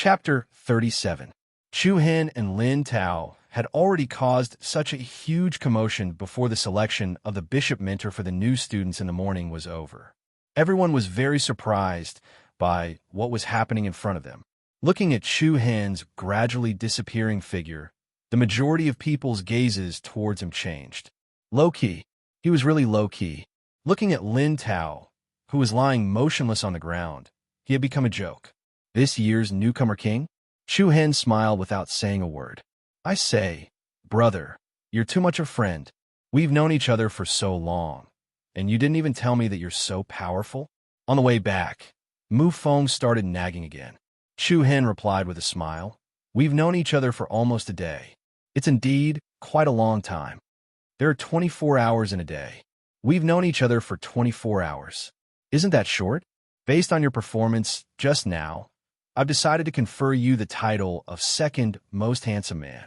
Chapter 37. Chu Hen and Lin Tao had already caused such a huge commotion before the selection of the bishop mentor for the new students in the morning was over. Everyone was very surprised by what was happening in front of them. Looking at Chu Hen's gradually disappearing figure, the majority of people's gazes towards him changed. Low-key. He was really low-key. Looking at Lin Tao, who was lying motionless on the ground, he had become a joke. This year's newcomer king? Chu Hen smiled without saying a word. I say, brother, you're too much a friend. We've known each other for so long, and you didn't even tell me that you're so powerful? On the way back, Mu Feng started nagging again. Chu Hen replied with a smile. We've known each other for almost a day. It's indeed quite a long time. There are 24 hours in a day. We've known each other for 24 hours. Isn't that short? Based on your performance just now, I've decided to confer you the title of second most handsome man.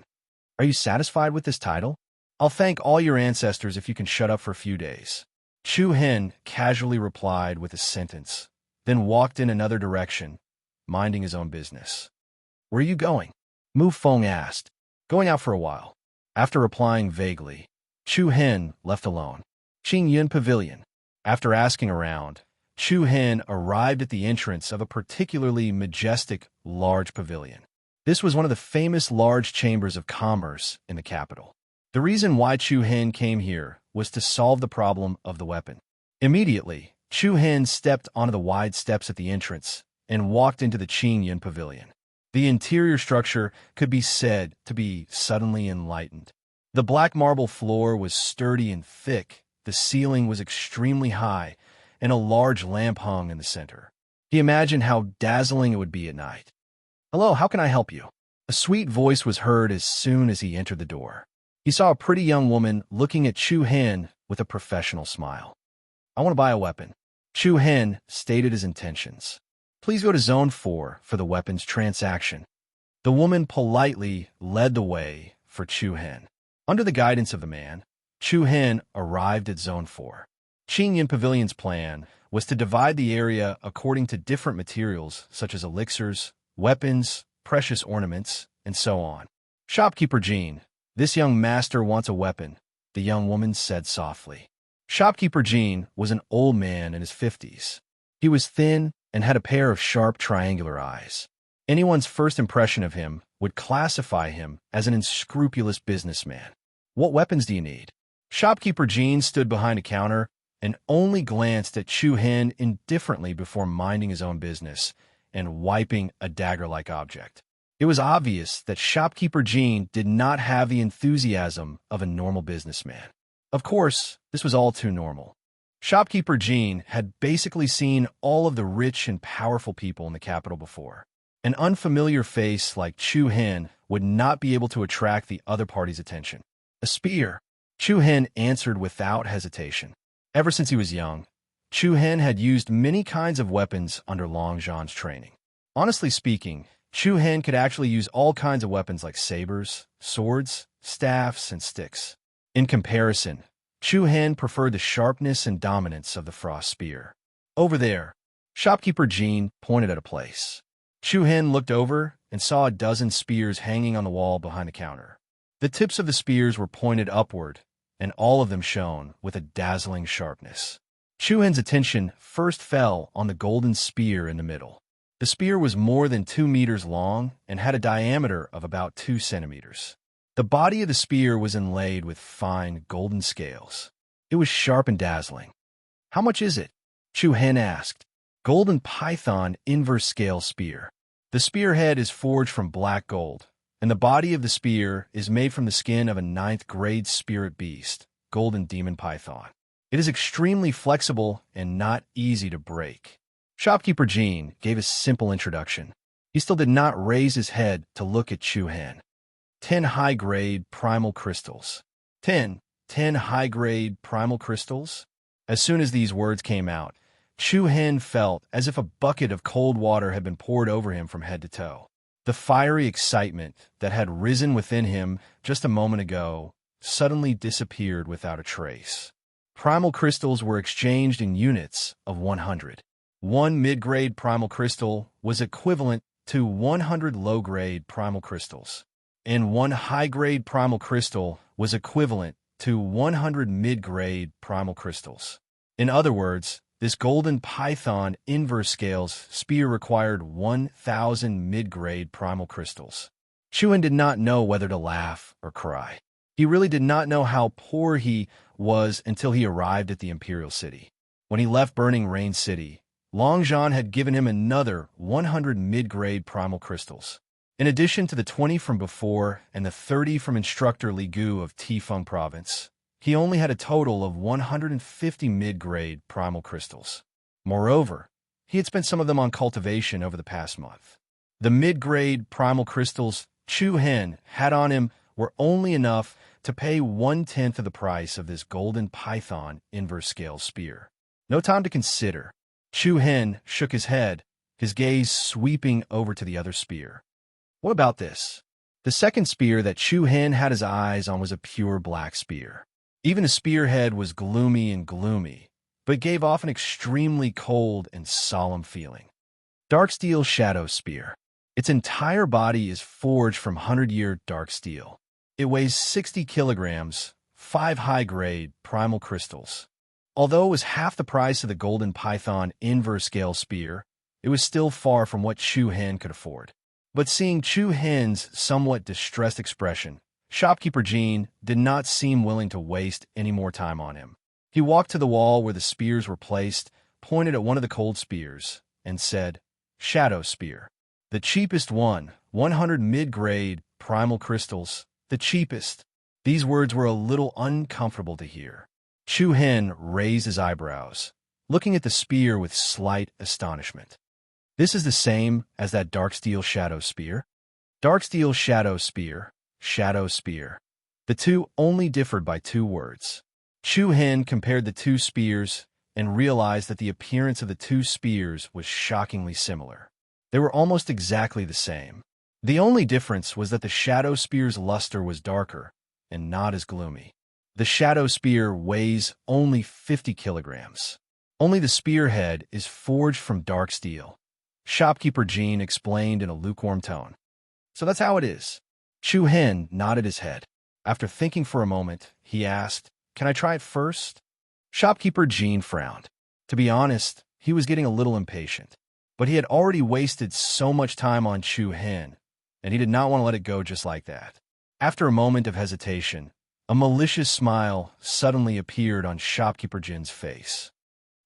Are you satisfied with this title? I'll thank all your ancestors if you can shut up for a few days. Chu Hen casually replied with a sentence, then walked in another direction, minding his own business. Where are you going? Mu Feng asked. Going out for a while. After replying vaguely, Chu Hen left alone. Qingyun Pavilion. After asking around, Chu Hen arrived at the entrance of a particularly majestic, large pavilion. This was one of the famous large chambers of commerce in the capital. The reason why Chu Hen came here was to solve the problem of the weapon. Immediately, Chu Hen stepped onto the wide steps at the entrance and walked into the Qingyun Pavilion. The interior structure could be said to be suddenly enlightened. The black marble floor was sturdy and thick, the ceiling was extremely high, and a large lamp hung in the center. He imagined how dazzling it would be at night. Hello, how can I help you? A sweet voice was heard as soon as he entered the door. He saw a pretty young woman looking at Chu Hen with a professional smile. I want to buy a weapon. Chu Hen stated his intentions. Please go to Zone 4 for the weapons transaction. The woman politely led the way for Chu Hen. Under the guidance of the man, Chu Hen arrived at Zone 4. Qingyun Pavilion's plan was to divide the area according to different materials such as elixirs, weapons, precious ornaments, and so on. Shopkeeper Jean, this young master wants a weapon, the young woman said softly. Shopkeeper Jean was an old man in his 50s. He was thin and had a pair of sharp triangular eyes. Anyone's first impression of him would classify him as an unscrupulous businessman. What weapons do you need? Shopkeeper Jean stood behind a counter and only glanced at Chu Hen indifferently before minding his own business and wiping a dagger-like object. It was obvious that Shopkeeper Jean did not have the enthusiasm of a normal businessman. Of course, this was all too normal. Shopkeeper Jean had basically seen all of the rich and powerful people in the capital before. An unfamiliar face like Chu Hen would not be able to attract the other party's attention. A spear. Chu Hen answered without hesitation. Ever since he was young, Chu Hen had used many kinds of weapons under Long Zhan's training. Honestly speaking, Chu Hen could actually use all kinds of weapons like sabers, swords, staffs, and sticks. In comparison, Chu Hen preferred the sharpness and dominance of the frost spear. Over there, Shopkeeper Jean pointed at a place. Chu Hen looked over and saw a dozen spears hanging on the wall behind the counter. The tips of the spears were pointed upward, and all of them shone with a dazzling sharpness. Chu Hen's attention first fell on the golden spear in the middle. The spear was more than 2 meters long and had a diameter of about 2 centimeters. The body of the spear was inlaid with fine golden scales. It was sharp and dazzling. How much is it? Chu Hen asked. Golden python inverse scale spear. The spearhead is forged from black gold, and the body of the spear is made from the skin of a 9th-grade spirit beast, golden demon python. It is extremely flexible and not easy to break. Shopkeeper Jean gave a simple introduction. He still did not raise his head to look at Chu Hen. 10 high-grade primal crystals. 10 high-grade primal crystals? As soon as these words came out, Chu Hen felt as if a bucket of cold water had been poured over him from head to toe. The fiery excitement that had risen within him just a moment ago suddenly disappeared without a trace. Primal crystals were exchanged in units of 100. One mid-grade primal crystal was equivalent to 100 low-grade primal crystals, and 1 high-grade primal crystal was equivalent to 100 mid-grade primal crystals. In other words, this golden python inverse scales spear required 1,000 mid-grade primal crystals. Chuan did not know whether to laugh or cry. He really did not know how poor he was until he arrived at the Imperial City. When he left Burning Rain City, Longzhan had given him another 100 mid-grade primal crystals. In addition to the 20 from before and the 30 from Instructor Li Gu of Tifeng Province, he only had a total of 150 mid-grade primal crystals. Moreover, he had spent some of them on cultivation over the past month. The mid-grade primal crystals Chu Hen had on him were only enough to pay 1/10 of the price of this golden python inverse scale spear. No time to consider. Chu Hen shook his head, his gaze sweeping over to the other spear. What about this? The second spear that Chu Hen had his eyes on was a pure black spear. Even the spearhead was gloomy, but gave off an extremely cold and solemn feeling. Dark Steel Shadow Spear. Its entire body is forged from 100-year dark steel. It weighs 60 kilograms, 5 high-grade primal crystals. Although it was half the price of the golden python inverse scale spear, it was still far from what Chu Hen could afford. But seeing Chu Hen's somewhat distressed expression, shopkeeper Jean did not seem willing to waste any more time on him. He walked to the wall where the spears were placed, pointed at one of the cold spears, and said, "Shadow Spear. The cheapest one, 100 mid-grade primal crystals, the cheapest." These words were a little uncomfortable to hear. Chu Hen raised his eyebrows, looking at the spear with slight astonishment. "This is the same as that Dark Steel Shadow Spear?" Dark Steel Shadow Spear, Shadow Spear. The two only differed by 2 words. Chu Hen compared the 2 spears and realized that the appearance of the 2 spears was shockingly similar. They were almost exactly the same. The only difference was that the Shadow Spear's luster was darker and not as gloomy. The Shadow Spear weighs only 50 kilograms. Only the spearhead is forged from dark steel. Shopkeeper Jean explained in a lukewarm tone. "So that's how it is." Chu Hen nodded his head. After thinking for a moment, he asked, "Can I try it first?" Shopkeeper Jean frowned. To be honest, he was getting a little impatient. But he had already wasted so much time on Chu Hen, and he did not want to let it go just like that. After a moment of hesitation, a malicious smile suddenly appeared on Shopkeeper Jin's face.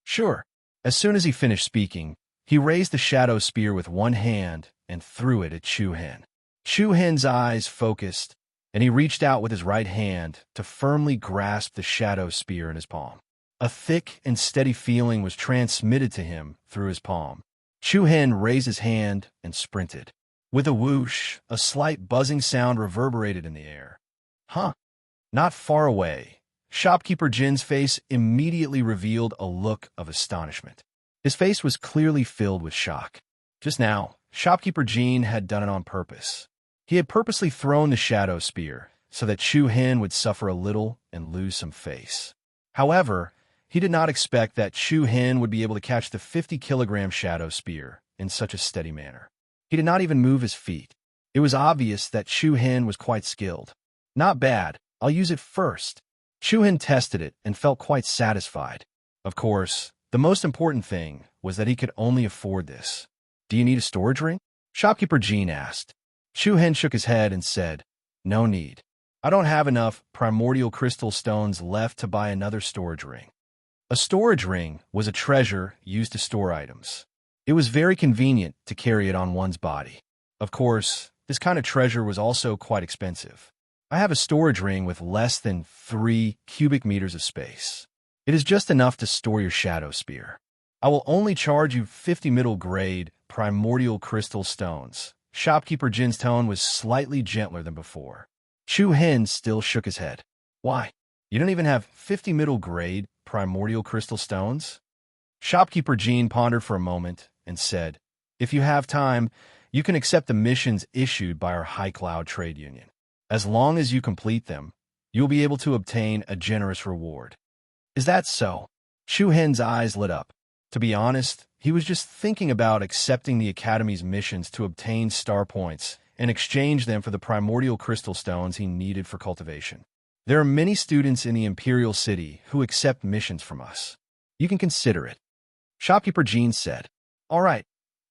"Sure." As soon as he finished speaking, he raised the shadow spear with one hand and threw it at Chu Hen. Chu Hen's eyes focused, and he reached out with his right hand to firmly grasp the shadow spear in his palm. A thick and steady feeling was transmitted to him through his palm. Chu Hen raised his hand and sprinted. With a whoosh, a slight buzzing sound reverberated in the air. "Huh." Not far away, Shopkeeper Jin's face immediately revealed a look of astonishment. His face was clearly filled with shock. Just now, Shopkeeper Jin had done it on purpose. He had purposely thrown the shadow spear so that Chu Hen would suffer a little and lose some face. However, he did not expect that Chu Hen would be able to catch the 50-kilogram shadow spear in such a steady manner. He did not even move his feet. It was obvious that Chu Hen was quite skilled. "Not bad. I'll use it first." Chu Hen tested it and felt quite satisfied. Of course, the most important thing was that he could only afford this. "Do you need a storage ring?" Shopkeeper Jean asked. Chu Hen shook his head and said, "No need. I don't have enough primordial crystal stones left to buy another storage ring." A storage ring was a treasure used to store items. It was very convenient to carry it on one's body. Of course, this kind of treasure was also quite expensive. "I have a storage ring with less than 3 cubic meters of space. It is just enough to store your shadow spear. I will only charge you 50 middle-grade primordial crystal stones." Shopkeeper Jin's tone was slightly gentler than before. Chu Hen still shook his head. "Why? You don't even have 50 middle-grade primordial crystal stones?" Shopkeeper Jin pondered for a moment and said, "If you have time, you can accept the missions issued by our High Cloud Trade Union. As long as you complete them, you'll be able to obtain a generous reward." "Is that so?" Chu Hen's eyes lit up. To be honest, he was just thinking about accepting the Academy's missions to obtain star points and exchange them for the primordial crystal stones he needed for cultivation. There are many students in the Imperial City who accept missions from us. You can consider it. Shopkeeper Jean said. All right,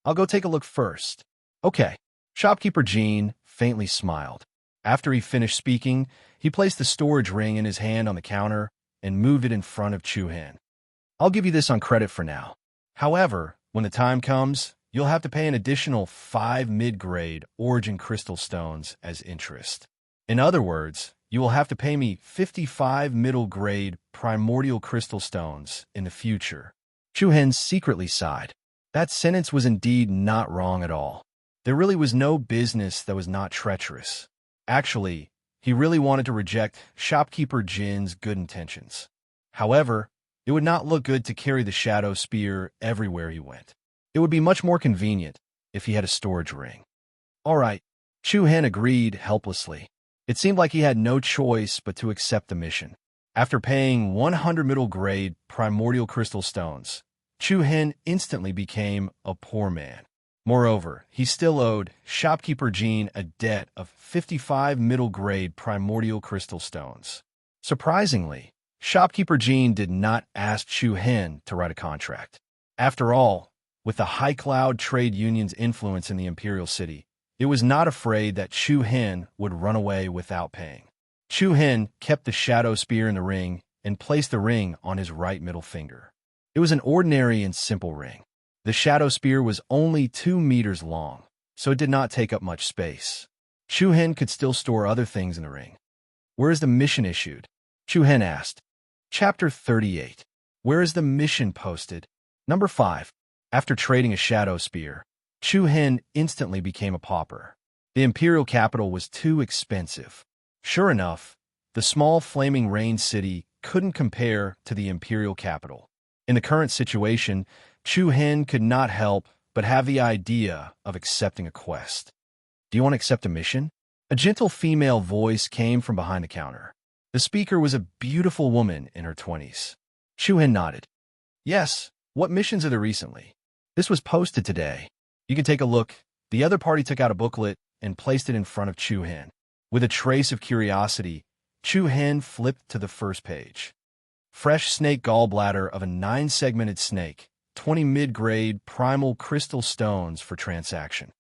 I'll go take a look first. Okay. Shopkeeper Jean faintly smiled. After he finished speaking, he placed the storage ring in his hand on the counter and moved it in front of Chu Hen. I'll give you this on credit for now. However, when the time comes, you'll have to pay an additional 5 mid-grade origin crystal stones as interest. In other words, you will have to pay me 55 middle-grade primordial crystal stones in the future. Chu Hen secretly sighed. That sentence was indeed not wrong at all. There really was no business that was not treacherous. Actually, he really wanted to reject Shopkeeper Jin's good intentions. However, it would not look good to carry the shadow spear everywhere he went. It would be much more convenient if he had a storage ring. All right, Chu Hen agreed helplessly. It seemed like he had no choice but to accept the mission. After paying 100 middle-grade primordial crystal stones, Chu Hen instantly became a poor man. Moreover, he still owed Shopkeeper Jean a debt of 55 middle-grade primordial crystal stones. Surprisingly, Shopkeeper Jean did not ask Chu Hen to write a contract. After all, with the High Cloud Trade Union's influence in the Imperial City, it was not afraid that Chu Hen would run away without paying. Chu Hen kept the shadow spear in the ring and placed the ring on his right middle finger. It was an ordinary and simple ring. The shadow spear was only 2 meters long, so it did not take up much space. Chu Hen could still store other things in the ring. Where is the mission issued? Chu Hen asked. Chapter 38. Where is the mission posted? Number 5. After trading a shadow spear, Chu Hen instantly became a pauper. The imperial capital was too expensive. Sure enough, the small flaming rain city couldn't compare to the imperial capital. In the current situation, Chu Hen could not help but have the idea of accepting a quest. Do you want to accept a mission? A gentle female voice came from behind the counter. The speaker was a beautiful woman in her 20s. Chu Hen nodded. Yes, what missions are there recently? This was posted today. You can take a look. The other party took out a booklet and placed it in front of Chu Hen. With a trace of curiosity, Chu Hen flipped to the first page. Fresh snake gallbladder of a 9-segmented snake, 20 mid-grade primal crystal stones for transaction.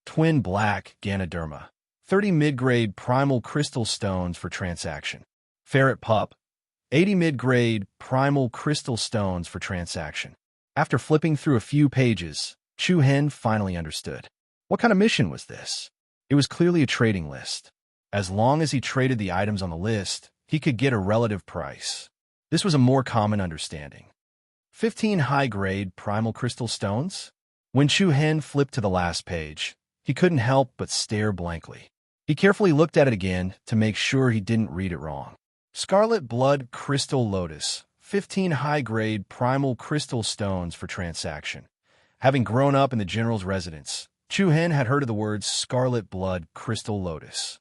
Twin black Ganoderma, 30 mid-grade primal crystal stones for transaction. Ferret pup, 80 mid-grade primal crystal stones for transaction. After flipping through a few pages, Chu Hen finally understood. What kind of mission was this? It was clearly a trading list. As long as he traded the items on the list, he could get a relative price. This was a more common understanding. 15 high-grade primal crystal stones? When Chu Hen flipped to the last page, he couldn't help but stare blankly. He carefully looked at it again to make sure he didn't read it wrong. Scarlet blood crystal lotus, 15 high-grade primal crystal stones for transaction. Having grown up in the general's residence, Chu Hen had heard of the words scarlet blood crystal lotus.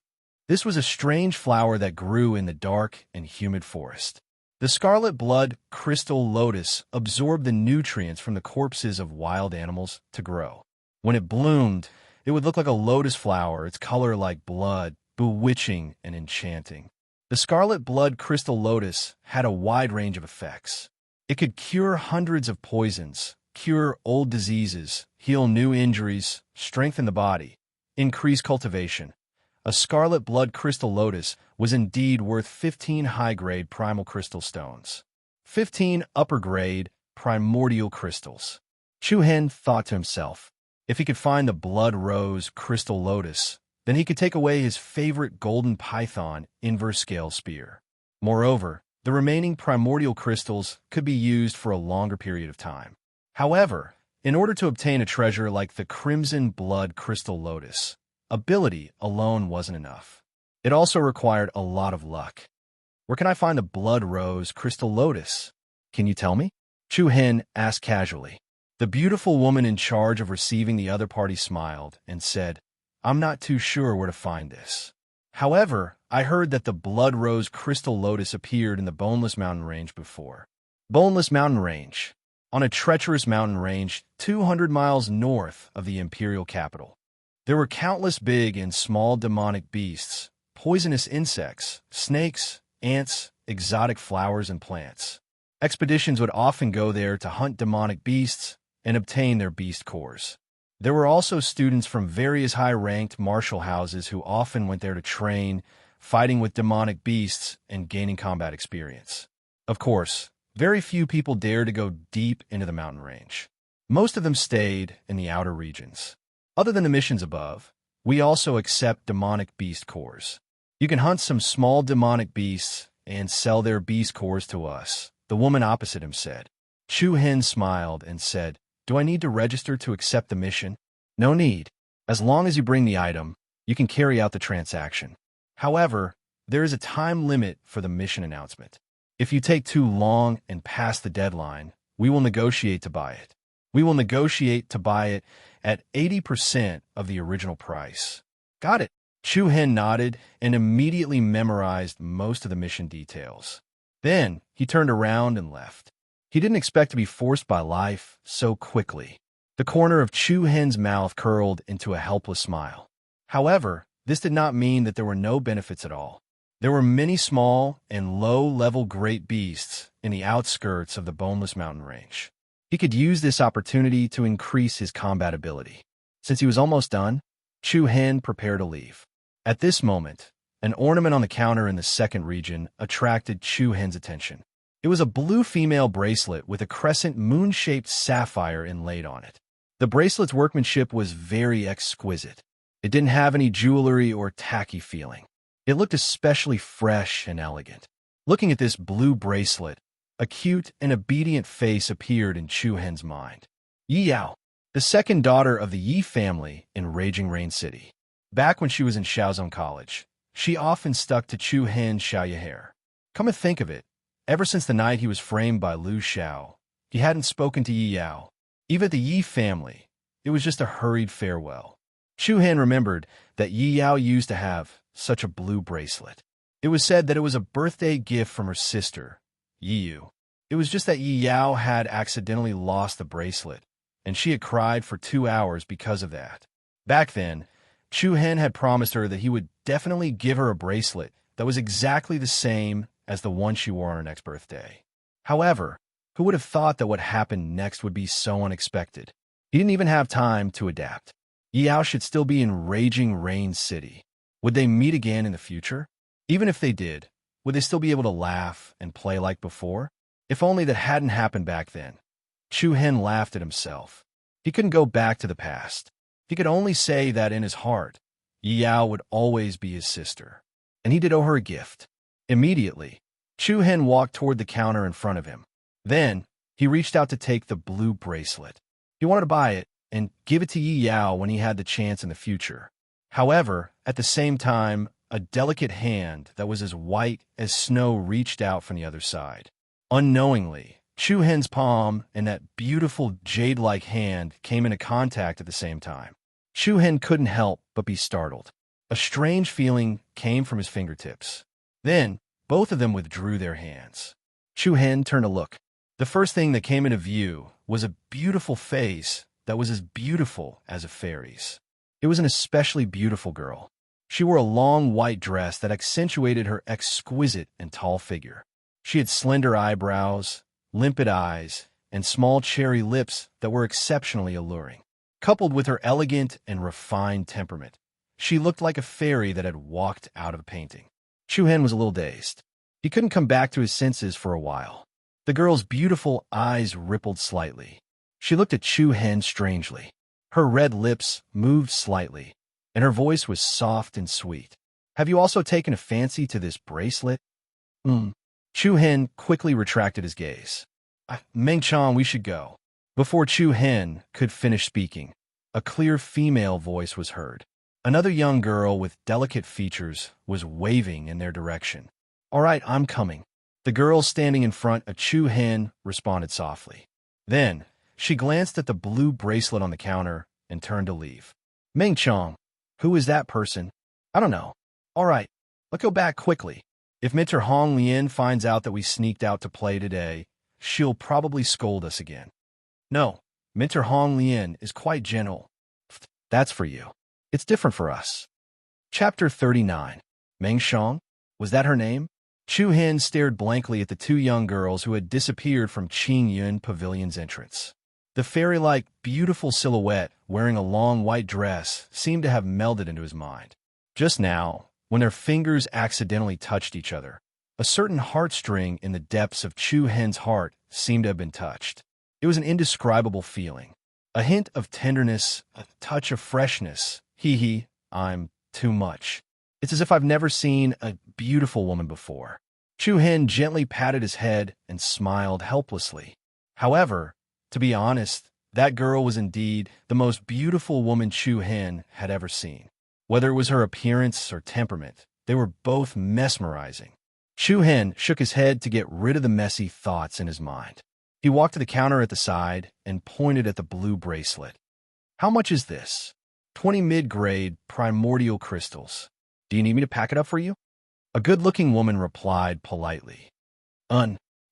This was a strange flower that grew in the dark and humid forest. The scarlet blood crystal lotus absorbed the nutrients from the corpses of wild animals to grow. When it bloomed, it would look like a lotus flower, its color like blood, bewitching and enchanting. The scarlet blood crystal lotus had a wide range of effects. It could cure hundreds of poisons, cure old diseases, heal new injuries, strengthen the body, increase cultivation. A scarlet blood crystal lotus was indeed worth 15 high-grade primal crystal stones. 15 upper-grade primordial crystals. Chu Hen thought to himself, if he could find the blood rose crystal lotus, then he could take away his favorite golden python inverse scale spear. Moreover, the remaining primordial crystals could be used for a longer period of time. However, in order to obtain a treasure like the crimson blood crystal lotus, ability alone wasn't enough. It also required a lot of luck. Where can I find the blood rose crystal lotus? Can you tell me? Chu Hen asked casually. The beautiful woman in charge of receiving the other party smiled and said, I'm not too sure where to find this. However, I heard that the blood rose crystal lotus appeared in the Boneless Mountain Range before. Boneless Mountain Range. on a treacherous mountain range 200 miles north of the imperial capital. There were countless big and small demonic beasts, poisonous insects, snakes, ants, exotic flowers, and plants. Expeditions would often go there to hunt demonic beasts and obtain their beast cores. There were also students from various high-ranked martial houses who often went there to train, fighting with demonic beasts and gaining combat experience. Of course, very few people dared to go deep into the mountain range. Most of them stayed in the outer regions. Other than the missions above, we also accept demonic beast cores. You can hunt some small demonic beasts and sell their beast cores to us, the woman opposite him said. Chu Hen smiled and said, "Do I need to register to accept the mission?" "No need. As long as you bring the item, you can carry out the transaction. However, there is a time limit for the mission announcement. If you take too long and pass the deadline, we will negotiate to buy it. We will negotiate to buy it at 80% of the original price." "Got it." Chu Hen nodded and immediately memorized most of the mission details. Then he turned around and left. He didn't expect to be forced by life so quickly. The corner of Chu Hen's mouth curled into a helpless smile. However, this did not mean that there were no benefits at all. There were many small and low-level great beasts in the outskirts of the Boneless Mountain Range. He could use this opportunity to increase his combat ability. Since he was almost done, Chu Hen prepared to leave. At this moment, an ornament on the counter in the second region attracted Chu Hen's attention. It was a blue female bracelet with a crescent moon-shaped sapphire inlaid on it. The bracelet's workmanship was very exquisite. It didn't have any jewelry or tacky feeling. It looked especially fresh and elegant. Looking at this blue bracelet, a cute and obedient face appeared in Chu Hen's mind. Yi Yao, the second daughter of the Yi family in Raging Rain City. Back when she was in Shaozong College, she often stuck to Chu Hen's Xiaoya hair. Come to think of it, ever since the night he was framed by Lu Xiao, he hadn't spoken to Yi Yao. Even at the Yi family, it was just a hurried farewell. Chu Hen remembered that Yi Yao used to have such a blue bracelet. It was said that it was a birthday gift from her sister, Yi Yu. It was just that Yi Yao had accidentally lost the bracelet, and she had cried for 2 hours because of that. Back then, Chu Hen had promised her that he would definitely give her a bracelet that was exactly the same as the one she wore on her next birthday. However, who would have thought that what happened next would be so unexpected? He didn't even have time to adapt. Yi Yao should still be in Raging Rain City. Would they meet again in the future? Even if they did, would they still be able to laugh and play like before? If only that hadn't happened back then. Chu Hen laughed at himself. He couldn't go back to the past. He could only say that in his heart, Yi Yao would always be his sister. And he did owe her a gift. Immediately, Chu Hen walked toward the counter in front of him. Then, he reached out to take the blue bracelet. He wanted to buy it and give it to Yi Yao when he had the chance in the future. However, at the same time, a delicate hand that was as white as snow reached out from the other side. Unknowingly, Chu Hen's palm and that beautiful jade-like hand came into contact at the same time. Chu Hen couldn't help but be startled. A strange feeling came from his fingertips. Then, both of them withdrew their hands. Chu Hen turned to look. The first thing that came into view was a beautiful face that was as beautiful as a fairy's. It was an especially beautiful girl. She wore a long white dress that accentuated her exquisite and tall figure. She had slender eyebrows, limpid eyes, and small cherry lips that were exceptionally alluring. Coupled with her elegant and refined temperament, she looked like a fairy that had walked out of a painting. Chu Hen was a little dazed. He couldn't come back to his senses for a while. The girl's beautiful eyes rippled slightly. She looked at Chu Hen strangely. Her red lips moved slightly, and her voice was soft and sweet. "Have you also taken a fancy to this bracelet?" Chu Hen quickly retracted his gaze. "Meng Chong, we should go." Before Chu Hen could finish speaking, a clear female voice was heard. Another young girl with delicate features was waving in their direction. "All right, I'm coming." The girl standing in front of Chu Hen responded softly. Then, she glanced at the blue bracelet on the counter and turned to leave. "Meng Chong, who is that person?" "I don't know." "All right, let's go back quickly. If Mentor Hong Lien finds out that we sneaked out to play today, she'll probably scold us again." No, Minter Hong Lien is quite gentle. That's for you. It's different for us. Chapter 39. Meng Shang? Was that her name? Chu Hin stared blankly at the two young girls who had disappeared from Qing Yun Pavilion's entrance. The fairy-like, beautiful silhouette, wearing a long white dress, seemed to have melded into his mind. Just now, when their fingers accidentally touched each other, a certain heartstring in the depths of Chu Hen's heart seemed to have been touched. It was an indescribable feeling. A hint of tenderness, a touch of freshness. I'm too much. It's as if I've never seen a beautiful woman before. Chu Hen gently patted his head and smiled helplessly. However, to be honest, that girl was indeed the most beautiful woman Chu Hen had ever seen. Whether it was her appearance or temperament, they were both mesmerizing. Chu Hen shook his head to get rid of the messy thoughts in his mind. He walked to the counter at the side and pointed at the blue bracelet. How much is this? 20 mid-grade primordial crystals. Do you need me to pack it up for you? A good-looking woman replied politely.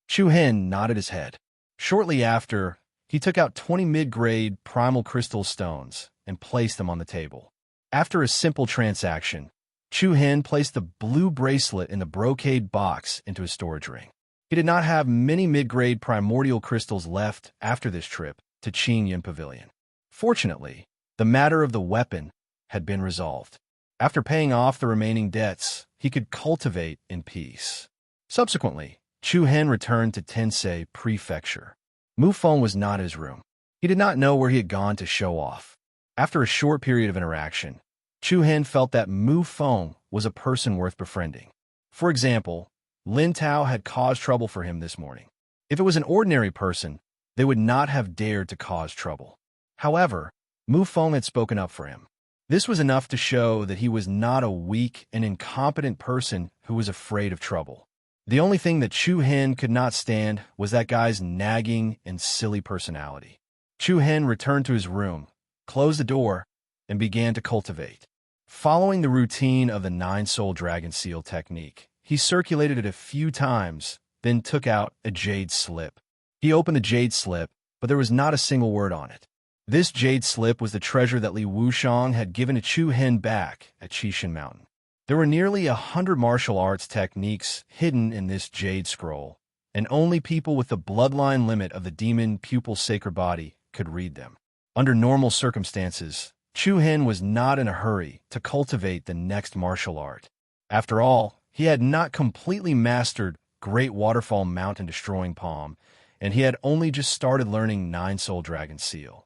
Chu Hen nodded his head. Shortly after, he took out 20 mid-grade primal crystal stones and placed them on the table. After a simple transaction, Chu Hen placed the blue bracelet in the brocade box into his storage ring. He did not have many mid-grade primordial crystals left after this trip to Qing Yun Pavilion. Fortunately, the matter of the weapon had been resolved. After paying off the remaining debts, he could cultivate in peace. Subsequently, Chu Hen returned to Tensei Prefecture. Mu Feng was not in his room. He did not know where he had gone to show off. After a short period of interaction, Chu Hen felt that Mu Feng was a person worth befriending. For example, Lin Tao had caused trouble for him this morning. If it was an ordinary person, they would not have dared to cause trouble. However, Mu Feng had spoken up for him. This was enough to show that he was not a weak and incompetent person who was afraid of trouble. The only thing that Chu Hen could not stand was that guy's nagging and silly personality. Chu Hen returned to his room, closed the door, and began to cultivate. Following the routine of the 9-soul dragon seal technique, he circulated it a few times, then took out a jade slip. He opened the jade slip, but there was not a single word on it. This jade slip was the treasure that Li Wushang had given to Chu Hen back at Qishan Mountain. There were nearly 100 martial arts techniques hidden in this jade scroll, and only people with the bloodline limit of the demon pupil sacred body could read them. Under normal circumstances, Chu Hen was not in a hurry to cultivate the next martial art. After all, he had not completely mastered Great Waterfall Mountain Destroying Palm, and he had only just started learning 9-soul dragon seal.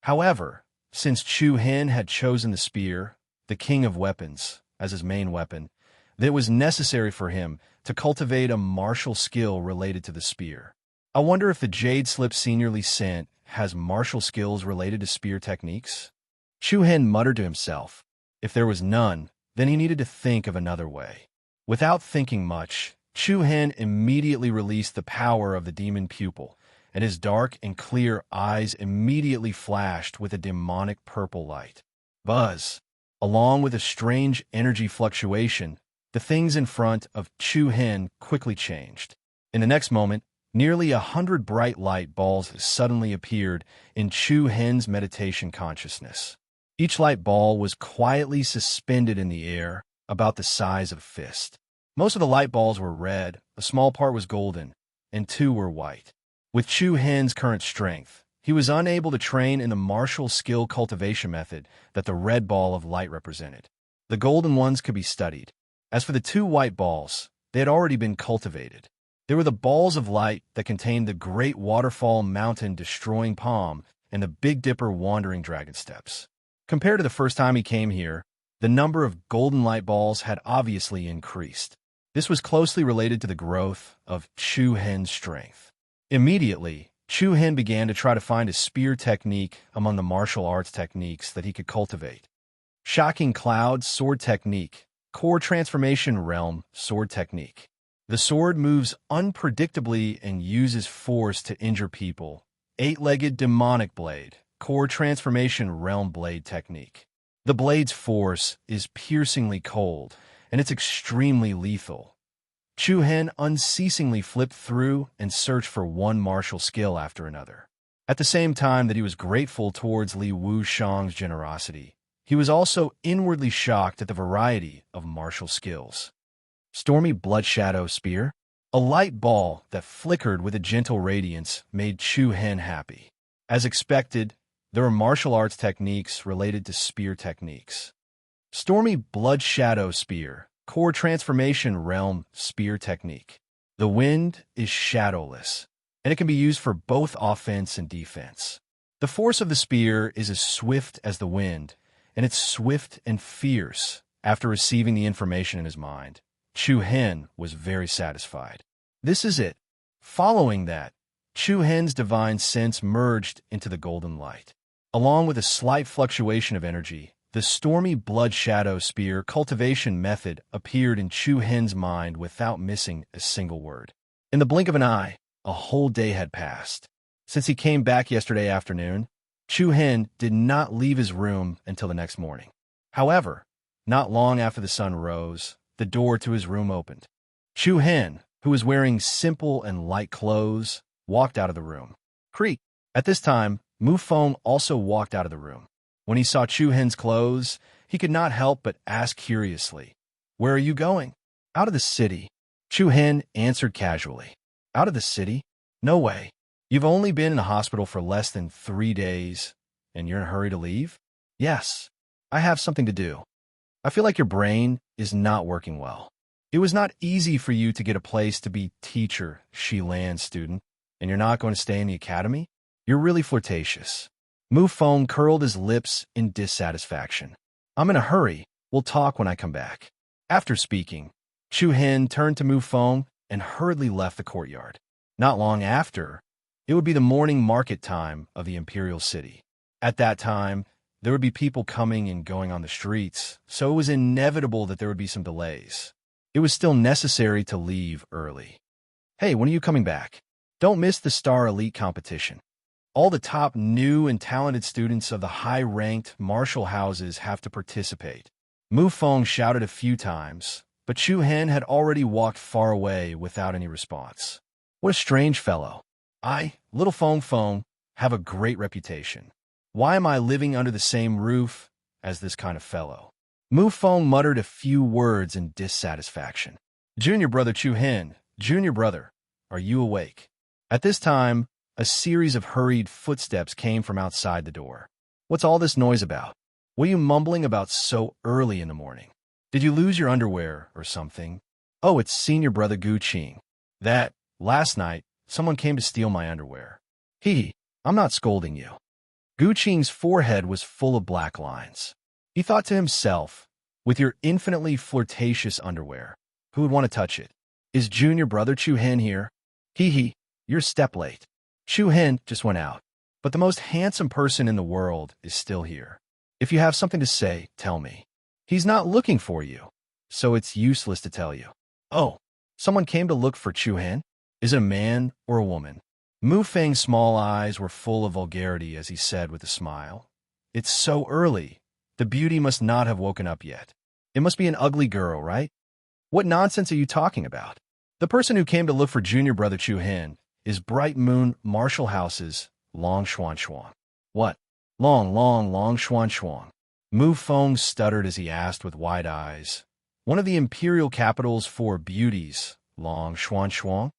However, since Chu Hen had chosen the spear, the king of weapons, as his main weapon, it was necessary for him to cultivate a martial skill related to the spear. I wonder if the jade slip seniorly sent has martial skills related to spear techniques? Chu Hen muttered to himself. If there was none, then he needed to think of another way. Without thinking much, Chu Hen immediately released the power of the demon pupil, and his dark and clear eyes immediately flashed with a demonic purple light. Buzz! Along with a strange energy fluctuation, the things in front of Chu Hen quickly changed. In the next moment, nearly 100 bright light balls suddenly appeared in Chu Hen's meditation consciousness. Each light ball was quietly suspended in the air, about the size of a fist. Most of the light balls were red, a small part was golden, and 2 were white. With Chu Hen's current strength, he was unable to train in the martial skill cultivation method that the red ball of light represented. The golden ones could be studied. As for the 2 white balls, they had already been cultivated. They were the balls of light that contained the Great Waterfall Mountain Destroying Palm and the Big Dipper Wandering Dragon Steps. Compared to the first time he came here, the number of golden light balls had obviously increased. This was closely related to the growth of Chu Hen's strength. Immediately, Chu Hen began to try to find a spear technique among the martial arts techniques that he could cultivate. Shocking Cloud Sword Technique, Core Transformation Realm Sword Technique. The sword moves unpredictably and uses force to injure people. 8-legged Demonic Blade, Core Transformation Realm Blade Technique. The blade's force is piercingly cold, and it's extremely lethal. Chu Hen unceasingly flipped through and searched for one martial skill after another. At the same time that he was grateful towards Li Wuxiang's generosity, he was also inwardly shocked at the variety of martial skills. Stormy Blood Shadow Spear? A light ball that flickered with a gentle radiance made Chu Hen happy. As expected, there were martial arts techniques related to spear techniques. Stormy Blood Shadow Spear, Core Transformation Realm Spear Technique. The wind is shadowless, and it can be used for both offense and defense. The force of the spear is as swift as the wind, and it's swift and fierce. After receiving the information in his mind, Chu Hen was very satisfied. This is it. Following that, Chu Hen's divine sense merged into the golden light. Along with a slight fluctuation of energy, the Stormy Blood Shadow Spear cultivation method appeared in Chu Hen's mind without missing a single word. In the blink of an eye, a whole day had passed. Since he came back yesterday afternoon, Chu Hen did not leave his room until the next morning. However, not long after the sun rose, the door to his room opened. Chu Hen, who was wearing simple and light clothes, walked out of the room. Creak. At this time, Mu Feng also walked out of the room. When he saw Chu Hen's clothes, he could not help but ask curiously, "Where are you going?" "Out of the city," Chu Hen answered casually. "Out of the city? No way. You've only been in the hospital for less than 3 days, and you're in a hurry to leave?" "Yes, I have something to do. I feel like your brain is not working well. It was not easy for you to get a place to be teacher, Shilan student, and you're not going to stay in the academy? You're really flirtatious." Mu Feng curled his lips in dissatisfaction. "I'm in a hurry. We'll talk when I come back." After speaking, Chu Hen turned to Mu Feng and hurriedly left the courtyard. Not long after, it would be the morning market time of the imperial city. At that time, there would be people coming and going on the streets, so it was inevitable that there would be some delays. It was still necessary to leave early. "Hey, when are you coming back? Don't miss the Star Elite competition. All the top new and talented students of the high-ranked martial houses have to participate." Mu Feng shouted a few times, but Chu Hen had already walked far away without any response. What a strange fellow. I, little Feng Feng, have a great reputation. Why am I living under the same roof as this kind of fellow? Mu Feng muttered a few words in dissatisfaction. "Junior brother Chu Hen, junior brother, are you awake?" At this time, a series of hurried footsteps came from outside the door. "What's all this noise about? What are you mumbling about so early in the morning? Did you lose your underwear or something?" "Oh, it's senior brother Gu Qing. Last night, someone came to steal my underwear." I'm not scolding you." Gu Qing's forehead was full of black lines. He thought to himself, "With your infinitely flirtatious underwear, who would want to touch it? Is junior brother Chu Hen here?" You're a step late. Chu Hen just went out, but the most handsome person in the world is still here. If you have something to say, tell me. He's not looking for you, so it's useless to tell you." "Oh, someone came to look for Chu Hen? Is it a man or a woman?" Mu Feng's small eyes were full of vulgarity as he said with a smile, "It's so early. The beauty must not have woken up yet. It must be an ugly girl, right?" "What nonsense are you talking about? The person who came to look for junior brother Chu Hen is Bright Moon Martial House's Long Xuan Xuan." "What? Long Xuan Xuan?" Mu Feng stuttered as he asked with wide eyes. "One of the imperial capital's 4 beauties, Long Xuan Xuan?"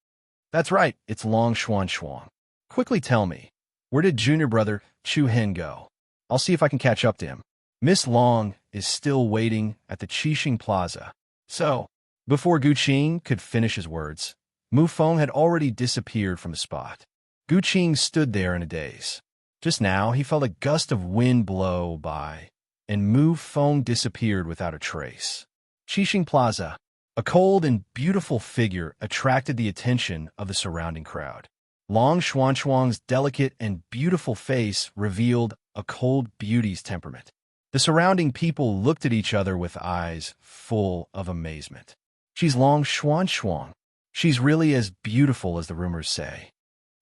"That's right, it's Long Xuan Xuan. Quickly tell me, where did junior brother Chu Hen go? I'll see if I can catch up to him." Miss Long is still waiting at the Qixing Plaza. So, before Gu Qing could finish his words, Mu Feng had already disappeared from the spot. Gu Qing stood there in a daze. Just now, he felt a gust of wind blow by, and Mu Feng disappeared without a trace. Qixing Plaza. A cold and beautiful figure attracted the attention of the surrounding crowd. Long Xuan Xuan's delicate and beautiful face revealed a cold beauty's temperament. The surrounding people looked at each other with eyes full of amazement. "She's Long Xuan Xuan. She's really as beautiful as the rumors say.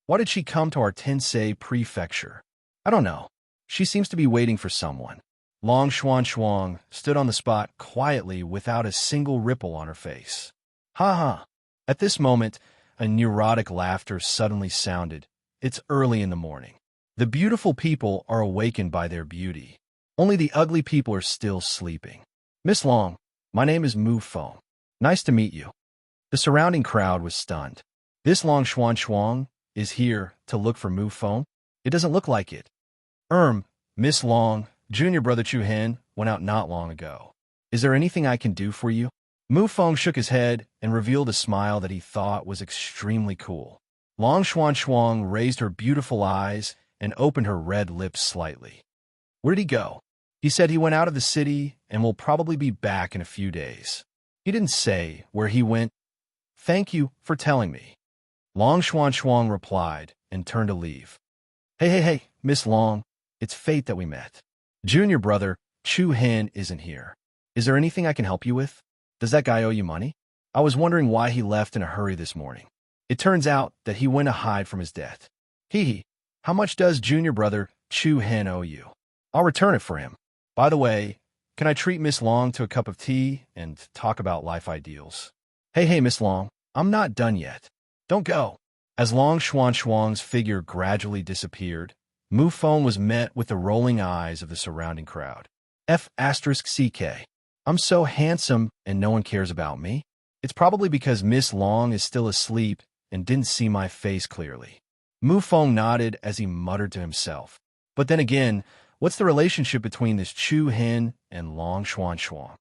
Why did she come to our Tensei prefecture? I don't know. She seems to be waiting for someone." Long Xuan Xuan stood on the spot quietly without a single ripple on her face. "Ha ha." At this moment, a neurotic laughter suddenly sounded. "It's early in the morning. The beautiful people are awakened by their beauty. Only the ugly people are still sleeping. Miss Long, my name is Mu Feng. Nice to meet you. The surrounding crowd was stunned. This Long Xuan Xuang is here to look for Mu Feng? It doesn't look like it. Miss Long, junior brother Chu Hen, went out not long ago. Is there anything I can do for you? Mu Feng shook his head and revealed a smile that he thought was extremely cool. Long Xuan Xuang raised her beautiful eyes and opened her red lips slightly. Where did he go? He said he went out of the city and will probably be back in a few days. He didn't say where he went. Thank you for telling me. Long Xuan Xuang replied and turned to leave. Hey, Miss Long, it's fate that we met. Junior brother Chu Hen isn't here. Is there anything I can help you with? Does that guy owe you money? I was wondering why he left in a hurry this morning. It turns out that he went to hide from his debt. How much does junior brother Chu Hen owe you? I'll return it for him. By the way, can I treat Miss Long to a cup of tea and talk about life ideals? Hey, Miss Long, I'm not done yet. Don't go. As Long Xuan Xuang's figure gradually disappeared, Mu Feng was met with the rolling eyes of the surrounding crowd. F***CK. I'm so handsome and no one cares about me? It's probably because Miss Long is still asleep and didn't see my face clearly. Mu Feng nodded as he muttered to himself. But then again, what's the relationship between this Chu Hen and Long Xuan Xuang?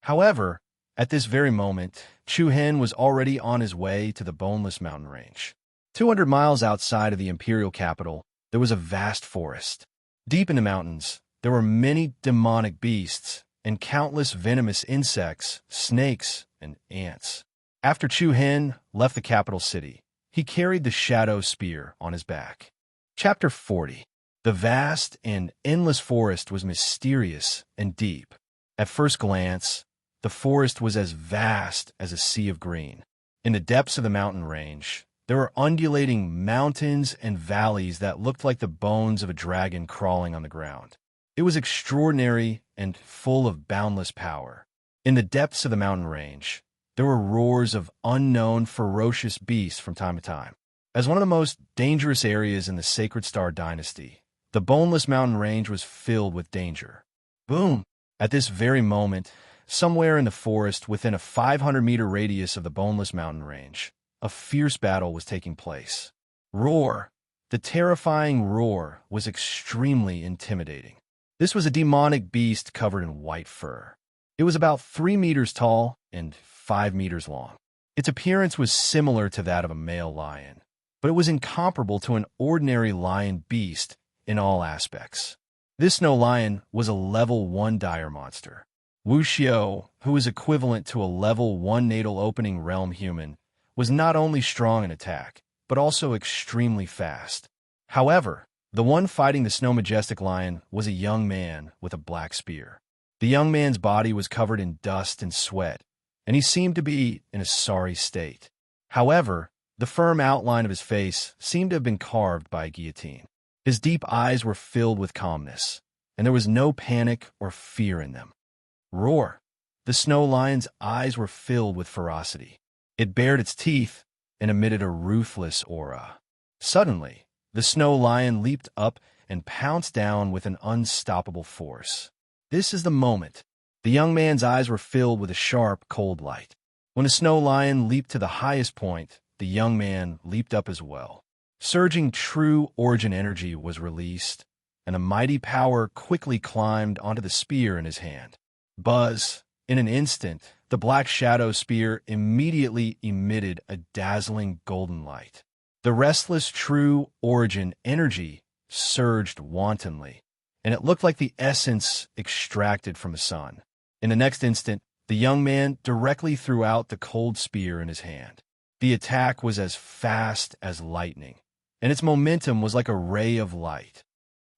However, at this very moment, Chu Hen was already on his way to the Boneless Mountain Range. 200 miles outside of the imperial capital, there was a vast forest. Deep in the mountains, there were many demonic beasts and countless venomous insects, snakes, and ants. After Chu Hen left the capital city, he carried the shadow spear on his back. Chapter 40. The vast and endless forest was mysterious and deep. At first glance, the forest was as vast as a sea of green. In the depths of the mountain range, there were undulating mountains and valleys that looked like the bones of a dragon crawling on the ground. It was extraordinary and full of boundless power. In the depths of the mountain range, there were roars of unknown ferocious beasts from time to time. As one of the most dangerous areas in the Sacred Star Dynasty, the Boneless Mountain Range was filled with danger. Boom! At this very moment, somewhere in the forest within a 500-meter radius of the Boneless Mountain Range, a fierce battle was taking place. Roar! The terrifying roar was extremely intimidating. This was a demonic beast covered in white fur. It was about 3 meters tall and 5 meters long. Its appearance was similar to that of a male lion, but it was incomparable to an ordinary lion beast in all aspects. This snow lion was a level 1 dire monster. Wu Xiao, who was equivalent to a level 1 natal opening realm human, was not only strong in attack, but also extremely fast. However, the one fighting the snow majestic lion was a young man with a black spear. The young man's body was covered in dust and sweat, and he seemed to be in a sorry state. However, the firm outline of his face seemed to have been carved by a guillotine. His deep eyes were filled with calmness, and there was no panic or fear in them. Roar! The snow lion's eyes were filled with ferocity. It bared its teeth and emitted a ruthless aura. Suddenly, the snow lion leaped up and pounced down with an unstoppable force. This is the moment. The young man's eyes were filled with a sharp, cold light. When the snow lion leaped to the highest point, the young man leaped up as well. Surging true origin energy was released, and a mighty power quickly climbed onto the spear in his hand. Buzz! In an instant, the black shadow spear immediately emitted a dazzling golden light. The restless true origin energy surged wantonly, and it looked like the essence extracted from the sun. In the next instant, the young man directly threw out the cold spear in his hand. The attack was as fast as lightning, and its momentum was like a ray of light.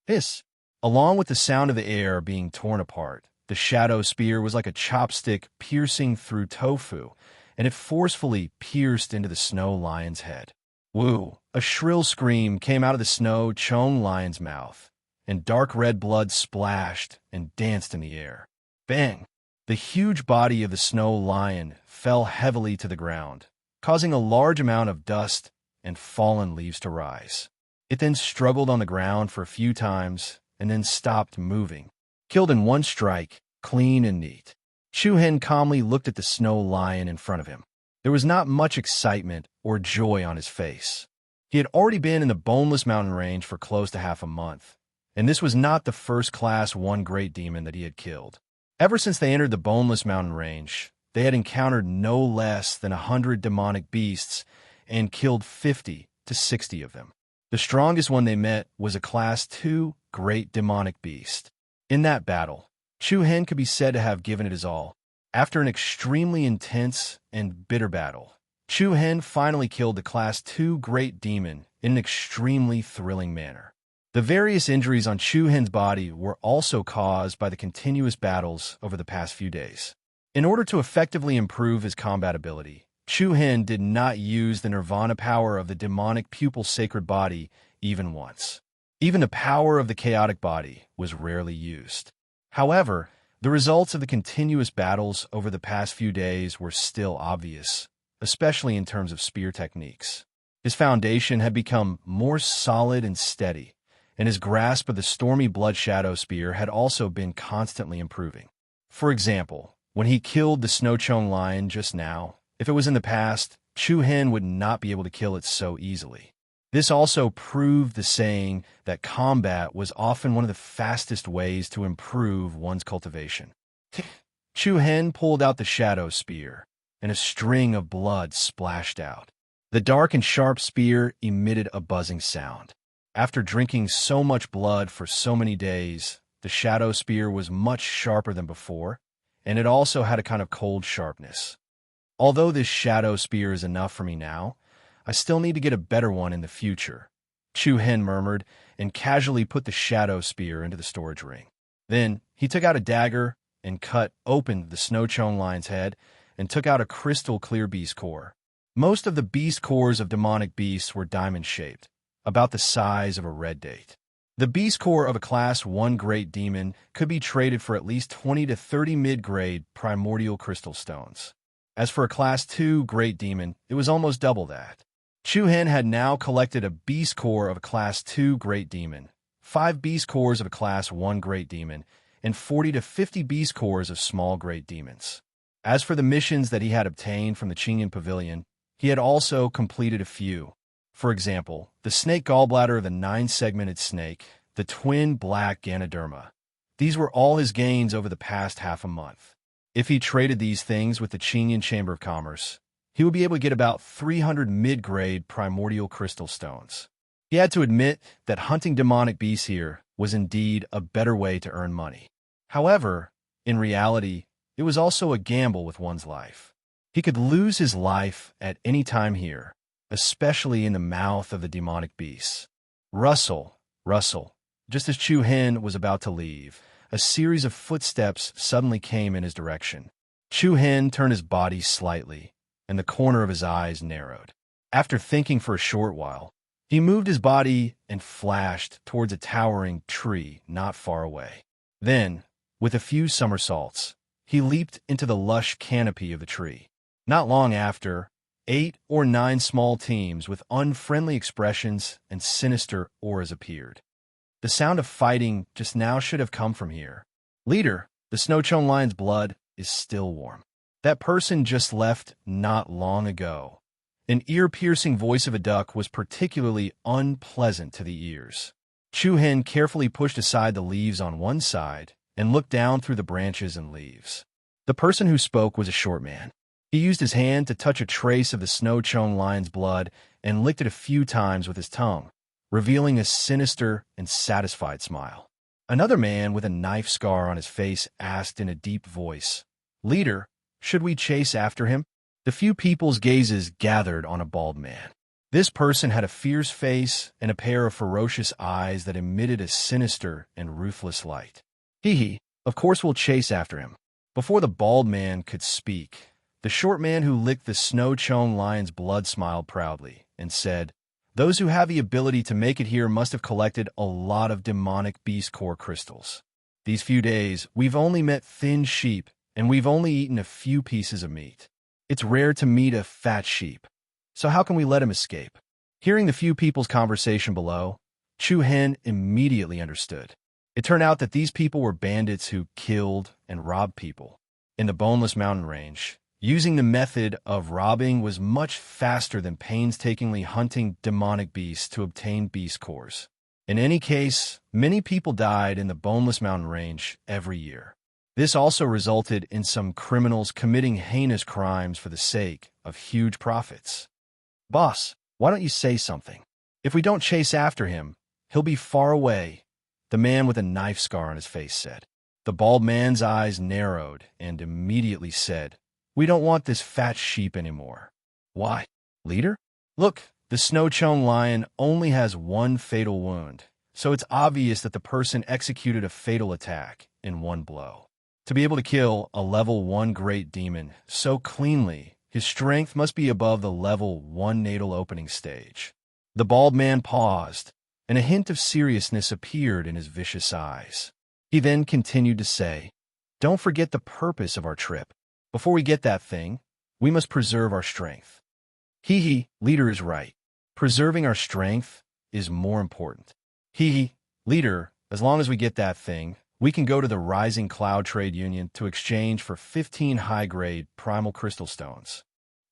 Hiss! Along with the sound of the air being torn apart, the shadow spear was like a chopstick piercing through tofu, and it forcefully pierced into the snow lion's head. Woo! A shrill scream came out of the snow chong lion's mouth, and dark red blood splashed and danced in the air. Bang! The huge body of the snow lion fell heavily to the ground, causing a large amount of dust and fallen leaves to rise. It then struggled on the ground for a few times and then stopped moving. Killed in one strike, clean and neat. Chu Hen calmly looked at the snow lion in front of him. There was not much excitement or joy on his face. He had already been in the Boneless Mountain Range for close to half a month, and this was not the first Class 1 great demon that he had killed. Ever since they entered the Boneless Mountain Range, they had encountered no less than 100 demonic beasts and killed 50 to 60 of them. The strongest one they met was a Class 2 great demonic beast. In that battle, Chu Hen could be said to have given it his all. After an extremely intense and bitter battle, Chu Hen finally killed the Class 2 great demon in an extremely thrilling manner. The various injuries on Chu Hen's body were also caused by the continuous battles over the past few days. In order to effectively improve his combat ability, Chu Hen did not use the nirvana power of the demonic pupil sacred body even once. Even the power of the chaotic body was rarely used. However, the results of the continuous battles over the past few days were still obvious, especially in terms of spear techniques. His foundation had become more solid and steady, and his grasp of the stormy blood shadow spear had also been constantly improving. For example, when he killed the snow-chone lion just now, if it was in the past, Chu Hen would not be able to kill it so easily. This also proved the saying that combat was often one of the fastest ways to improve one's cultivation. Chu Hen pulled out the shadow spear, and a string of blood splashed out. The dark and sharp spear emitted a buzzing sound. After drinking so much blood for so many days, the shadow spear was much sharper than before, and it also had a kind of cold sharpness. Although this shadow spear is enough for me now, I still need to get a better one in the future, Chu Hen murmured and casually put the shadow spear into the storage ring. Then he took out a dagger and cut open the snow-chone lion's head and took out a crystal-clear beast core. Most of the beast cores of demonic beasts were diamond-shaped, about the size of a red date. The beast core of a Class 1 great demon could be traded for at least 20 to 30 mid-grade primordial crystal stones. As for a Class 2 great demon, it was almost double that. Chu Hen had now collected a beast core of a Class 2 great demon, 5 beast cores of a Class 1 great demon, and 40 to 50 beast cores of small great demons. As for the missions that he had obtained from the Qingyan Pavilion, he had also completed a few. For example, the snake gallbladder of the 9-segmented snake, the twin black Ganoderma. These were all his gains over the past half a month. If he traded these things with the Qingyan Chamber of Commerce, he would be able to get about 300 mid-grade primordial crystal stones. He had to admit that hunting demonic beasts here was indeed a better way to earn money. However, in reality, it was also a gamble with one's life. He could lose his life at any time here, especially in the mouth of the demonic beasts. Rustle, rustle. Just as Chu Hen was about to leave, a series of footsteps suddenly came in his direction. Chu Hen turned his body slightly, and the corner of his eyes narrowed. After thinking for a short while, he moved his body and flashed towards a towering tree not far away. Then, with a few somersaults, he leaped into the lush canopy of the tree. Not long after, 8 or 9 small teams with unfriendly expressions and sinister auras appeared. The sound of fighting just now should have come from here. Leader, the snow-chone lion's blood is still warm. That person just left not long ago. An ear-piercing voice of a duck was particularly unpleasant to the ears. Chu Hen carefully pushed aside the leaves on one side and looked down through the branches and leaves. The person who spoke was a short man. He used his hand to touch a trace of the snow-chone lion's blood and licked it a few times with his tongue, revealing a sinister and satisfied smile. Another man with a knife scar on his face asked in a deep voice, "Leader, should we chase after him?" The few people's gazes gathered on a bald man. This person had a fierce face and a pair of ferocious eyes that emitted a sinister and ruthless light. Hee, of course we'll chase after him." Before the bald man could speak, the short man who licked the snow-chone lion's blood smiled proudly and said, "Those who have the ability to make it here must have collected a lot of demonic beast core crystals. These few days, we've only met thin sheep, and we've only eaten a few pieces of meat. It's rare to meet a fat sheep, so how can we let him escape?" Hearing the few people's conversation below, Chu Hen immediately understood. It turned out that these people were bandits who killed and robbed people. In the Boneless Mountain Range, using the method of robbing was much faster than painstakingly hunting demonic beasts to obtain beast cores. In any case, many people died in the Boneless Mountain Range every year. This also resulted in some criminals committing heinous crimes for the sake of huge profits. "Boss, why don't you say something? If we don't chase after him, he'll be far away," the man with a knife scar on his face said. The bald man's eyes narrowed and immediately said, "We don't want this fat sheep anymore." "Why, leader? Look, the snow-chone lion only has one fatal wound, so it's obvious that the person executed a fatal attack in one blow. To be able to kill a level 1 great demon so cleanly, his strength must be above the level 1 natal opening stage." The bald man paused, and a hint of seriousness appeared in his vicious eyes. He then continued to say, "Don't forget the purpose of our trip. Before we get that thing, we must preserve our strength." Leader is right. Preserving our strength is more important. Leader, as long as we get that thing, we can go to the Rising Cloud Trade Union to exchange for 15 high-grade primal crystal stones.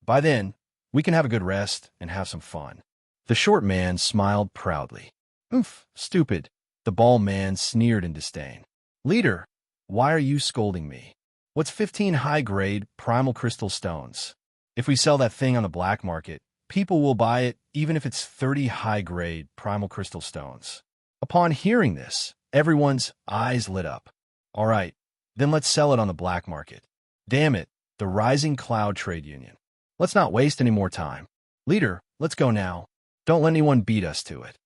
By then, we can have a good rest and have some fun. The short man smiled proudly. "Oof, stupid," the bald man sneered in disdain. "Leader, why are you scolding me? What's 15 high-grade primal crystal stones? If we sell that thing on the black market, people will buy it even if it's 30 high-grade primal crystal stones." Upon hearing this, everyone's eyes lit up. "All right, then let's sell it on the black market. Damn it, the Rising Cloud Trade Union. Let's not waste any more time. Leader, let's go now. Don't let anyone beat us to it.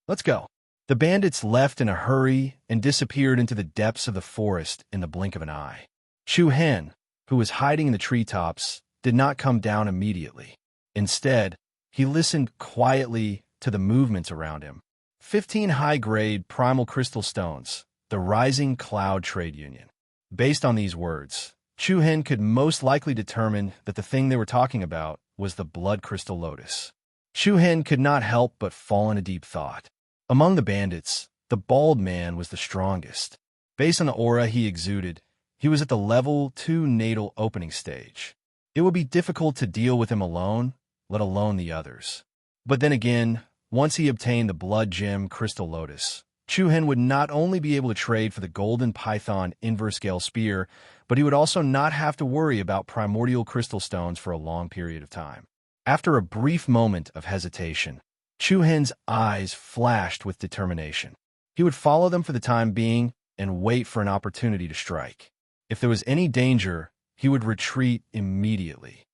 Let's go." The bandits left in a hurry and disappeared into the depths of the forest in the blink of an eye. Chu Hen, who was hiding in the treetops, did not come down immediately. Instead, he listened quietly to the movements around him. 15 high-grade primal crystal stones, the Rising Cloud Trade Union. Based on these words, Chu Hen could most likely determine that the thing they were talking about was the blood crystal lotus. Chu Hen could not help but fall into deep thought. Among the bandits, the bald man was the strongest. Based on the aura he exuded, he was at the level 2 natal opening stage. It would be difficult to deal with him alone, let alone the others. But then again, once he obtained the blood gem crystal lotus, Chu Hen would not only be able to trade for the golden python inverse scale spear, but he would also not have to worry about primordial crystal stones for a long period of time. After a brief moment of hesitation, Chu Hen's eyes flashed with determination. He would follow them for the time being and wait for an opportunity to strike. If there was any danger, he would retreat immediately.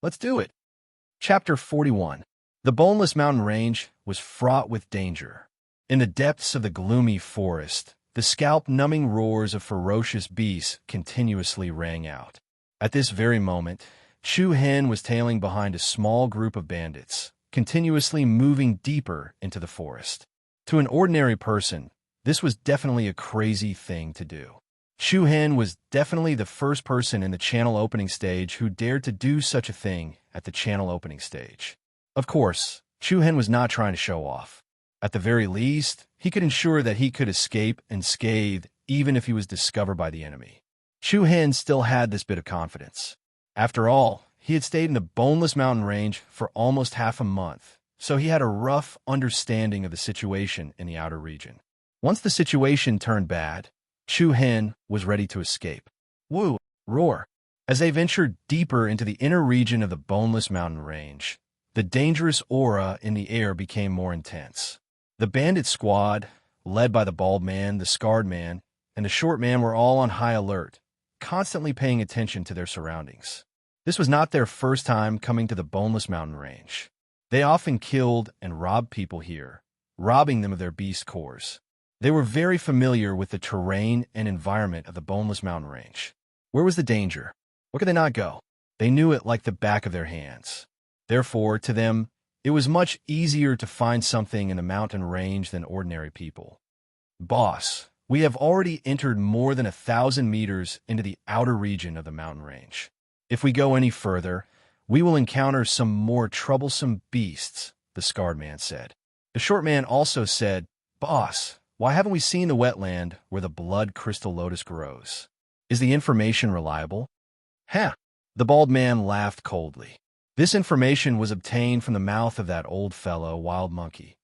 Let's do it. Chapter 41. The Boneless Mountain Range was fraught with danger. In the depths of the gloomy forest, the scalp-numbing roars of ferocious beasts continuously rang out. At this very moment, Chu Hen was tailing behind a small group of bandits, continuously moving deeper into the forest. To an ordinary person, this was definitely a crazy thing to do. Chu Hen was definitely the first person in the channel opening stage who dared to do such a thing at the channel opening stage. Of course, Chu Hen was not trying to show off. At the very least, he could ensure that he could escape unscathed even if he was discovered by the enemy. Chu Hen still had this bit of confidence. After all, he had stayed in the Boneless Mountain Range for almost half a month, so he had a rough understanding of the situation in the outer region. Once the situation turned bad, Chu Hen was ready to escape. Woo! Roar! As they ventured deeper into the inner region of the Boneless Mountain Range, the dangerous aura in the air became more intense. The bandit squad, led by the bald man, the scarred man, and the short man were all on high alert, constantly paying attention to their surroundings. This was not their first time coming to the Boneless Mountain Range. They often killed and robbed people here, robbing them of their beast cores. They were very familiar with the terrain and environment of the Boneless Mountain Range. Where was the danger? Where could they not go? They knew it like the back of their hands. Therefore, to them, it was much easier to find something in the mountain range than ordinary people. "Boss, we have already entered more than 1,000 meters into the outer region of the mountain range. If we go any further, we will encounter some more troublesome beasts," the the scarred man said. The short man also said, "Boss, why haven't we seen the wetland where the blood crystal lotus grows? Is the information reliable?" "Huh." The bald man laughed coldly. "This information was obtained from the mouth of that old fellow, Wild Monkey.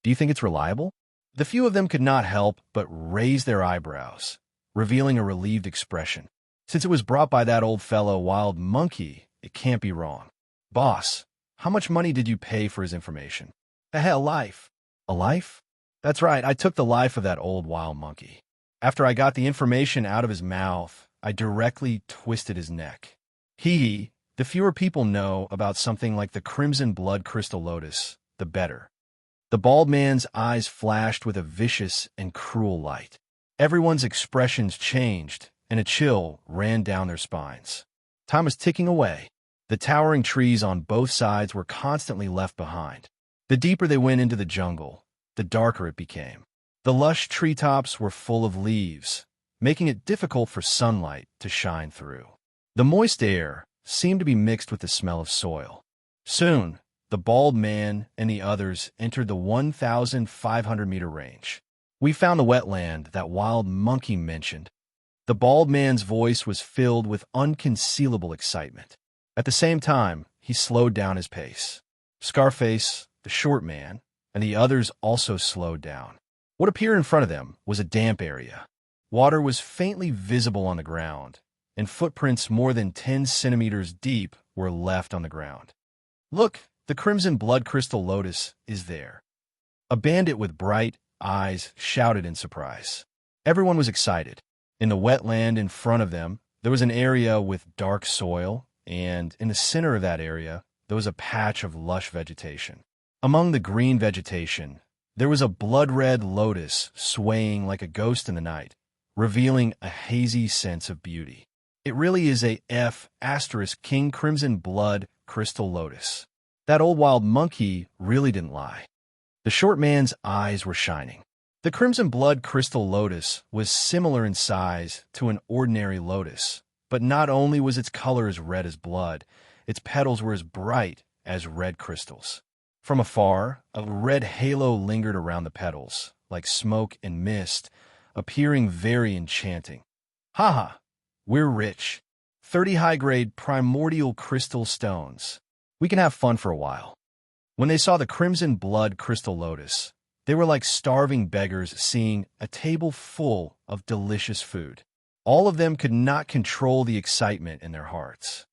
Do you think it's reliable?" The few of them could not help but raise their eyebrows, revealing a relieved expression. Since it was brought by that old fellow, Wild Monkey, it can't be wrong. "Boss, how much money did you pay for his information?" "A life." "A life?" "That's right, I took the life of that old Wild Monkey. After I got the information out of his mouth, I directly twisted his neck. The fewer people know about something like the crimson blood crystal lotus, the better." The bald man's eyes flashed with a vicious and cruel light. Everyone's expressions changed, and a chill ran down their spines. Time was ticking away. The towering trees on both sides were constantly left behind. The deeper they went into the jungle, the darker it became. The lush treetops were full of leaves, making it difficult for sunlight to shine through. The moist air seemed to be mixed with the smell of soil. Soon, the bald man and the others entered the 1,500-meter range. "We found the wetland that Wild Monkey mentioned." The bald man's voice was filled with unconcealable excitement. At the same time, he slowed down his pace. Scarface, the short man, and the others also slowed down. What appeared in front of them was a damp area. Water was faintly visible on the ground, and footprints more than 10 centimeters deep were left on the ground. "Look, the crimson blood crystal lotus is there." A bandit with bright eyes shouted in surprise. Everyone was excited. In the wetland in front of them, there was an area with dark soil, and in the center of that area, there was a patch of lush vegetation. Among the green vegetation, there was a blood-red lotus swaying like a ghost in the night, revealing a hazy sense of beauty. "It really is a King Crimson Blood Crystal Lotus. That old Wild Monkey really didn't lie." The short man's eyes were shining. The Crimson Blood Crystal Lotus was similar in size to an ordinary lotus, but not only was its color as red as blood, its petals were as bright as red crystals. From afar, a red halo lingered around the petals, like smoke and mist, appearing very enchanting. "Haha, we're rich. 30 high-grade primordial crystal stones. We can have fun for a while." When they saw the crimson blood crystal lotus, they were like starving beggars seeing a table full of delicious food. All of them could not control the excitement in their hearts.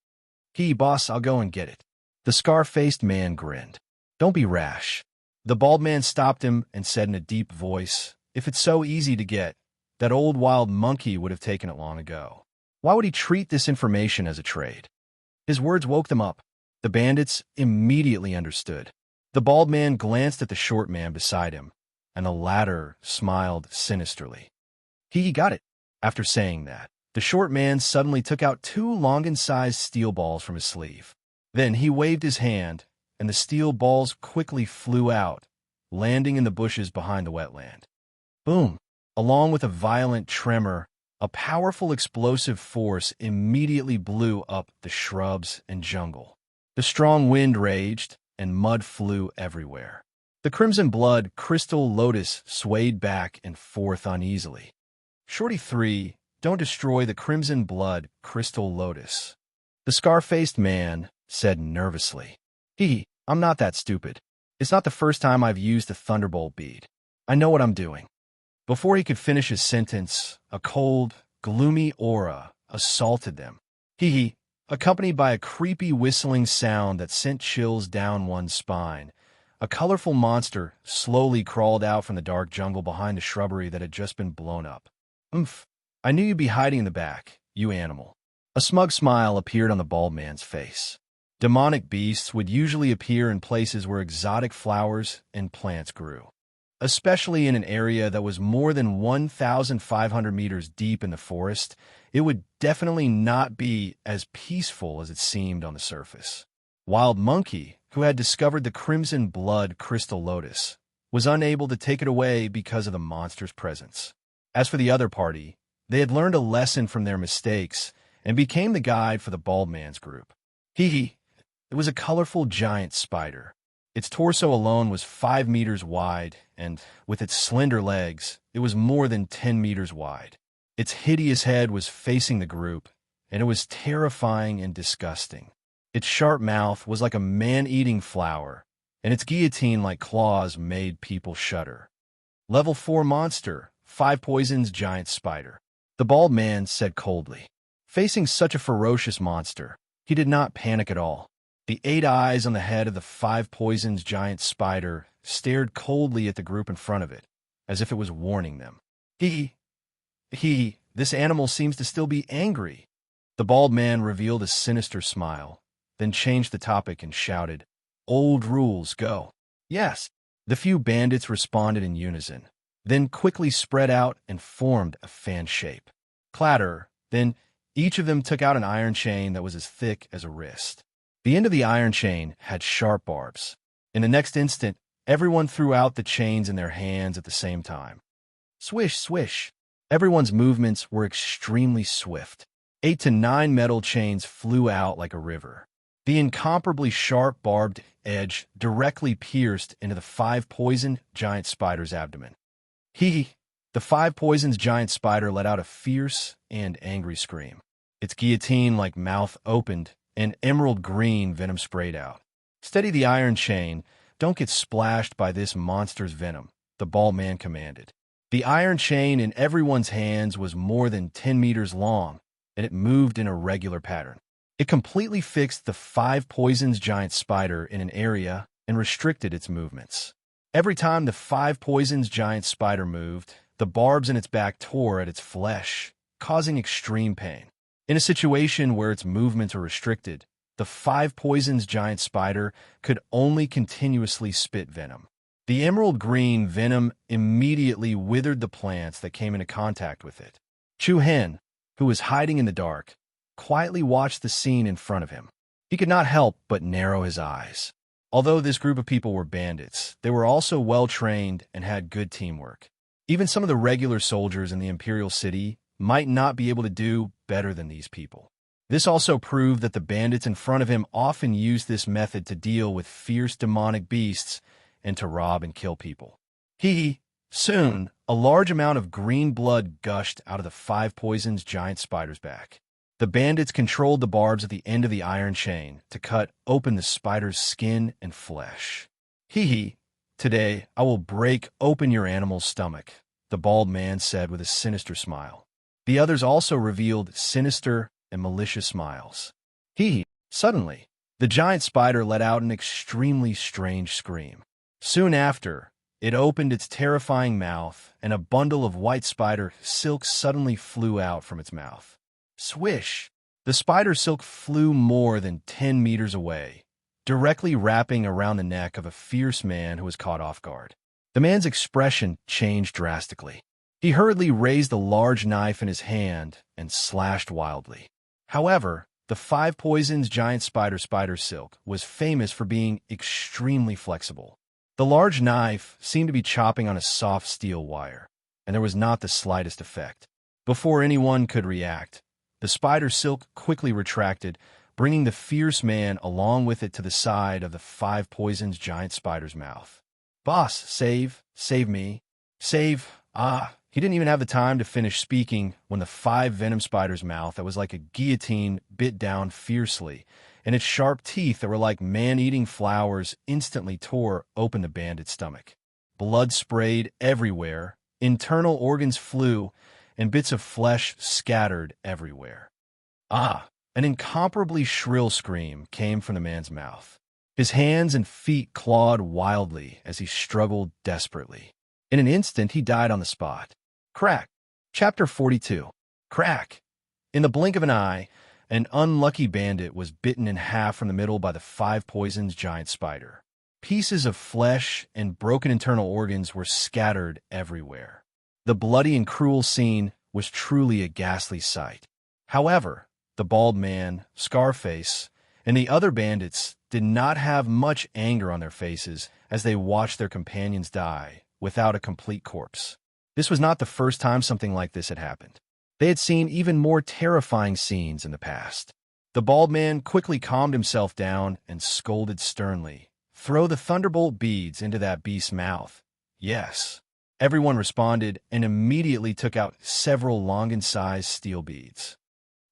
Boss, I'll go and get it." The scar-faced man grinned. "Don't be rash." The bald man stopped him and said in a deep voice, "If it's so easy to get, that old Wild Monkey would have taken it long ago. Why would he treat this information as a trade?" His words woke them up. The bandits immediately understood. The bald man glanced at the short man beside him, and the latter smiled sinisterly. He got it. After saying that, the short man suddenly took out 2 Longan-sized steel balls from his sleeve. Then he waved his hand, and the steel balls quickly flew out, landing in the bushes behind the wetland. Boom! Along with a violent tremor, a powerful explosive force immediately blew up the shrubs and jungle. The strong wind raged, and mud flew everywhere. The crimson blood crystal lotus swayed back and forth uneasily. "Shorty 3, don't destroy the crimson blood crystal lotus," the scar-faced man said nervously. I'm not that stupid. It's not the first time I've used the thunderbolt bead. I know what I'm doing." Before he could finish his sentence, a cold, gloomy aura assaulted them. Accompanied by a creepy whistling sound that sent chills down one's spine, a colorful monster slowly crawled out from the dark jungle behind the shrubbery that had just been blown up. "Oomph! I knew you'd be hiding in the back, you animal." A smug smile appeared on the bald man's face. Demonic beasts would usually appear in places where exotic flowers and plants grew, especially in an area that was more than 1,500 meters deep in the forest. It would definitely not be as peaceful as it seemed on the surface. Wild Monkey, who had discovered the crimson blood crystal lotus, was unable to take it away because of the monster's presence. As for the other party, they had learned a lesson from their mistakes and became the guide for the bald man's group. It was a colorful giant spider. Its torso alone was 5 meters wide, and, with its slender legs, it was more than 10 meters wide. Its hideous head was facing the group, and it was terrifying and disgusting. Its sharp mouth was like a man-eating flower, and its guillotine-like claws made people shudder. Level 4 monster, 5 poisons giant spider. The bald man said coldly. Facing such a ferocious monster, he did not panic at all. The 8 eyes on the head of the 5 poisons giant spider stared coldly at the group in front of it, as if it was warning them. This animal seems to still be angry. The bald man revealed a sinister smile, then changed the topic and shouted, "Old rules, go." Yes. The few bandits responded in unison, then quickly spread out and formed a fan shape. Clatter, then each of them took out an iron chain that was as thick as a wrist. The end of the iron chain had sharp barbs. In the next instant, everyone threw out the chains in their hands at the same time. Swish, swish. Everyone's movements were extremely swift. 8 to 9 metal chains flew out like a river. The incomparably sharp barbed edge directly pierced into the 5 poison giant spider's abdomen. The 5 poisons giant spider let out a fierce and angry scream. Its guillotine-like mouth opened, and emerald green venom sprayed out. Steady the iron chain. Don't get splashed by this monster's venom, the bald man commanded. The iron chain in everyone's hands was more than 10 meters long, and it moved in a regular pattern. It completely fixed the 5 poisons giant spider in an area and restricted its movements. Every time the 5 poisons giant spider moved, the barbs in its back tore at its flesh, causing extreme pain. In a situation where its movements are restricted, the 5 poisons giant spider could only continuously spit venom. The emerald green venom immediately withered the plants that came into contact with it. Chu Hen, who was hiding in the dark, quietly watched the scene in front of him. He could not help but narrow his eyes. Although this group of people were bandits, they were also well-trained and had good teamwork. Even some of the regular soldiers in the Imperial City might not be able to do better than these people. This also proved that the bandits in front of him often used this method to deal with fierce demonic beasts and to rob and kill people. Soon, a large amount of green blood gushed out of the 5 poisons giant spider's back. The bandits controlled the barbs at the end of the iron chain to cut open the spider's skin and flesh. Today I will break open your animal's stomach, the bald man said with a sinister smile. The others also revealed sinister and malicious smiles. Suddenly, the giant spider let out an extremely strange scream. Soon after, it opened its terrifying mouth, and a bundle of white spider silk suddenly flew out from its mouth. Swish! The spider silk flew more than 10 meters away, directly wrapping around the neck of a fierce man who was caught off guard. The man's expression changed drastically. He hurriedly raised a large knife in his hand and slashed wildly. However, the 5 poisons giant spider silk was famous for being extremely flexible. The large knife seemed to be chopping on a soft steel wire, and there was not the slightest effect. Before anyone could react, the spider silk quickly retracted, bringing the fierce man along with it to the side of the 5 poisons giant spider's mouth. "Boss, save me, save." He didn't even have the time to finish speaking when the 5 venom spider's mouth that was like a guillotine bit down fiercely, and its sharp teeth that were like man-eating flowers instantly tore open the bandit's stomach. Blood sprayed everywhere, internal organs flew, and bits of flesh scattered everywhere. An incomparably shrill scream came from the man's mouth. His hands and feet clawed wildly as he struggled desperately. In an instant, he died on the spot. Crack. Chapter 42. Crack. In the blink of an eye, an unlucky bandit was bitten in half from the middle by the 5 poisons giant spider. Pieces of flesh and broken internal organs were scattered everywhere. The bloody and cruel scene was truly a ghastly sight. However, the bald man, Scarface, and the other bandits did not have much anger on their faces as they watched their companions die without a complete corpse. This was not the first time something like this had happened. They had seen even more terrifying scenes in the past. The bald man quickly calmed himself down and scolded sternly, Throw the thunderbolt beads into that beast's mouth. Yes. Everyone responded and immediately took out several Longan-sized steel beads.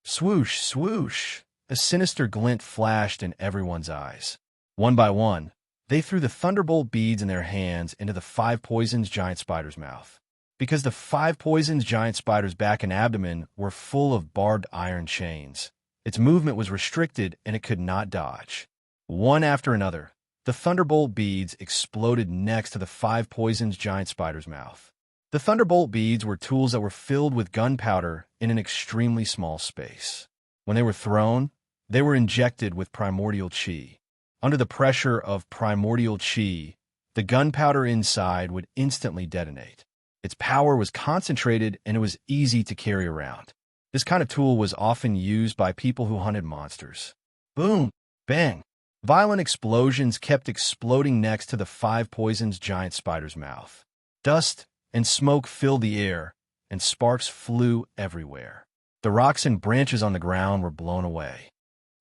Swoosh, swoosh! A sinister glint flashed in everyone's eyes. One by one, they threw the thunderbolt beads in their hands into the 5 poisons giant spider's mouth. Because the 5 poisons giant spider's back and abdomen were full of barbed iron chains, its movement was restricted and it could not dodge. One after another, the thunderbolt beads exploded next to the 5 poisons giant spider's mouth. The thunderbolt beads were tools that were filled with gunpowder in an extremely small space. When they were thrown, they were injected with primordial chi. Under the pressure of primordial chi, the gunpowder inside would instantly detonate. Its power was concentrated and it was easy to carry around. This kind of tool was often used by people who hunted monsters. Boom! Bang! Violent explosions kept exploding next to the 5 poisons giant spider's mouth. Dust and smoke filled the air, and sparks flew everywhere. The rocks and branches on the ground were blown away.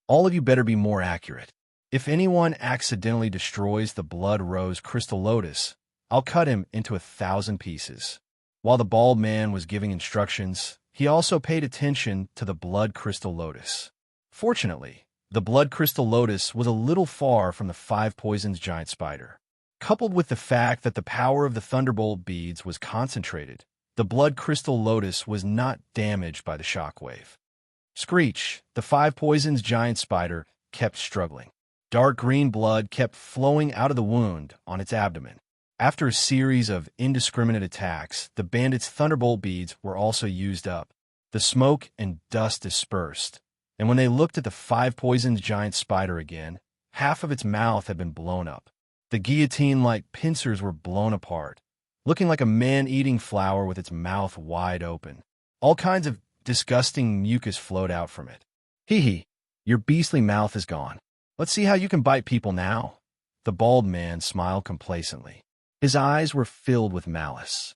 All of you better be more accurate. If anyone accidentally destroys the blood rose crystal lotus, I'll cut him into 1,000 pieces. While the bald man was giving instructions, he also paid attention to the blood crystal lotus. Fortunately, the blood crystal lotus was a little far from the 5 poisons giant spider. Coupled with the fact that the power of the thunderbolt beads was concentrated, the blood crystal lotus was not damaged by the shockwave. Screech, the 5 poisons giant spider, kept struggling. Dark green blood kept flowing out of the wound on its abdomen. After a series of indiscriminate attacks, the bandit's thunderbolt beads were also used up. The smoke and dust dispersed, and when they looked at the 5 poisons giant spider again, half of its mouth had been blown up. The guillotine-like pincers were blown apart, looking like a man-eating flower with its mouth wide open. All kinds of disgusting mucus flowed out from it. Hee, your beastly mouth is gone. Let's see how you can bite people now. The bald man smiled complacently. His eyes were filled with malice.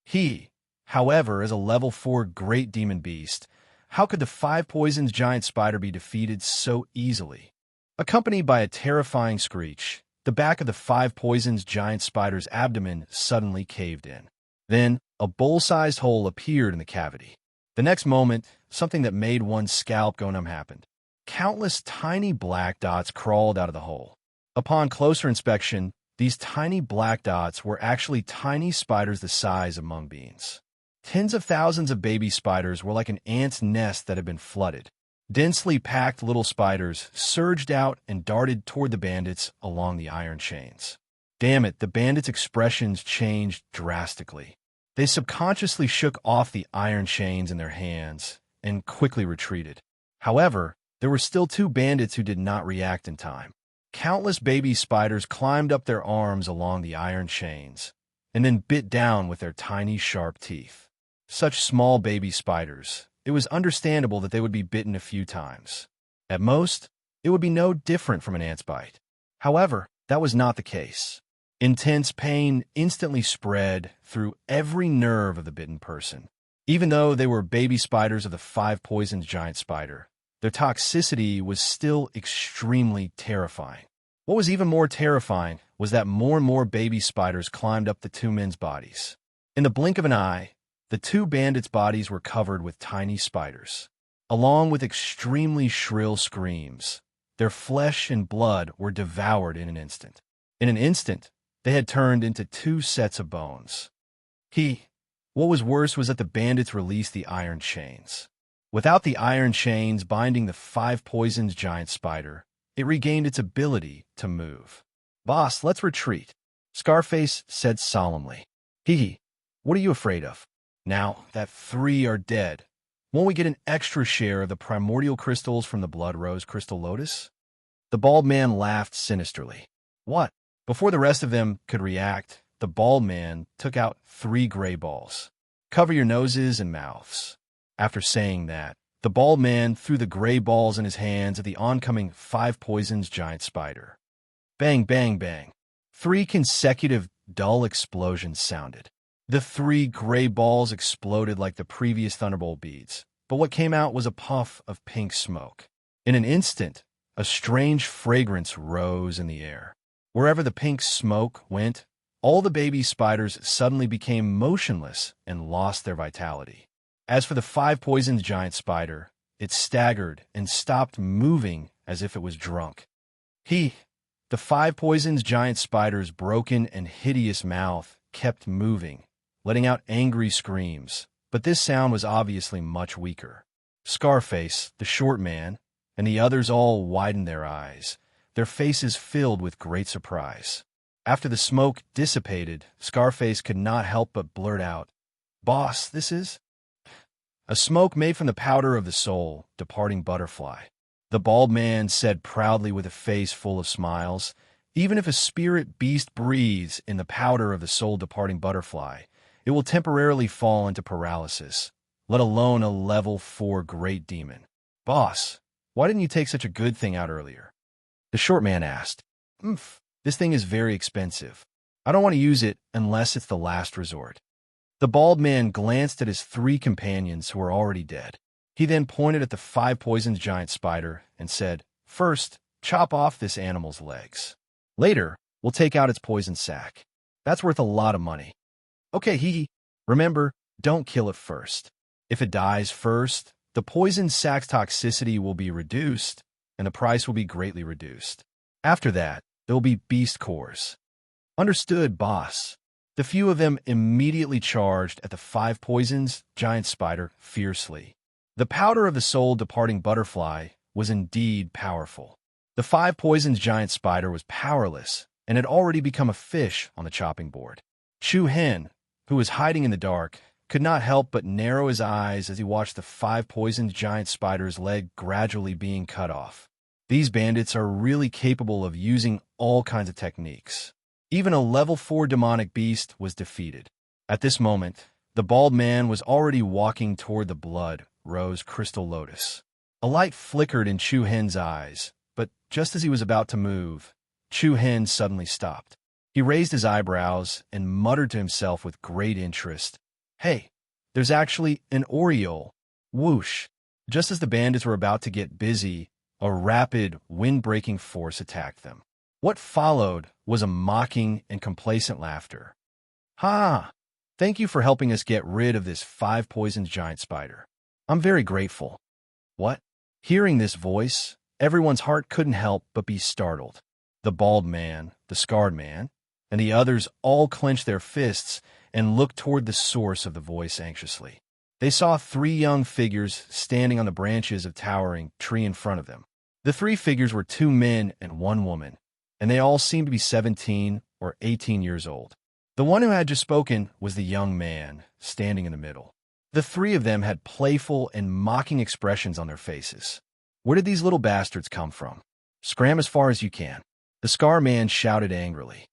He, however, is a level 4 great demon beast. How could the 5 poisons giant spider be defeated so easily? Accompanied by a terrifying screech, the back of the 5 poisons giant spider's abdomen suddenly caved in. Then, a bowl-sized hole appeared in the cavity. The next moment, something that made one's scalp go numb happened. Countless tiny black dots crawled out of the hole. Upon closer inspection, these tiny black dots were actually tiny spiders the size of mung beans. Tens of thousands of baby spiders were like an ant's nest that had been flooded. Densely packed little spiders surged out and darted toward the bandits along the iron chains. Damn it, the bandits' expressions changed drastically. They subconsciously shook off the iron chains in their hands and quickly retreated. However, there were still 2 bandits who did not react in time. Countless baby spiders climbed up their arms along the iron chains and then bit down with their tiny, sharp teeth. Such small baby spiders, it was understandable that they would be bitten a few times. At most, it would be no different from an ant's bite. However, that was not the case. Intense pain instantly spread through every nerve of the bitten person. Even though they were baby spiders of the 5 poisons giant spider, their toxicity was still extremely terrifying. What was even more terrifying was that more and more baby spiders climbed up the 2 men's bodies. In the blink of an eye, the 2 bandits' bodies were covered with tiny spiders. Along with extremely shrill screams, their flesh and blood were devoured in an instant. In an instant, they had turned into 2 sets of bones. What was worse was that the bandits released the iron chains. Without the iron chains binding the 5 poisons giant spider, it regained its ability to move. Boss, let's retreat, Scarface said solemnly. What are you afraid of? Now that 3 are dead, won't we get an extra share of the primordial crystals from the blood rose crystal lotus? The bald man laughed sinisterly. What? Before the rest of them could react, the bald man took out 3 gray balls. Cover your noses and mouths. After saying that, the bald man threw the gray balls in his hands at the oncoming 5 poisons giant spider. Bang, bang, bang. 3 consecutive dull explosions sounded. The 3 gray balls exploded like the previous thunderbolt beads, but what came out was a puff of pink smoke. In an instant, a strange fragrance rose in the air. Wherever the pink smoke went, all the baby spiders suddenly became motionless and lost their vitality. As for the five poisoned giant spider, it staggered and stopped moving as if it was drunk. The five poisoned giant spider's broken and hideous mouth kept moving, letting out angry screams, but this sound was obviously much weaker. Scarface, the short man, and the others all widened their eyes, their faces filled with great surprise. After the smoke dissipated, Scarface could not help but blurt out, "Boss, this is a smoke made from the powder of the soul, departing butterfly." The bald man said proudly with a face full of smiles, "Even if a spirit beast breathes in the powder of the soul departing butterfly, it will temporarily fall into paralysis, let alone a level 4 great demon." "Boss, why didn't you take such a good thing out earlier?" The short man asked. This thing is very expensive. I don't want to use it unless it's the last resort." The bald man glanced at his 3 companions who were already dead. He then pointed at the 5 poisoned giant spider and said, "First, chop off this animal's legs. Later, we'll take out its poison sac. That's worth a lot of money." "Okay, remember, don't kill it first. If it dies first, the poison sac's toxicity will be reduced, and the price will be greatly reduced. After that, there will be beast cores." "Understood, boss." The few of them immediately charged at the 5 poisons giant spider fiercely. The powder of the soul departing butterfly was indeed powerful. The 5 poisons giant spider was powerless and had already become a fish on the chopping board. Chu Hen, who was hiding in the dark, could not help but narrow his eyes as he watched the 5 poisoned giant spider's leg gradually being cut off. These bandits are really capable of using all kinds of techniques. Even a level 4 demonic beast was defeated. At this moment, the bald man was already walking toward the blood rose crystal lotus. A light flickered in Chu Hen's eyes, but just as he was about to move, Chu Hen suddenly stopped. He raised his eyebrows and muttered to himself with great interest, "Hey, there's actually an aureole." Whoosh! Just as the bandits were about to get busy, a rapid, wind-breaking force attacked them. What followed was a mocking and complacent laughter. "Ha! Thank you for helping us get rid of this 5 poisoned giant spider. I'm very grateful." "What?" Hearing this voice, everyone's heart couldn't help but be startled. The bald man, the scarred man, and the others all clenched their fists and looked toward the source of the voice anxiously. They saw 3 young figures standing on the branches of a towering tree in front of them. The 3 figures were 2 men and 1 woman, and they all seemed to be 17 or 18 years old. The one who had just spoken was the young man, standing in the middle. The 3 of them had playful and mocking expressions on their faces. "Where did these little bastards come from? Scram as far as you can." The scar man shouted angrily.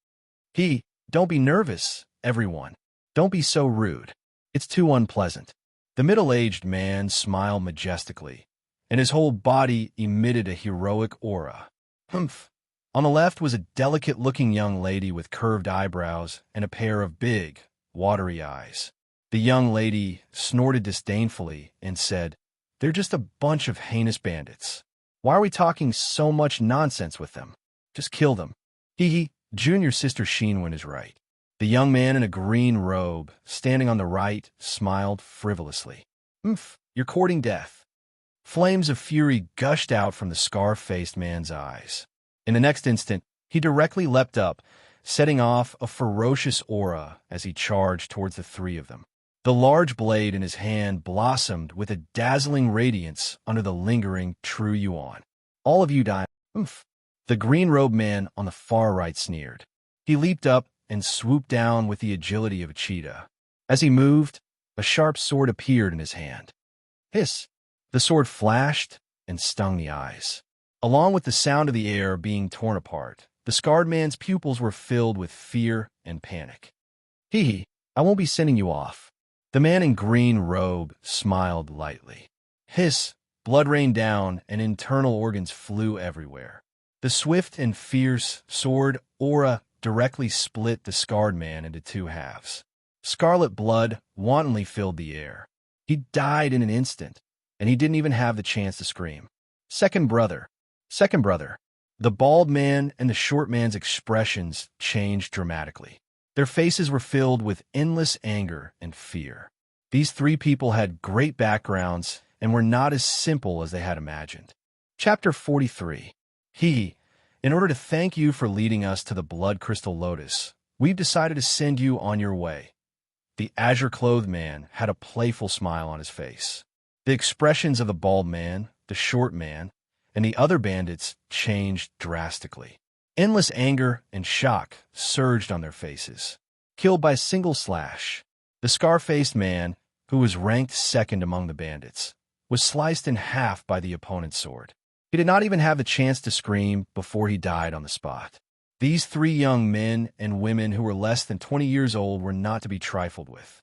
Don't be nervous, everyone. Don't be so rude. It's too unpleasant." The middle-aged man smiled majestically, and his whole body emitted a heroic aura. On the left was a delicate-looking young lady with curved eyebrows and a pair of big, watery eyes. The young lady snorted disdainfully and said, "They're just a bunch of heinous bandits. Why are we talking so much nonsense with them? Just kill them." Junior Sister Sheenwin is right. The young man in a green robe, standing on the right, smiled frivolously. You're courting death." Flames of fury gushed out from the scar-faced man's eyes. In the next instant, he directly leapt up, setting off a ferocious aura as he charged towards the 3 of them. The large blade in his hand blossomed with a dazzling radiance under the lingering true yuan. "All of you die." The green-robed man on the far right sneered. He leaped up and swooped down with the agility of a cheetah. As he moved, a sharp sword appeared in his hand. Hiss! The sword flashed and stung the eyes. Along with the sound of the air being torn apart, the scarred man's pupils were filled with fear and panic. I won't be sending you off." The man in green robe smiled lightly. Hiss! Blood rained down and internal organs flew everywhere. The swift and fierce sword aura directly split the scarred man into 2 halves. Scarlet blood wantonly filled the air. He died in an instant, and he didn't even have the chance to scream. Second brother. The bald man and the short man's expressions changed dramatically. Their faces were filled with endless anger and fear. These three people had great backgrounds and were not as simple as they had imagined. Chapter 43. In order to thank you for leading us to the Blood Crystal Lotus, we've decided to send you on your way. The azure-clothed man had a playful smile on his face. The expressions of the bald man, the short man, and the other bandits changed drastically. Endless anger and shock surged on their faces. Killed by a single slash, the scar-faced man, who was ranked second among the bandits, was sliced in half by the opponent's sword. He did not even have the chance to scream before he died on the spot. These three young men and women who were less than 20 years old were not to be trifled with.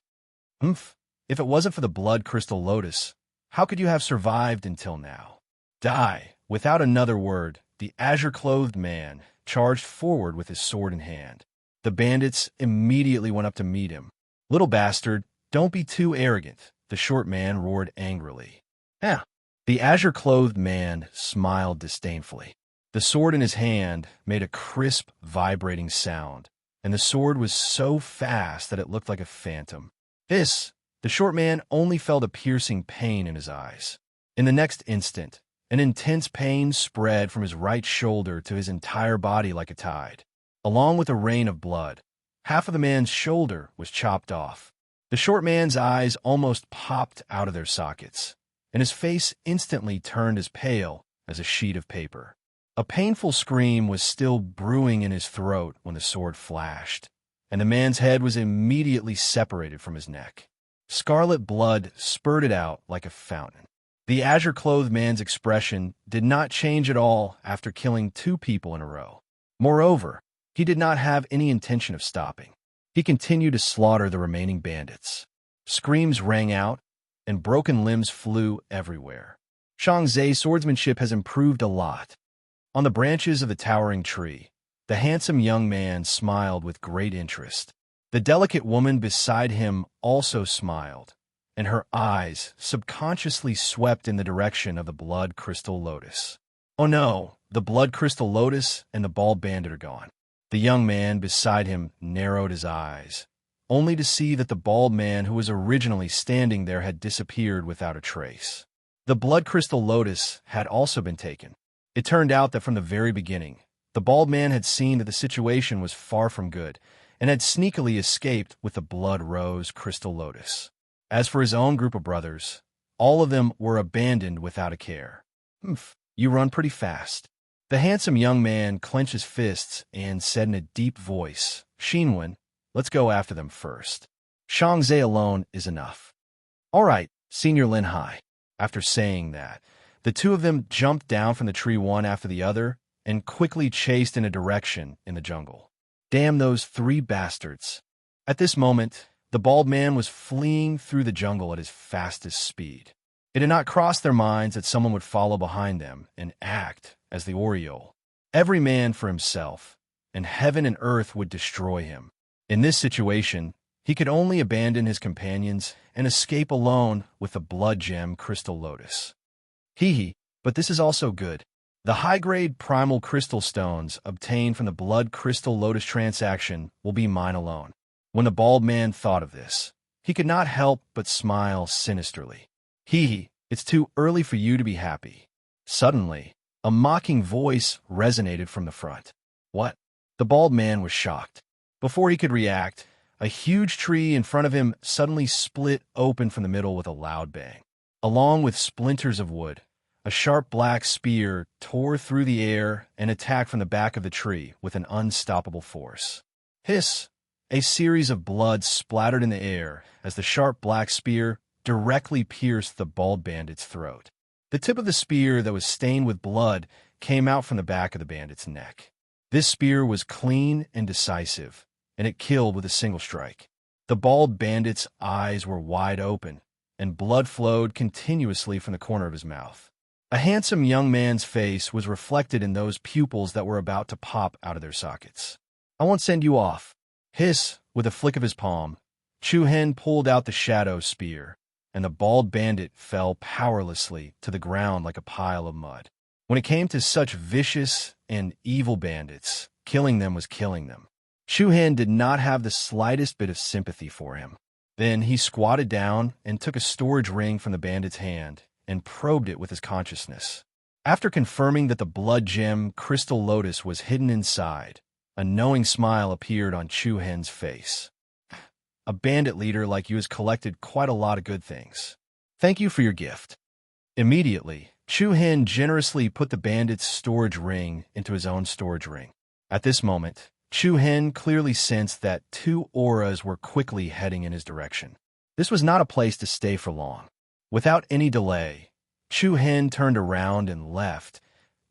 If it wasn't for the Blood Crystal Lotus, how could you have survived until now? Die. Without another word, the azure-clothed man charged forward with his sword in hand. The bandits immediately went up to meet him. "Little bastard, don't be too arrogant," the short man roared angrily. The azure-clothed man smiled disdainfully. The sword in his hand made a crisp, vibrating sound, and the sword was so fast that it looked like a phantom. The short man only felt a piercing pain in his eyes. In the next instant, an intense pain spread from his right shoulder to his entire body like a tide. Along with a rain of blood, half of the man's shoulder was chopped off. The short man's eyes almost popped out of their sockets, and his face instantly turned as pale as a sheet of paper. A painful scream was still brewing in his throat when the sword flashed, and the man's head was immediately separated from his neck. Scarlet blood spurted out like a fountain. The azure-clothed man's expression did not change at all after killing two people in a row. Moreover, he did not have any intention of stopping. He continued to slaughter the remaining bandits. Screams rang out, and broken limbs flew everywhere. Shangzai's swordsmanship has improved a lot. On the branches of the towering tree, the handsome young man smiled with great interest. The delicate woman beside him also smiled, and her eyes subconsciously swept in the direction of the Blood Crystal Lotus. Oh no, the Blood Crystal Lotus and the bald bandit are gone. The young man beside him narrowed his eyes, only to see that the bald man who was originally standing there had disappeared without a trace. The Blood Crystal Lotus had also been taken. It turned out that from the very beginning, the bald man had seen that the situation was far from good, and had sneakily escaped with the Blood Rose Crystal Lotus. As for his own group of brothers, all of them were abandoned without a care. You run pretty fast. The handsome young man clenched his fists and said in a deep voice, "Xinwen, let's go after them first. Shangzai alone is enough." "All right, Senior Lin Hai." After saying that, the two of them jumped down from the tree one after the other and quickly chased in a direction in the jungle. Damn those three bastards. At this moment, the bald man was fleeing through the jungle at his fastest speed. It had not crossed their minds that someone would follow behind them and act as the aureole. Every man for himself, and heaven and earth would destroy him. In this situation, he could only abandon his companions and escape alone with the Blood Gem Crystal Lotus. But this is also good. The high-grade primal crystal stones obtained from the Blood Crystal Lotus transaction will be mine alone. When the bald man thought of this, he could not help but smile sinisterly. It's too early for you to be happy. Suddenly, a mocking voice resonated from the front. What? The bald man was shocked. Before he could react, a huge tree in front of him suddenly split open from the middle with a loud bang. Along with splinters of wood, a sharp black spear tore through the air and attacked from the back of the tree with an unstoppable force. Hiss! A series of blood splattered in the air as the sharp black spear directly pierced the bald bandit's throat. The tip of the spear that was stained with blood came out from the back of the bandit's neck. This spear was clean and decisive, and it killed with a single strike. The bald bandit's eyes were wide open, and blood flowed continuously from the corner of his mouth. A handsome young man's face was reflected in those pupils that were about to pop out of their sockets. "I won't send you off." Hiss, with a flick of his palm, Chu Hen pulled out the shadow spear, and the bald bandit fell powerlessly to the ground like a pile of mud. When it came to such vicious and evil bandits. Killing them was killing them. Chu Hen did not have the slightest bit of sympathy for him. Then he squatted down and took a storage ring from the bandit's hand and probed it with his consciousness. After confirming that the blood gem crystal lotus was hidden inside, a knowing smile appeared on Chu Hen's face. A bandit leader like you has collected quite a lot of good things. Thank you for your gift. Immediately, Chu Hen generously put the bandit's storage ring into his own storage ring. At this moment, Chu Hen clearly sensed that two auras were quickly heading in his direction. This was not a place to stay for long. Without any delay, Chu Hen turned around and left,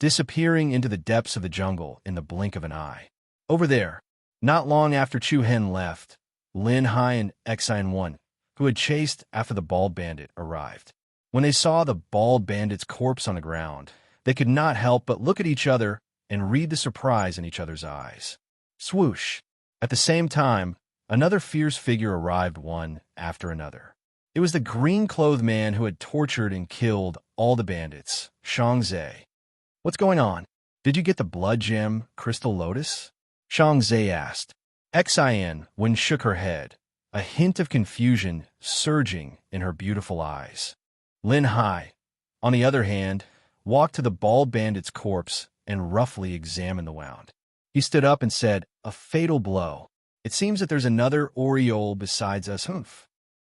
disappearing into the depths of the jungle in the blink of an eye. Over there, not long after Chu Hen left, Lin Hai and Xian, who had chased after the bald bandit, arrived. When they saw the bald bandit's corpse on the ground, they could not help but look at each other and read the surprise in each other's eyes. Swoosh! At the same time, another fierce figure arrived one after another. It was the green-clothed man who had tortured and killed all the bandits, Shang Zhe. What's going on? Did you get the blood gem, crystal lotus? Shang Zhe asked. Xian shook her head, a hint of confusion surging in her beautiful eyes. Lin Hai, on the other hand, walked to the bald bandit's corpse and roughly examined the wound. He stood up and said, "A fatal blow. It seems that there's another aureole besides us." Humph.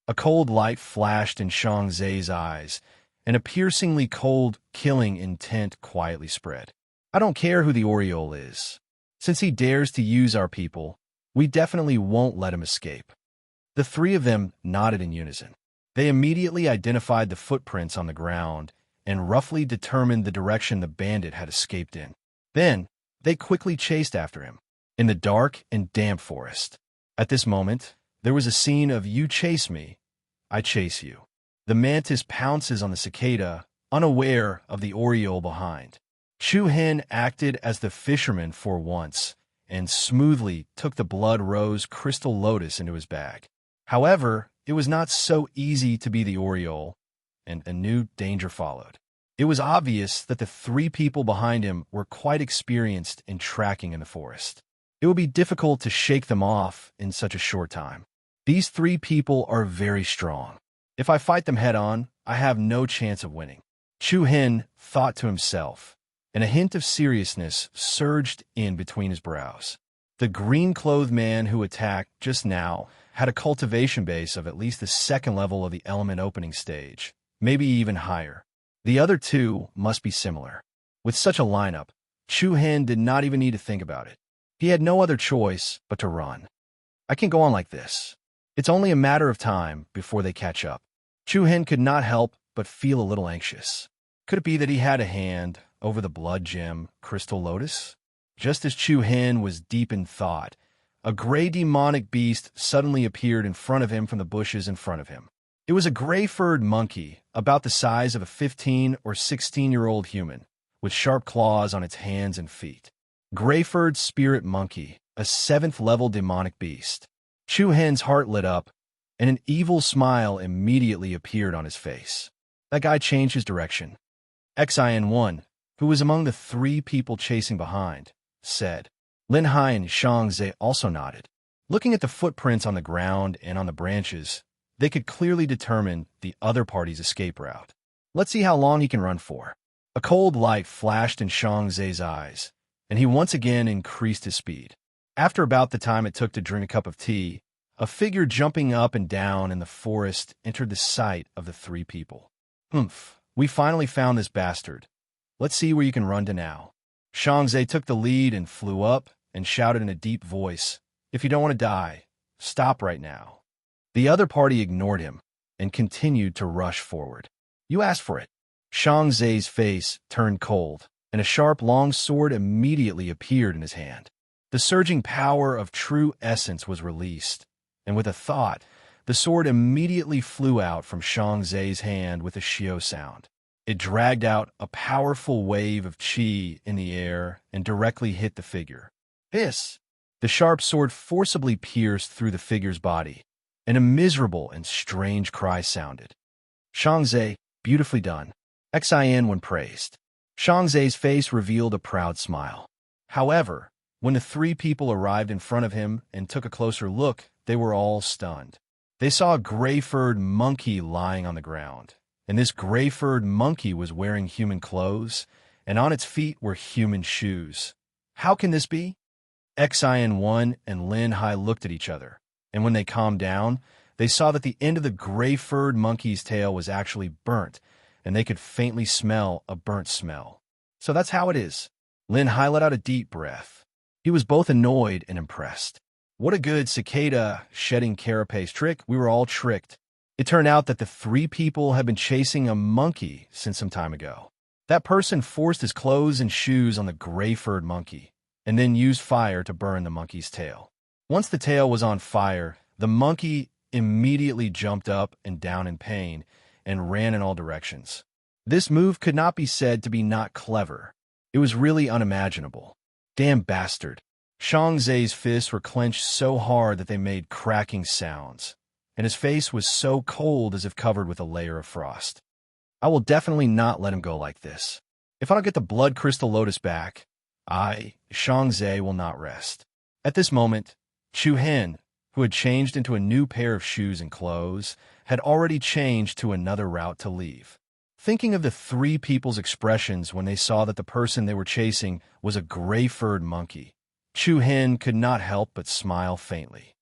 A cold light flashed in Shang Zhe's eyes, and a piercingly cold, killing intent quietly spread. I don't care who the aureole is. Since he dares to use our people, we definitely won't let him escape. The three of them nodded in unison. They immediately identified the footprints on the ground and roughly determined the direction the bandit had escaped in. Then, they quickly chased after him, in the dark and damp forest. At this moment, there was a scene of "you chase me, I chase you." The mantis pounces on the cicada, unaware of the aureole behind. Chu Hen acted as the fisherman for once, and smoothly took the blood rose crystal lotus into his bag. However, it was not so easy to be the aureole, and a new danger followed. It was obvious that the three people behind him were quite experienced in tracking in the forest. It would be difficult to shake them off in such a short time. These three people are very strong. If I fight them head-on, I have no chance of winning. Chu Hen thought to himself, and a hint of seriousness surged in between his brows. The green-clothed man who attacked just now had a cultivation base of at least the second level of the element opening stage, maybe even higher. The other two must be similar. With such a lineup, Chu Hen did not even need to think about it. He had no other choice but to run. I can't go on like this. It's only a matter of time before they catch up. Chu Hen could not help but feel a little anxious. Could it be that he had a hand over the blood gem crystal lotus? Just as Chu Hen was deep in thought, a gray demonic beast suddenly appeared in front of him from the bushes in front of him. It was a gray-furred monkey, about the size of a 15 or 16-year-old human, with sharp claws on its hands and feet. Gray-furred spirit monkey, a 7th-level demonic beast. Chu Hen's heart lit up, and an evil smile immediately appeared on his face. That guy changed his direction. Xian, who was among the three people chasing behind, said. Lin Hai and Shang Zhe also nodded. Looking at the footprints on the ground and on the branches, they could clearly determine the other party's escape route. Let's see how long he can run for. A cold light flashed in Shang Zhe's eyes, and he once again increased his speed. After about the time it took to drink a cup of tea, a figure jumping up and down in the forest entered the sight of the three people. Humph, we finally found this bastard. Let's see where you can run to now. Shang Zhe took the lead and flew up and shouted in a deep voice, "If you don't want to die, stop right now." The other party ignored him and continued to rush forward. You asked for it. Shang Zhe's face turned cold, and a sharp long sword immediately appeared in his hand. The surging power of true essence was released, and with a thought, the sword immediately flew out from Shang Zhe's hand with a shio sound. It dragged out a powerful wave of qi in the air and directly hit the figure. Hiss! The sharp sword forcibly pierced through the figure's body, and a miserable and strange cry sounded. Shang Zhe, beautifully done. Xian praised. Shangzai's face revealed a proud smile. However, when the three people arrived in front of him and took a closer look, they were all stunned. They saw a gray-furred monkey lying on the ground, and this gray-furred monkey was wearing human clothes, and on its feet were human shoes. How can this be? Xian1 and Lin Hai looked at each other, and when they calmed down, they saw that the end of the gray-furred monkey's tail was actually burnt, and they could faintly smell a burnt smell. So that's how it is. Lin Hai let out a deep breath. He was both annoyed and impressed. What a good cicada shedding carapace trick. We were all tricked. It turned out that the three people had been chasing a monkey since some time ago. That person forced his clothes and shoes on the gray-furred monkey, and then used fire to burn the monkey's tail. Once the tail was on fire, the monkey immediately jumped up and down in pain and ran in all directions. This move could not be said to be not clever. It was really unimaginable. Damn bastard. Shangzai's fists were clenched so hard that they made cracking sounds, and his face was so cold as if covered with a layer of frost. I will definitely not let him go like this. If I don't get the blood crystal lotus back, Shangzai, will not rest. At this moment, Chu Hen, who had changed into a new pair of shoes and clothes, had already changed to another route to leave. Thinking of the three people's expressions when they saw that the person they were chasing was a gray-furred monkey, Chu Hen could not help but smile faintly.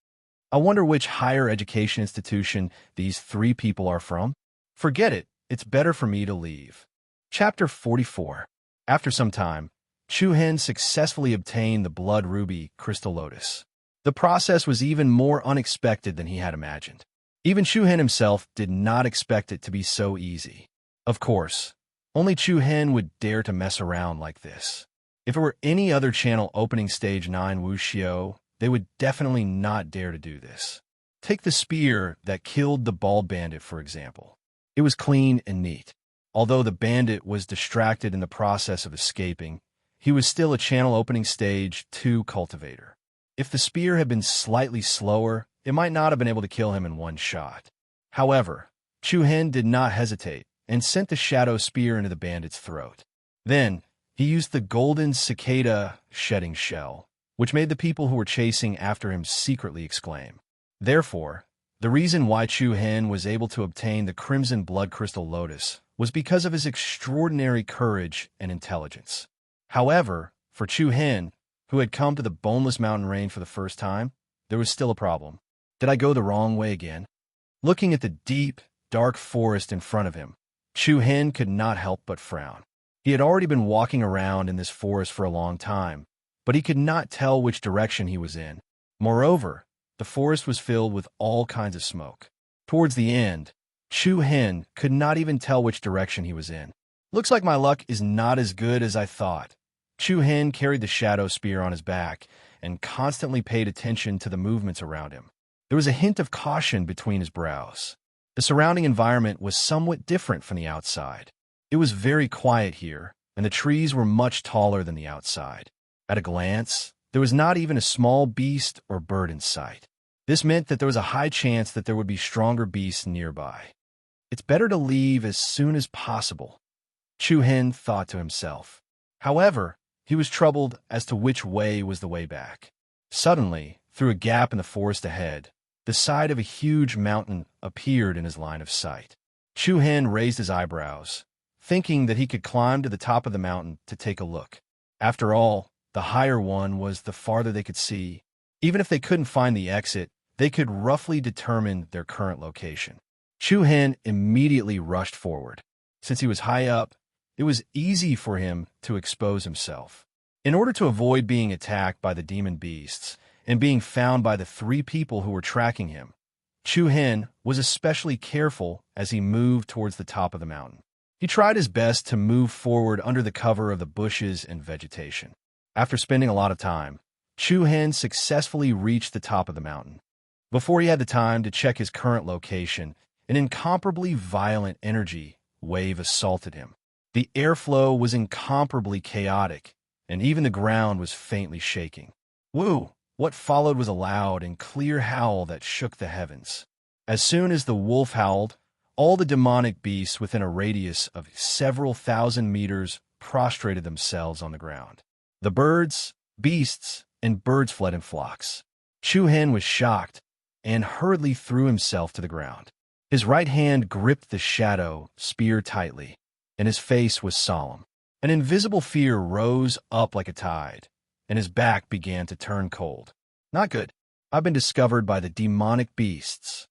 I wonder which higher education institution these three people are from? Forget it, it's better for me to leave. Chapter 44. After some time, Chu Hen successfully obtained the blood ruby crystal lotus. The process was even more unexpected than he had imagined. Even Chu Hen himself did not expect it to be so easy. Of course, only Chu Hen would dare to mess around like this. If it were any other channel opening stage 9 wuxio, they would definitely not dare to do this. Take the spear that killed the bald bandit, for example. It was clean and neat. Although the bandit was distracted in the process of escaping, he was still a channel opening stage 2 cultivator. If the spear had been slightly slower, it might not have been able to kill him in one shot. However, Chu Hen did not hesitate and sent the shadow spear into the bandit's throat. Then, he used the golden cicada shedding shell, which made the people who were chasing after him secretly exclaim. Therefore, the reason why Chu Hen was able to obtain the crimson blood crystal lotus was because of his extraordinary courage and intelligence. However, for Chu Hen, who had come to the Boneless Mountain Range for the first time, there was still a problem. Did I go the wrong way again? Looking at the deep, dark forest in front of him, Chu Hen could not help but frown. He had already been walking around in this forest for a long time, but he could not tell which direction he was in. Moreover, the forest was filled with all kinds of smoke. Towards the end, Chu Hen could not even tell which direction he was in. Looks like my luck is not as good as I thought. Chu Hen carried the shadow spear on his back and constantly paid attention to the movements around him. There was a hint of caution between his brows. The surrounding environment was somewhat different from the outside. It was very quiet here, and the trees were much taller than the outside. At a glance, there was not even a small beast or bird in sight. This meant that there was a high chance that there would be stronger beasts nearby. It's better to leave as soon as possible, Chu Hen thought to himself. However, he was troubled as to which way was the way back. Suddenly, through a gap in the forest ahead, the side of a huge mountain appeared in his line of sight. Chu Hen raised his eyebrows, thinking that he could climb to the top of the mountain to take a look. After all, the higher one was the farther they could see. Even if they couldn't find the exit, they could roughly determine their current location. Chu Hen immediately rushed forward. Since he was high up, it was easy for him to expose himself. In order to avoid being attacked by the demon beasts and being found by the three people who were tracking him, Chu Hen was especially careful as he moved towards the top of the mountain. He tried his best to move forward under the cover of the bushes and vegetation. After spending a lot of time, Chu Hen successfully reached the top of the mountain. Before he had the time to check his current location, an incomparably violent energy wave assaulted him. The airflow was incomparably chaotic, and even the ground was faintly shaking. Woo! What followed was a loud and clear howl that shook the heavens. As soon as the wolf howled, all the demonic beasts within a radius of several thousand meters prostrated themselves on the ground. The birds, beasts, and birds fled in flocks. Chu-Hen was shocked and hurriedly threw himself to the ground. His right hand gripped the shadow spear tightly, and his face was solemn. An invisible fear rose up like a tide, and his back began to turn cold. Not good. I've been discovered by the demonic beasts.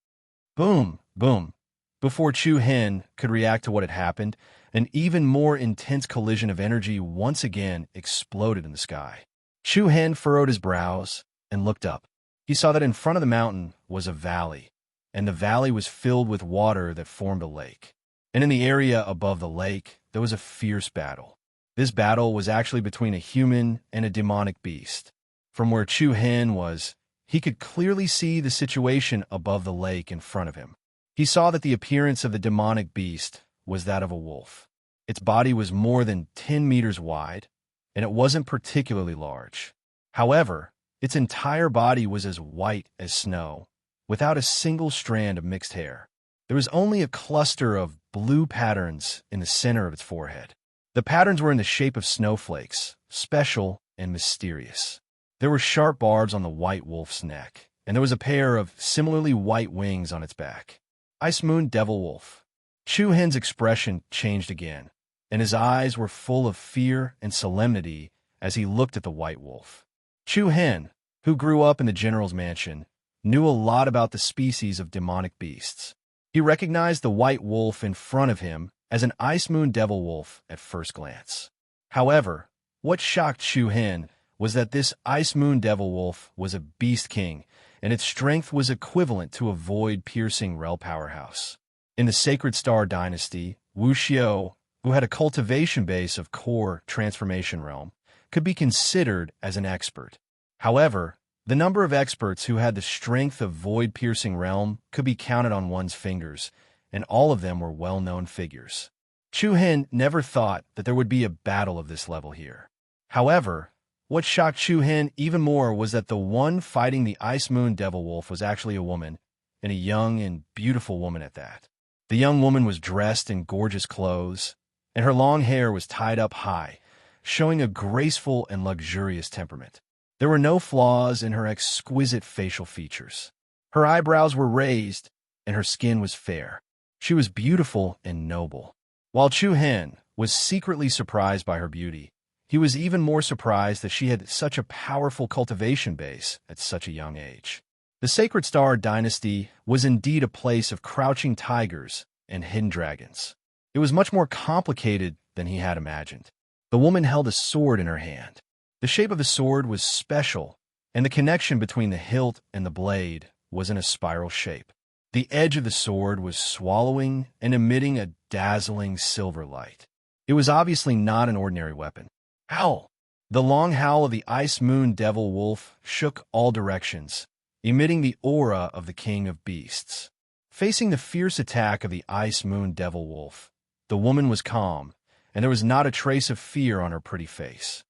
Boom, boom. Before Chu-Hen could react to what had happened, an even more intense collision of energy once again exploded in the sky. Chu-Hen furrowed his brows and looked up. He saw that in front of the mountain was a valley, and the valley was filled with water that formed a lake. And in the area above the lake, there was a fierce battle. This battle was actually between a human and a demonic beast. From where Chu-Hen was, he could clearly see the situation above the lake in front of him. He saw that the appearance of the demonic beast was that of a wolf. Its body was more than 10 meters wide, and it wasn't particularly large. However, its entire body was as white as snow, without a single strand of mixed hair. There was only a cluster of blue patterns in the center of its forehead. The patterns were in the shape of snowflakes, special and mysterious. There were sharp barbs on the white wolf's neck, and there was a pair of similarly white wings on its back. Ice Moon Devil Wolf. Chu-Hen's expression changed again, and his eyes were full of fear and solemnity as he looked at the white wolf. Chu-Hen, who grew up in the general's mansion, knew a lot about the species of demonic beasts. He recognized the white wolf in front of him as an Ice Moon Devil Wolf at first glance. However, what shocked Chu-Hen was that this Ice Moon Devil Wolf was a beast king, and its strength was equivalent to a void-piercing rel powerhouse. In the Sacred Star Dynasty, Wu Xiao, who had a cultivation base of core transformation realm, could be considered as an expert. However, the number of experts who had the strength of void-piercing realm could be counted on one's fingers, and all of them were well-known figures. Chu-Hen never thought that there would be a battle of this level here. However, what shocked Chu-Hen even more was that the one fighting the Ice Moon Devil Wolf was actually a woman, and a young and beautiful woman at that. The young woman was dressed in gorgeous clothes, and her long hair was tied up high, showing a graceful and luxurious temperament. There were no flaws in her exquisite facial features. Her eyebrows were raised, and her skin was fair. She was beautiful and noble. While Chu-Hen was secretly surprised by her beauty, he was even more surprised that she had such a powerful cultivation base at such a young age. The Sacred Star Dynasty was indeed a place of crouching tigers and hidden dragons. It was much more complicated than he had imagined. The woman held a sword in her hand. The shape of the sword was special, and the connection between the hilt and the blade was in a spiral shape. The edge of the sword was swallowing and emitting a dazzling silver light. It was obviously not an ordinary weapon. Howl! The long howl of the Ice Moon Devil Wolf shook all directions, emitting the aura of the King of Beasts. Facing the fierce attack of the Ice Moon Devil Wolf, the woman was calm, and there was not a trace of fear on her pretty face.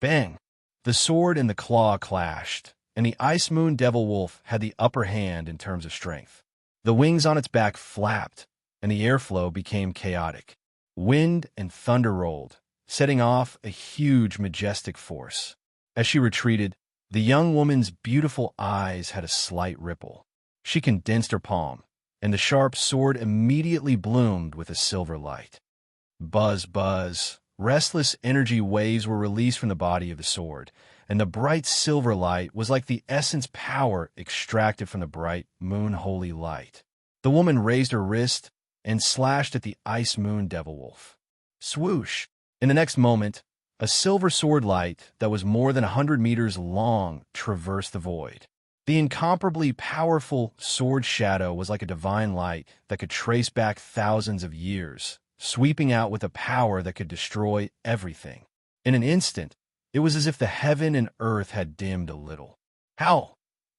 Bang! The sword and the claw clashed, and the Ice Moon Devil Wolf had the upper hand in terms of strength. The wings on its back flapped, and the airflow became chaotic. Wind and thunder rolled, setting off a huge, majestic force. As she retreated, the young woman's beautiful eyes had a slight ripple. She condensed her palm, and the sharp sword immediately bloomed with a silver light. Buzz, buzz. Restless energy waves were released from the body of the sword, and the bright silver light was like the essence power extracted from the bright moon-holy light. The woman raised her wrist and slashed at the Ice Moon Devil Wolf. Swoosh! In the next moment, a silver sword light that was more than 100 meters long traversed the void. The incomparably powerful sword shadow was like a divine light that could trace back thousands of years, sweeping out with a power that could destroy everything. In an instant, it was as if the heaven and earth had dimmed a little. Howl!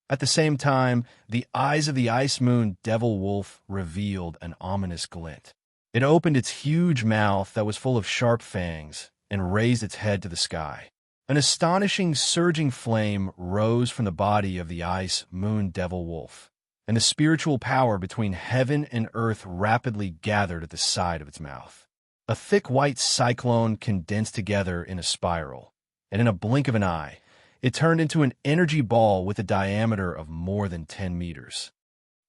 At the same time, the eyes of the Ice Moon Devil Wolf revealed an ominous glint. It opened its huge mouth that was full of sharp fangs and raised its head to the sky. An astonishing, surging flame rose from the body of the Ice Moon Devil Wolf, and the spiritual power between heaven and earth rapidly gathered at the side of its mouth. A thick white cyclone condensed together in a spiral, and in a blink of an eye, it turned into an energy ball with a diameter of more than 10 meters.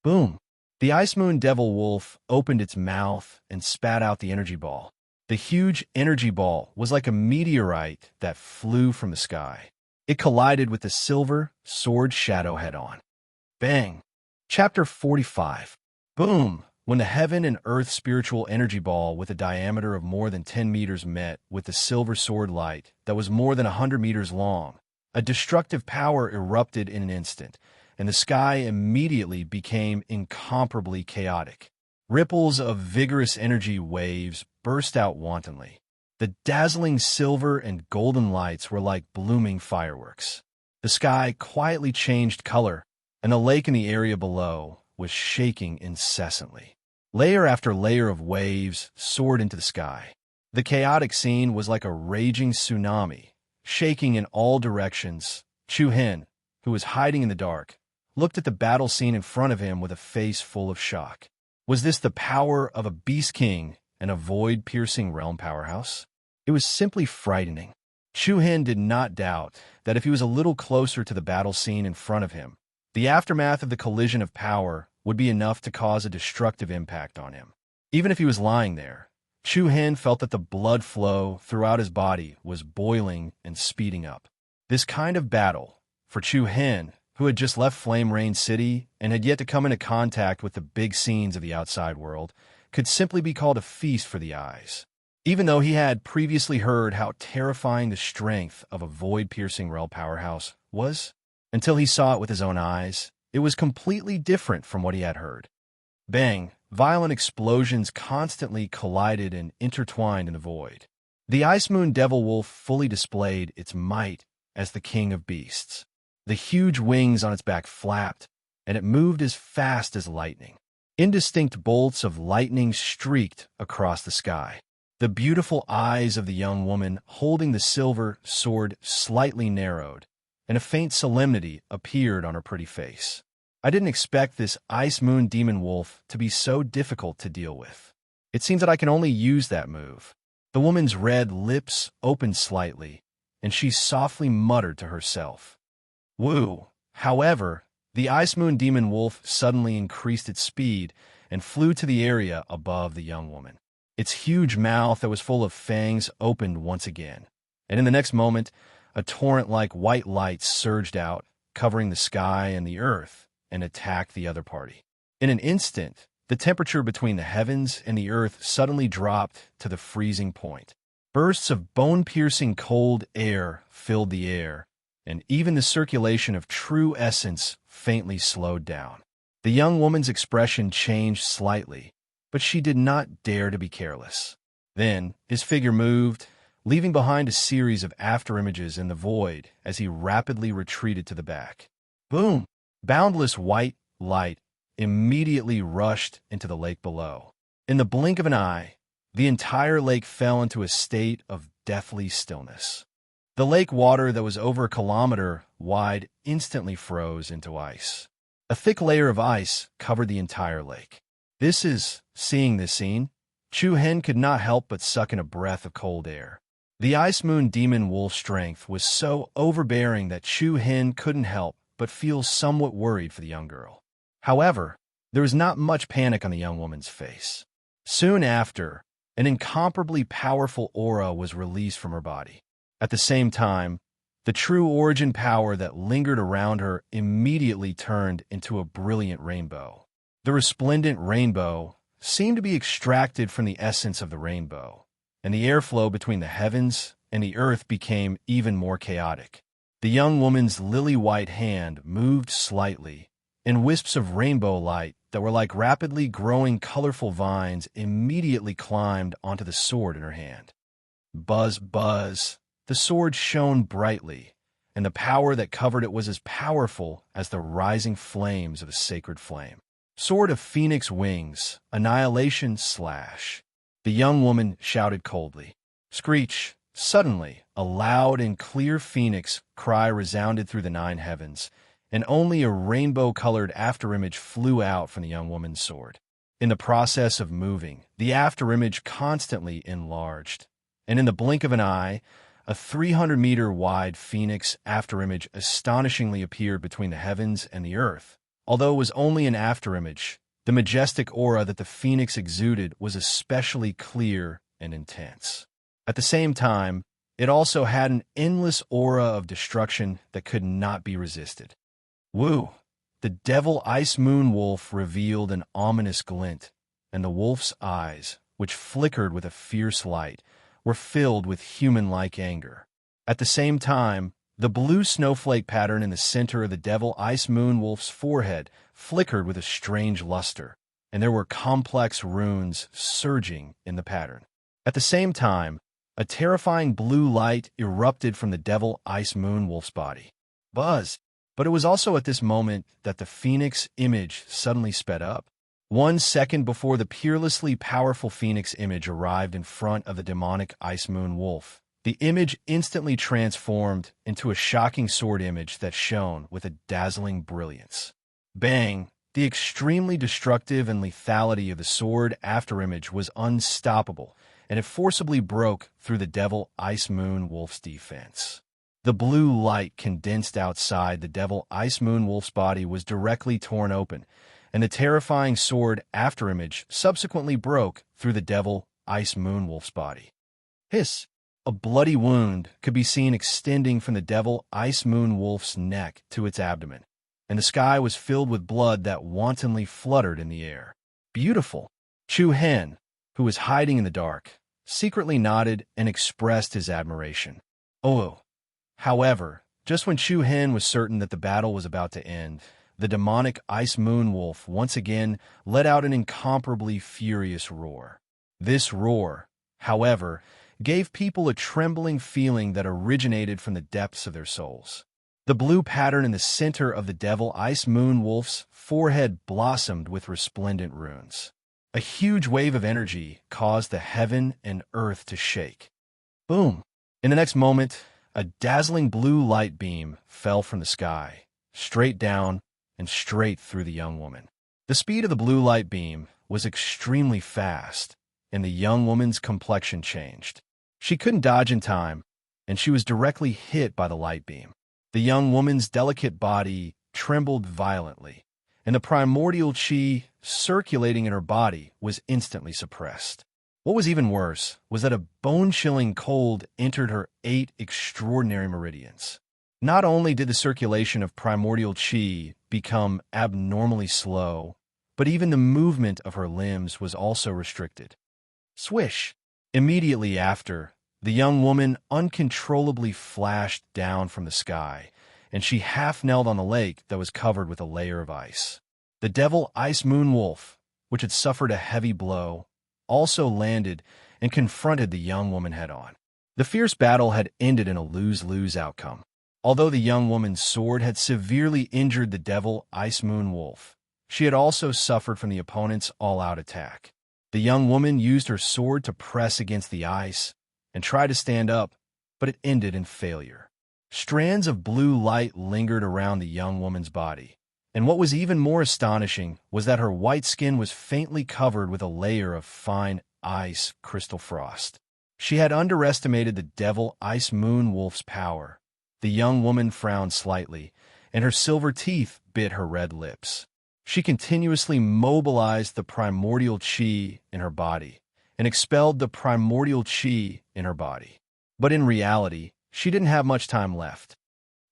Boom! The Ice Moon Devil Wolf opened its mouth and spat out the energy ball. The huge energy ball was like a meteorite that flew from the sky. It collided with the silver sword shadow head-on. Bang! Chapter 45. Boom! When the heaven and earth spiritual energy ball with a diameter of more than 10 meters met with the silver sword light that was more than 100 meters long, a destructive power erupted in an instant, and the sky immediately became incomparably chaotic. Ripples of vigorous energy waves burst out wantonly. The dazzling silver and golden lights were like blooming fireworks. The sky quietly changed color, and the lake in the area below was shaking incessantly. Layer after layer of waves soared into the sky. The chaotic scene was like a raging tsunami, shaking in all directions. Chu Hen, who was hiding in the dark, looked at the battle scene in front of him with a face full of shock. Was this the power of a Beast King and a void-piercing realm powerhouse? It was simply frightening. Chu Hen did not doubt that if he was a little closer to the battle scene in front of him, the aftermath of the collision of power would be enough to cause a destructive impact on him. Even if he was lying there, Chu Hen felt that the blood flow throughout his body was boiling and speeding up. This kind of battle, for Chu Hen, who had just left Flame Rain City and had yet to come into contact with the big scenes of the outside world, could simply be called a feast for the eyes. Even though he had previously heard how terrifying the strength of a void-piercing realm powerhouse was, until he saw it with his own eyes, it was completely different from what he had heard. Bang! Violent explosions constantly collided and intertwined in the void. The Ice Moon Devil Wolf fully displayed its might as the king of beasts. The huge wings on its back flapped, and it moved as fast as lightning. Indistinct bolts of lightning streaked across the sky. The beautiful eyes of the young woman holding the silver sword slightly narrowed, and a faint solemnity appeared on her pretty face. I didn't expect this Ice Moon Demon Wolf to be so difficult to deal with. It seems that I can only use that move. The woman's red lips opened slightly, and she softly muttered to herself. Woo! However, the Ice Moon Demon Wolf suddenly increased its speed and flew to the area above the young woman. Its huge mouth that was full of fangs opened once again, and in the next moment, a torrent-like white light surged out, covering the sky and the earth, and attacked the other party. In an instant, the temperature between the heavens and the earth suddenly dropped to the freezing point. Bursts of bone-piercing cold air filled the air, and even the circulation of true essence faintly slowed down. The young woman's expression changed slightly, but she did not dare to be careless. Then, his figure moved, leaving behind a series of afterimages in the void as he rapidly retreated to the back. Boom! Boundless white light immediately rushed into the lake below. In the blink of an eye, the entire lake fell into a state of deathly stillness. The lake water that was over a kilometer wide instantly froze into ice. A thick layer of ice covered the entire lake. Seeing this scene, Chu Hen could not help but suck in a breath of cold air. The Ice Moon Demon Wolf's strength was so overbearing that Chu Hen couldn't help but feel somewhat worried for the young girl. However, there was not much panic on the young woman's face. Soon after, an incomparably powerful aura was released from her body. At the same time, the true origin power that lingered around her immediately turned into a brilliant rainbow. The resplendent rainbow seemed to be extracted from the essence of the rainbow, and the airflow between the heavens and the earth became even more chaotic. The young woman's lily-white hand moved slightly, and wisps of rainbow light that were like rapidly growing colorful vines immediately climbed onto the sword in her hand. Buzz, buzz! The sword shone brightly, and the power that covered it was as powerful as the rising flames of a sacred flame. Sword of Phoenix Wings, Annihilation Slash. The young woman shouted coldly. Screech! Suddenly, a loud and clear phoenix cry resounded through the 9 heavens, and only a rainbow-colored afterimage flew out from the young woman's sword. In the process of moving, the afterimage constantly enlarged, and in the blink of an eye, a 300-meter-wide phoenix afterimage astonishingly appeared between the heavens and the earth. Although it was only an afterimage, the majestic aura that the phoenix exuded was especially clear and intense. At the same time, it also had an endless aura of destruction that could not be resisted. Woo! The devil Ice Moon Wolf revealed an ominous glint, and the wolf's eyes, which flickered with a fierce light, were filled with human-like anger. At the same time, the blue snowflake pattern in the center of the devil Ice Moon Wolf's forehead flickered with a strange luster, and there were complex runes surging in the pattern. At the same time, a terrifying blue light erupted from the devil Ice Moon Wolf's body. Buzz! But it was also at this moment that the phoenix image suddenly sped up. 1 second before the peerlessly powerful phoenix image arrived in front of the demonic Ice Moon Wolf, the image instantly transformed into a shocking sword image that shone with a dazzling brilliance. Bang! The extremely destructive and lethality of the sword afterimage was unstoppable, and it forcibly broke through the devil Ice Moon Wolf's defense. The blue light condensed outside the devil Ice Moon Wolf's body was directly torn open, and the terrifying sword afterimage subsequently broke through the devil Ice Moon Wolf's body. Hiss! A bloody wound could be seen extending from the devil Ice Moon Wolf's neck to its abdomen, and the sky was filled with blood that wantonly fluttered in the air. Beautiful! Chu Hen, who was hiding in the dark, secretly nodded and expressed his admiration. Oh! However, just when Chu Hen was certain that the battle was about to end, the demonic Ice Moon Wolf once again let out an incomparably furious roar. This roar, however, gave people a trembling feeling that originated from the depths of their souls. The blue pattern in the center of the devil Ice Moon Wolf's forehead blossomed with resplendent runes. A huge wave of energy caused the heaven and earth to shake. Boom! In the next moment, a dazzling blue light beam fell from the sky, straight down and straight through the young woman. The speed of the blue light beam was extremely fast, and the young woman's complexion changed. She couldn't dodge in time, and she was directly hit by the light beam. The young woman's delicate body trembled violently, and the primordial chi circulating in her body was instantly suppressed. What was even worse was that a bone-chilling cold entered her 8 extraordinary meridians. Not only did the circulation of primordial chi become abnormally slow, but even the movement of her limbs was also restricted. Swish! Immediately after, the young woman uncontrollably flashed down from the sky, and she half-knelt on the lake that was covered with a layer of ice. The devil Ice Moon Wolf, which had suffered a heavy blow, also landed and confronted the young woman head-on. The fierce battle had ended in a lose-lose outcome. Although the young woman's sword had severely injured the devil Ice Moon Wolf, she had also suffered from the opponent's all-out attack. The young woman used her sword to press against the ice and tried to stand up, but it ended in failure. Strands of blue light lingered around the young woman's body, and what was even more astonishing was that her white skin was faintly covered with a layer of fine ice crystal frost. She had underestimated the devil Ice Moon Wolf's power. The young woman frowned slightly, and her silver teeth bit her red lips. She continuously mobilized the primordial chi in her body and expelled the primordial chi in her body. But in reality, she didn't have much time left.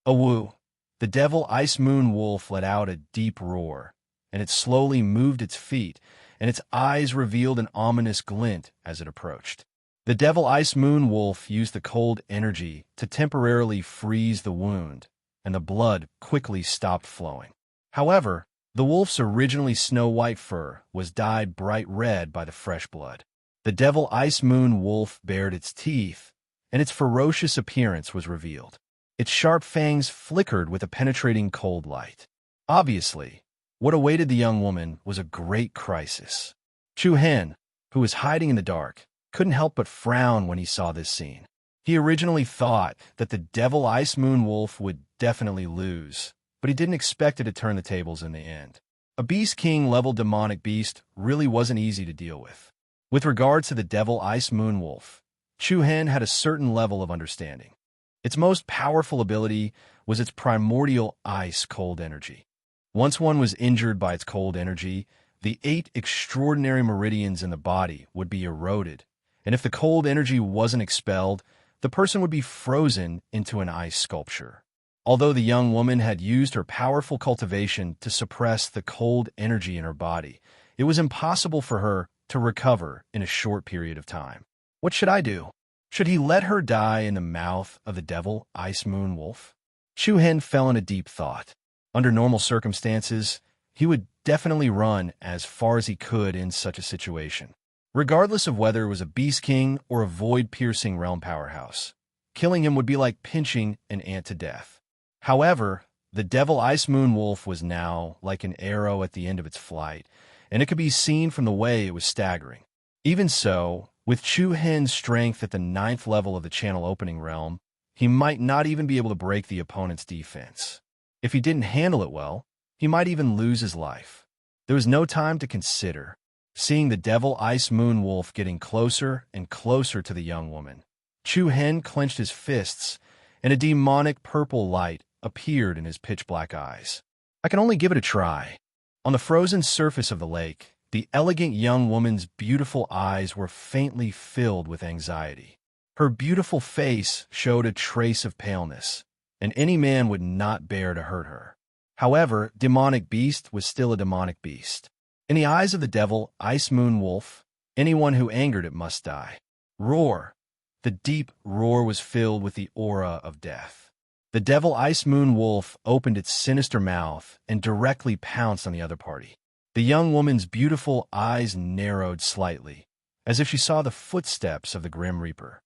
Awoo! The devil Ice Moon Wolf let out a deep roar, and it slowly moved its feet, and its eyes revealed an ominous glint as it approached. The devil Ice Moon Wolf used the cold energy to temporarily freeze the wound, and the blood quickly stopped flowing. However, the wolf's originally snow-white fur was dyed bright red by the fresh blood. The devil Ice Moon Wolf bared its teeth, and its ferocious appearance was revealed. Its sharp fangs flickered with a penetrating cold light. Obviously, what awaited the young woman was a great crisis. Chu Hen, who was hiding in the dark, couldn't help but frown when he saw this scene. He originally thought that the devil Ice Moon Wolf would definitely lose, but he didn't expect it to turn the tables in the end. A Beast King level demonic beast really wasn't easy to deal with. With regards to the Devil Ice Moon Wolf, Chu-Hen had a certain level of understanding. Its most powerful ability was its primordial ice-cold energy. Once one was injured by its cold energy, the 8 extraordinary meridians in the body would be eroded, and if the cold energy wasn't expelled, the person would be frozen into an ice sculpture. Although the young woman had used her powerful cultivation to suppress the cold energy in her body, it was impossible for her to recover in a short period of time. What should I do? Should he let her die in the mouth of the Devil Ice Moon Wolf? Chu-Hen fell in a deep thought. Under normal circumstances, he would definitely run as far as he could in such a situation, regardless of whether it was a Beast King or a void-piercing realm powerhouse. Killing him would be like pinching an ant to death. However, the Devil Ice Moon Wolf was now like an arrow at the end of its flight, and it could be seen from the way it was staggering. Even so, with Chu-Hen's strength at the 9th level of the channel opening realm, he might not even be able to break the opponent's defense. If he didn't handle it well, he might even lose his life. There was no time to consider. Seeing the Devil Ice Moon Wolf getting closer and closer to the young woman, Chu-Hen clenched his fists, and a demonic purple light appeared in his pitch-black eyes. I can only give it a try. On the frozen surface of the lake, the elegant young woman's beautiful eyes were faintly filled with anxiety. Her beautiful face showed a trace of paleness, and any man would not bear to hurt her. However, demonic beast was still a demonic beast. In the eyes of the Devil Ice Moon Wolf, anyone who angered it must die. Roar! The deep roar was filled with the aura of death. The Devil Ice Moon Wolf opened its sinister mouth and directly pounced on the other party. The young woman's beautiful eyes narrowed slightly, as if she saw the footsteps of the Grim Reaper.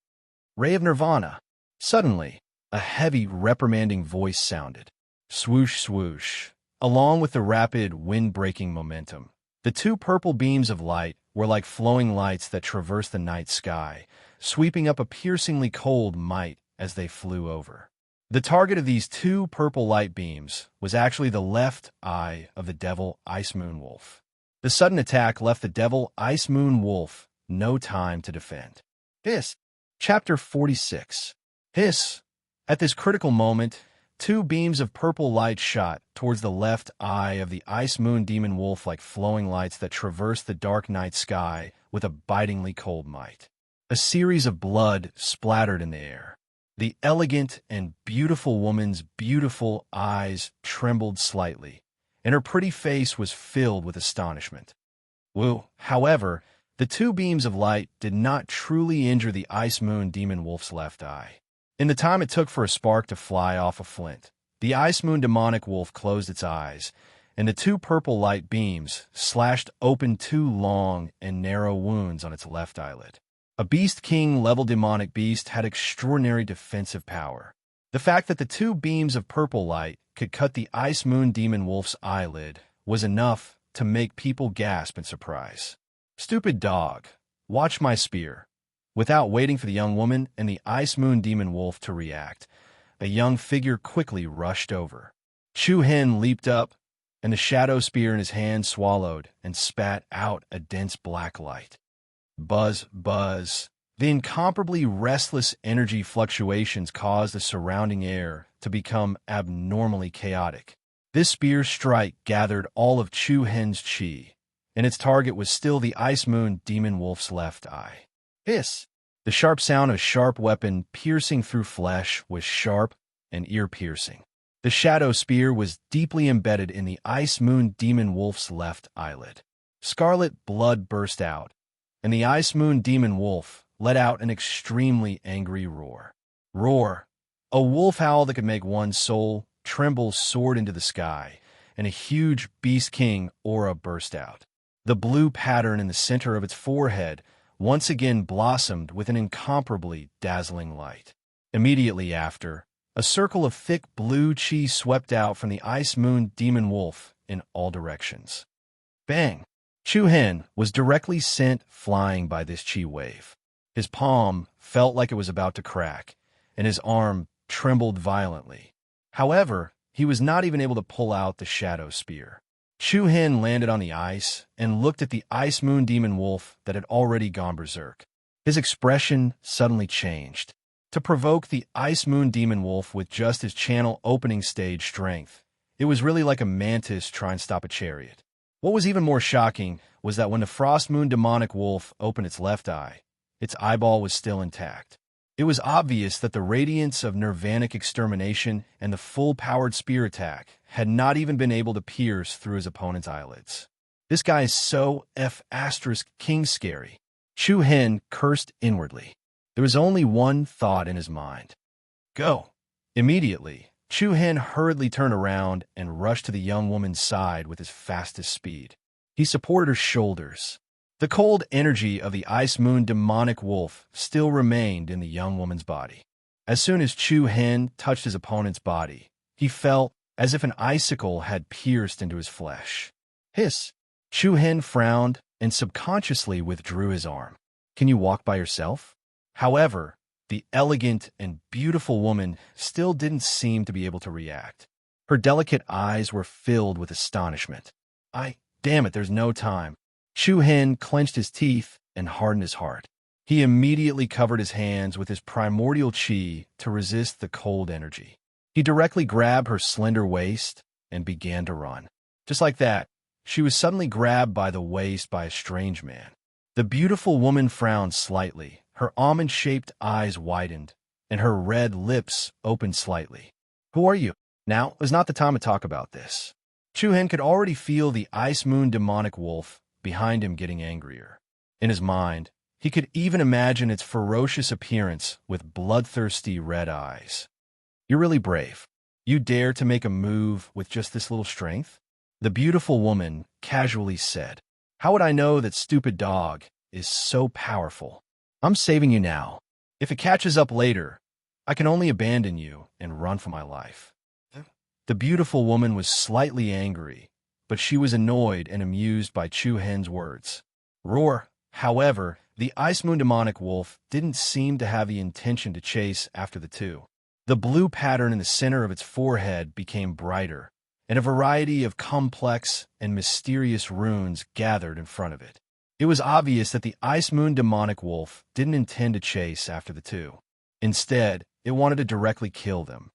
Ray of Nirvana! Suddenly, a heavy, reprimanding voice sounded. Swoosh, swoosh. Along with the rapid, wind-breaking momentum, the 2 purple beams of light were like flowing lights that traversed the night sky, sweeping up a piercingly cold might as they flew over. The target of these 2 purple light beams was actually the left eye of the Devil Ice Moon Wolf. The sudden attack left the Devil Ice Moon Wolf no time to defend. Hiss! Chapter 46. Hiss! At this critical moment, 2 beams of purple light shot towards the left eye of the Ice Moon Demon Wolf like flowing lights that traversed the dark night sky with a bitingly cold might. A series of blood splattered in the air. The elegant and beautiful woman's beautiful eyes trembled slightly, and her pretty face was filled with astonishment. However, the 2 beams of light did not truly injure the Ice Moon Demon Wolf's left eye. In the time it took for a spark to fly off a flint, the Ice Moon Demonic Wolf closed its eyes, and the 2 purple light beams slashed open 2 long and narrow wounds on its left eyelid. A Beast King level demonic beast had extraordinary defensive power. The fact that the 2 beams of purple light could cut the Ice Moon Demon Wolf's eyelid was enough to make people gasp in surprise. Stupid dog, watch my spear. Without waiting for the young woman and the Ice Moon Demon Wolf to react, a young figure quickly rushed over. Chu-Hen leaped up, and the shadow spear in his hand swallowed and spat out a dense black light. Buzz, buzz. The incomparably restless energy fluctuations caused the surrounding air to become abnormally chaotic. This spear strike gathered all of Chu-Hen's chi, and its target was still the Ice Moon Demon Wolf's left eye. Hiss! The sharp sound of a sharp weapon piercing through flesh was sharp and ear-piercing. The shadow spear was deeply embedded in the Ice Moon Demon Wolf's left eyelid. Scarlet blood burst out, and the Ice Moon Demon Wolf let out an extremely angry roar. Roar! A wolf howl that could make one's soul tremble soared into the sky, and a huge Beast King aura burst out. The blue pattern in the center of its forehead once again blossomed with an incomparably dazzling light. Immediately after, a circle of thick blue chi swept out from the Ice Moon Demon Wolf in all directions. Bang! Chu-Hen was directly sent flying by this chi wave. His palm felt like it was about to crack, and his arm trembled violently. However, he was not even able to pull out the shadow spear. Chu-Hin landed on the ice and looked at the ice moon demon wolf that had already gone berserk. His expression suddenly changed. To provoke the ice moon demon wolf with just his channel opening stage strength, it was really like a mantis trying to stop a chariot. What was even more shocking was that when the frost moon demonic wolf opened its left eye, its eyeball was still intact. It was obvious that the radiance of nirvanic extermination and the full-powered spear attack had not even been able to pierce through his opponent's eyelids. This guy is so King scary. Chu-Hin cursed inwardly. There was only one thought in his mind. Go! Immediately, Chu-Hin hurriedly turned around and rushed to the young woman's side with his fastest speed. He supported her shoulders. The cold energy of the ice moon demonic wolf still remained in the young woman's body. As soon as Chu-Hin touched his opponent's body, he felt as if an icicle had pierced into his flesh. Hiss! Chu-Hin frowned and subconsciously withdrew his arm. Can you walk by yourself? However, the elegant and beautiful woman still didn't seem to be able to react. Her delicate eyes were filled with astonishment. Damn it, there's no time. Chu-Hin clenched his teeth and hardened his heart. He immediately covered his hands with his primordial chi to resist the cold energy. He directly grabbed her slender waist and began to run. Just like that, she was suddenly grabbed by the waist by a strange man. The beautiful woman frowned slightly, her almond-shaped eyes widened, and her red lips opened slightly. Who are you? Now is not the time to talk about this. Chu-Hin could already feel the ice moon demonic wolf behind him getting angrier. In his mind, he could even imagine its ferocious appearance with bloodthirsty red eyes. You're really brave. You dare to make a move with just this little strength? The beautiful woman casually said. How would I know that stupid dog is so powerful? I'm saving you now. If it catches up later, I can only abandon you and run for my life. The beautiful woman was slightly angry, but she was annoyed and amused by Chu-Hin's words. Roar! However, the ice moon demonic wolf didn't seem to have the intention to chase after the two. The blue pattern in the center of its forehead became brighter, and a variety of complex and mysterious runes gathered in front of it. It was obvious that the ice moon demonic wolf didn't intend to chase after the two. Instead, it wanted to directly kill them.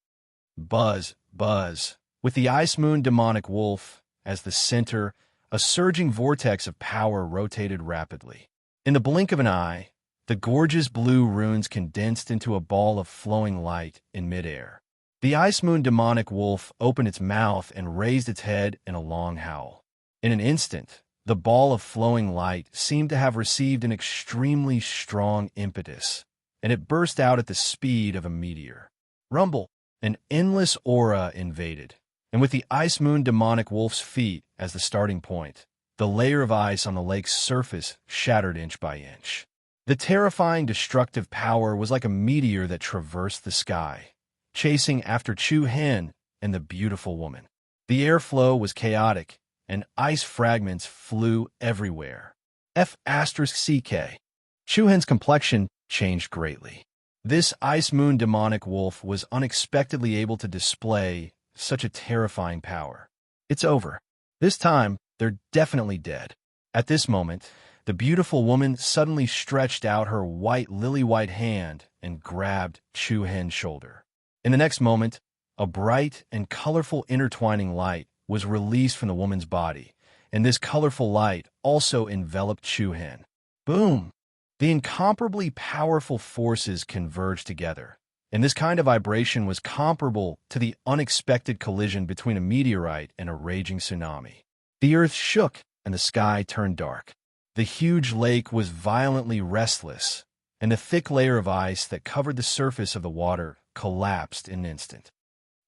Buzz, buzz. With the ice moon demonic wolf as the center, a surging vortex of power rotated rapidly. In the blink of an eye, the gorgeous blue runes condensed into a ball of flowing light in midair. The ice moon demonic wolf opened its mouth and raised its head in a long howl. In an instant, the ball of flowing light seemed to have received an extremely strong impetus, and it burst out at the speed of a meteor. Rumble! An endless aura invaded, and with the ice moon demonic wolf's feet as the starting point, the layer of ice on the lake's surface shattered inch by inch. The terrifying destructive power was like a meteor that traversed the sky, chasing after Chu-Hin and the beautiful woman. The airflow was chaotic, and ice fragments flew everywhere. F***CK. Chu-Hin's complexion changed greatly. This ice moon demonic wolf was unexpectedly able to display such a terrifying power. It's over. This time, they're definitely dead. At this moment, the beautiful woman suddenly stretched out her white lily-white hand and grabbed Chu-Hin's shoulder. In the next moment, a bright and colorful intertwining light was released from the woman's body, and this colorful light also enveloped Chu-Hin. Boom! The incomparably powerful forces converged together, and this kind of vibration was comparable to the unexpected collision between a meteorite and a raging tsunami. The earth shook, and the sky turned dark. The huge lake was violently restless, and the thick layer of ice that covered the surface of the water collapsed in an instant.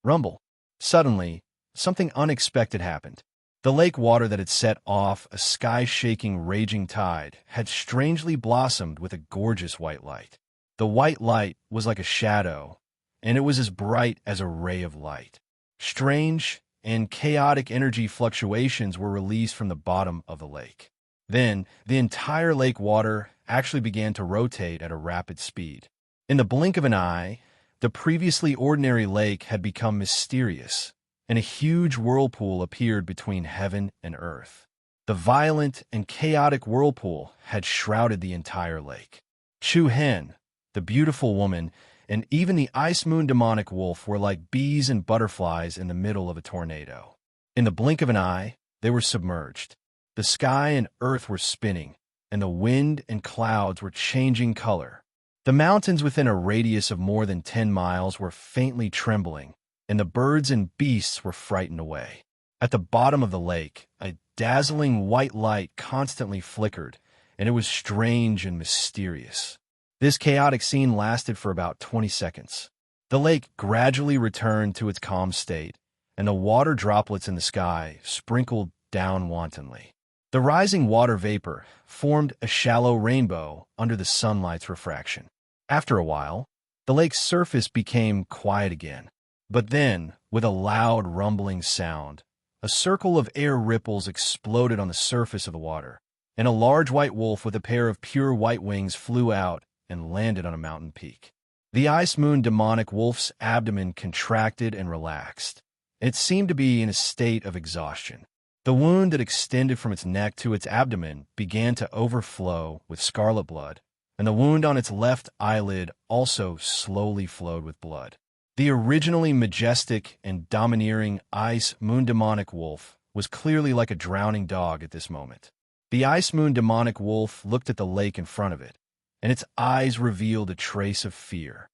Rumble! Suddenly, something unexpected happened. The lake water that had set off a sky-shaking raging tide had strangely blossomed with a gorgeous white light. The white light was like a shadow, and it was as bright as a ray of light. Strange and chaotic energy fluctuations were released from the bottom of the lake. Then, the entire lake water actually began to rotate at a rapid speed. In the blink of an eye, the previously ordinary lake had become mysterious, and a huge whirlpool appeared between heaven and earth. The violent and chaotic whirlpool had shrouded the entire lake. Chu Hen, the beautiful woman, and even the ice moon demonic wolf were like bees and butterflies in the middle of a tornado. In the blink of an eye, they were submerged. The sky and earth were spinning, and the wind and clouds were changing color. The mountains within a radius of more than 10 miles were faintly trembling, and the birds and beasts were frightened away. At the bottom of the lake, a dazzling white light constantly flickered, and it was strange and mysterious. This chaotic scene lasted for about 20 seconds. The lake gradually returned to its calm state, and the water droplets in the sky sprinkled down wantonly. The rising water vapor formed a shallow rainbow under the sunlight's refraction. After a while, the lake's surface became quiet again. But then, with a loud rumbling sound, a circle of air ripples exploded on the surface of the water, and a large white wolf with a pair of pure white wings flew out and landed on a mountain peak. The ice moon demonic wolf's abdomen contracted and relaxed. It seemed to be in a state of exhaustion. The wound that extended from its neck to its abdomen began to overflow with scarlet blood, and the wound on its left eyelid also slowly flowed with blood. The originally majestic and domineering ice moon demonic wolf was clearly like a drowning dog at this moment. The ice moon demonic wolf looked at the lake in front of it, and its eyes revealed a trace of fear.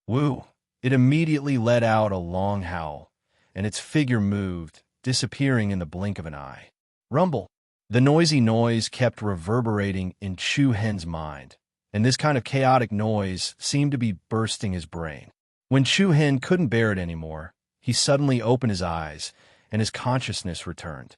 Woo! It immediately let out a long howl, and its figure moved, disappearing in the blink of an eye. Rumble! The noisy noise kept reverberating in Chu Hen's mind, and this kind of chaotic noise seemed to be bursting his brain. When Chu Hen couldn't bear it anymore, he suddenly opened his eyes, and his consciousness returned.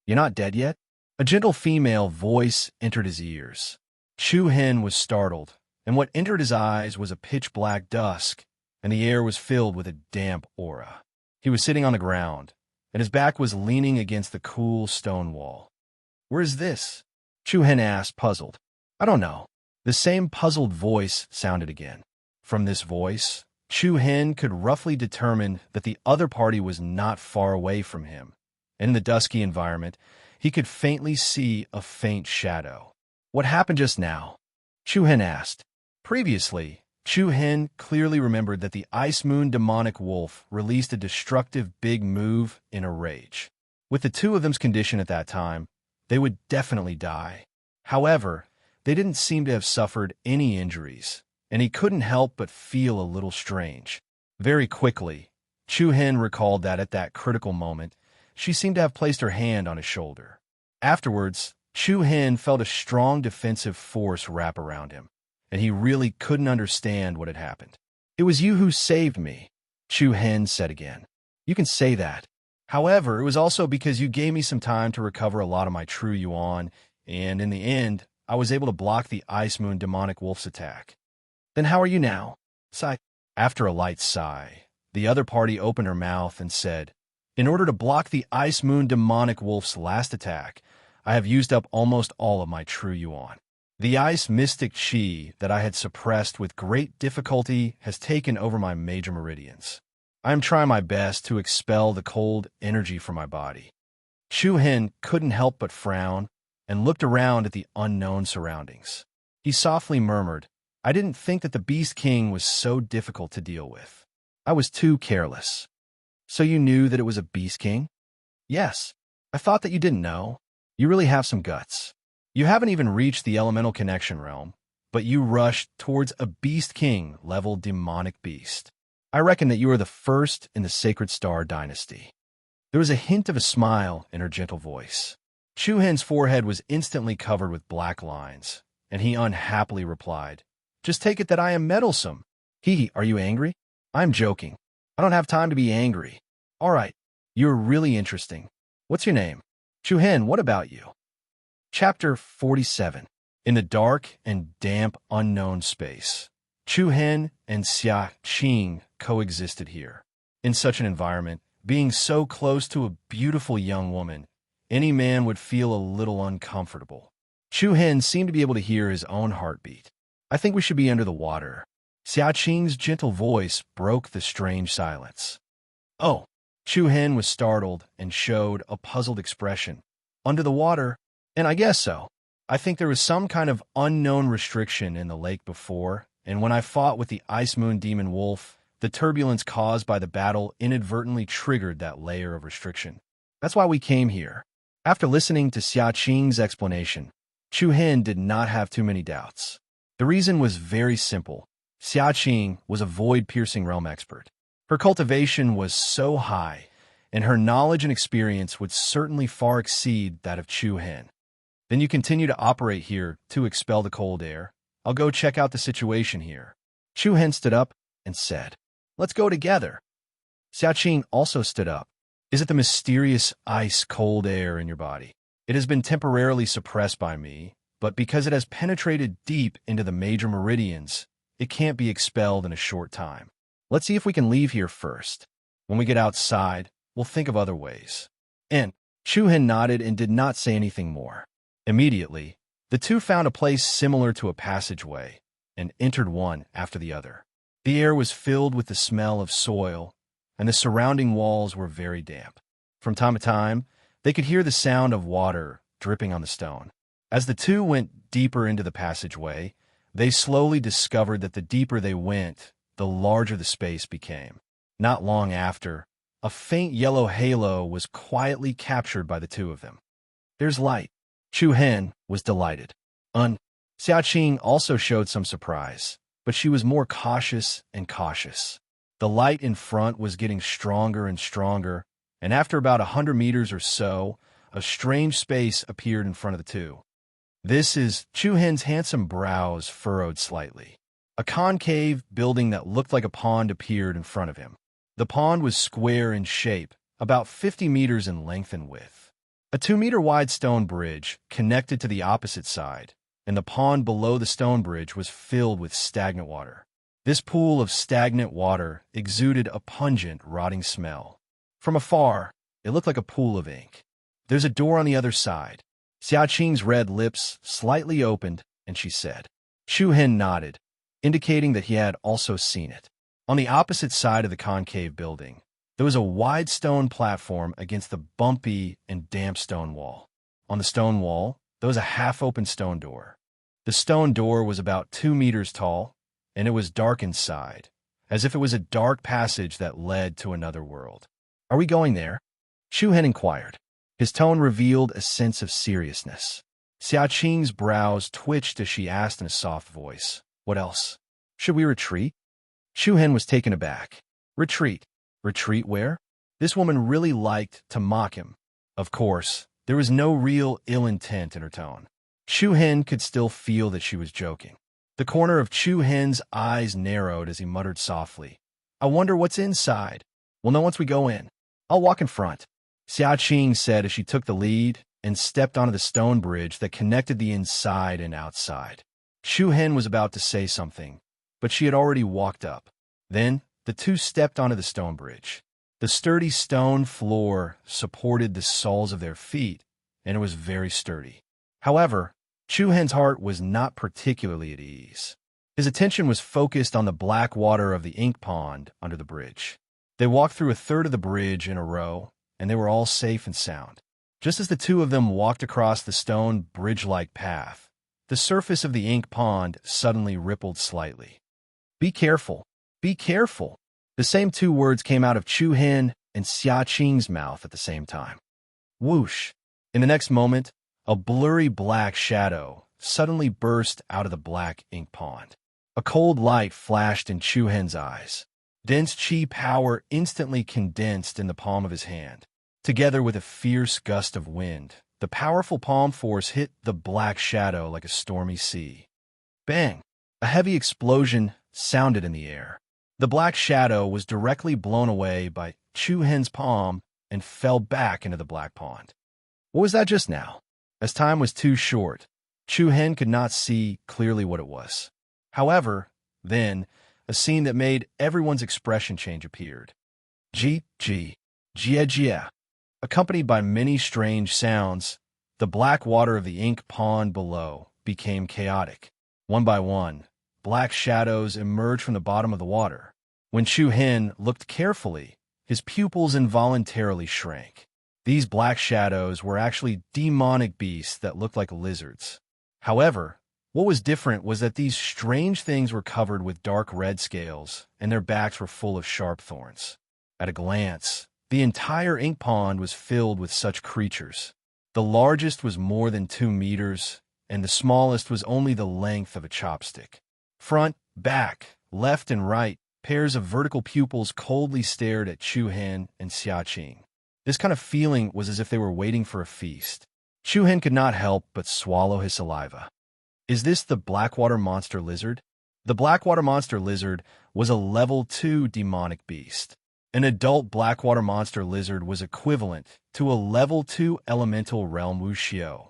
"You're not dead yet?" A gentle female voice entered his ears. Chu Hen was startled, and what entered his eyes was a pitch-black dusk, and the air was filled with a damp aura. He was sitting on the ground, and his back was leaning against the cool stone wall. "Where is this?" Chu Hen asked, puzzled. "I don't know." The same puzzled voice sounded again. From this voice, Chu Hen could roughly determine that the other party was not far away from him, and in the dusky environment, he could faintly see a faint shadow. "What happened just now?" Chu Hen asked. Previously, Chu Hen clearly remembered that the ice moon demonic wolf released a destructive big move in a rage. With the two of them's condition at that time, they would definitely die. However, they didn't seem to have suffered any injuries, and he couldn't help but feel a little strange. Very quickly, Chu Hen recalled that at that critical moment, she seemed to have placed her hand on his shoulder. Afterwards, Chu Hen felt a strong defensive force wrap around him, and he really couldn't understand what had happened. "It was you who saved me," Chu Hen said again. "You can say that. However, it was also because you gave me some time to recover a lot of my true yuan, and in the end, I was able to block the ice moon demonic wolf's attack." "Then how are you now?" Sigh. After a light sigh, the other party opened her mouth and said, "In order to block the ice moon demonic wolf's last attack, I have used up almost all of my true yuan. The ice mystic chi that I had suppressed with great difficulty has taken over my major meridians. I am trying my best to expel the cold energy from my body." Chu Hen couldn't help but frown and looked around at the unknown surroundings. He softly murmured, "I didn't think that the Beast King was so difficult to deal with. I was too careless." "So you knew that it was a Beast King?" "Yes. I thought that you didn't know. You really have some guts. You haven't even reached the elemental connection realm, but you rushed towards a Beast King level demonic beast. I reckon that you are the first in the Sacred Star dynasty." There was a hint of a smile in her gentle voice. Chu Hen's forehead was instantly covered with black lines, and he unhappily replied, "Just take it that I am meddlesome." "Hee, are you angry?" "I'm joking. I don't have time to be angry." "All right. You're really interesting. What's your name?" "Chu Hen, what about you?" Chapter 47. In the dark and damp unknown space, Chu Hen and Xia Qing coexisted here. In such an environment, being so close to a beautiful young woman, any man would feel a little uncomfortable. Chu Hen seemed to be able to hear his own heartbeat. "I think we should be under the water." Xia Qing's gentle voice broke the strange silence. "Oh, Chu Hen was startled and showed a puzzled expression. Under the water? And I guess so. I think there was some kind of unknown restriction in the lake before, and when I fought with the Ice Moon Demon Wolf, the turbulence caused by the battle inadvertently triggered that layer of restriction. That's why we came here. After listening to Xia Qing's explanation, Chu Hen did not have too many doubts. The reason was very simple. Xia Qing was a void-piercing realm expert. Her cultivation was so high, and her knowledge and experience would certainly far exceed that of Chu Hen. Then you continue to operate here to expel the cold air. I'll go check out the situation here. Chu Hen stood up and said, "Let's go together." Xia Qing also stood up. Is it the mysterious ice-cold air in your body? It has been temporarily suppressed by me, but because it has penetrated deep into the major meridians, it can't be expelled in a short time. Let's see if we can leave here first. When we get outside, we'll think of other ways. And Chu Hen nodded and did not say anything more. Immediately, the two found a place similar to a passageway and entered one after the other. The air was filled with the smell of soil, and the surrounding walls were very damp. From time to time, they could hear the sound of water dripping on the stone. As the two went deeper into the passageway, they slowly discovered that the deeper they went, the larger the space became. Not long after, a faint yellow halo was quietly captured by the two of them. There's light. Chu Hen was delighted. Xia Qing also showed some surprise, but she was more cautious and cautious. The light in front was getting stronger and stronger, and after about 100 meters or so, a strange space appeared in front of the two. This is Chu Hen's handsome brows furrowed slightly. A concave building that looked like a pond appeared in front of him. The pond was square in shape, about 50 meters in length and width. A 2-meter-wide stone bridge connected to the opposite side, and the pond below the stone bridge was filled with stagnant water. This pool of stagnant water exuded a pungent, rotting smell. From afar, it looked like a pool of ink. There's a door on the other side. Xia Qing's red lips slightly opened, and she said. Chu Hen nodded, indicating that he had also seen it. On the opposite side of the concave building, there was a wide stone platform against the bumpy and damp stone wall. On the stone wall, there was a half-open stone door. The stone door was about 2 meters tall, and it was dark inside, as if it was a dark passage that led to another world. Are we going there? Chu Hen inquired. His tone revealed a sense of seriousness. Xia Qing's brows twitched as she asked in a soft voice, "What else? Should we retreat?" Chu Hen was taken aback. Retreat? Retreat where? This woman really liked to mock him. Of course, there was no real ill intent in her tone. Chu Hen could still feel that she was joking. The corner of Chu Hen's eyes narrowed as he muttered softly, "I wonder what's inside. We'll know once we go in. I'll walk in front." Xia Qing said as she took the lead and stepped onto the stone bridge that connected the inside and outside. Chu Hen was about to say something, but she had already walked up. Then, the two stepped onto the stone bridge. The sturdy stone floor supported the soles of their feet, and it was very sturdy. However, Chu Hen's heart was not particularly at ease. His attention was focused on the black water of the ink pond under the bridge. They walked through a third of the bridge in a row, and they were all safe and sound. Just as the two of them walked across the stone bridge-like path, the surface of the ink pond suddenly rippled slightly. "Be careful! Be careful!" The same two words came out of Chu Hen and Xia Qing's mouth at the same time. Whoosh! In the next moment, a blurry black shadow suddenly burst out of the black ink pond. A cold light flashed in Chu Hen's eyes. Dense chi power instantly condensed in the palm of his hand. Together with a fierce gust of wind, the powerful palm force hit the black shadow like a stormy sea. Bang! A heavy explosion sounded in the air. The black shadow was directly blown away by Chu Hen's palm and fell back into the black pond. What was that just now? As time was too short, Chu Hen could not see clearly what it was. However, then, a scene that made everyone's expression change appeared. Jia, jia. Accompanied by many strange sounds, the black water of the ink pond below became chaotic. One by one, black shadows emerged from the bottom of the water. When Chu Hen looked carefully, his pupils involuntarily shrank. These black shadows were actually demonic beasts that looked like lizards. However, what was different was that these strange things were covered with dark red scales, and their backs were full of sharp thorns. At a glance, the entire ink pond was filled with such creatures. The largest was more than 2 meters, and the smallest was only the length of a chopstick. Front, back, left, and right, pairs of vertical pupils coldly stared at Chu Hen and Xia Qing. This kind of feeling was as if they were waiting for a feast. Chu Hen could not help but swallow his saliva. Is this the Blackwater Monster Lizard? The Blackwater Monster Lizard was a level 2 demonic beast. An adult Blackwater Monster Lizard was equivalent to a level 2 elemental realm wuxiu.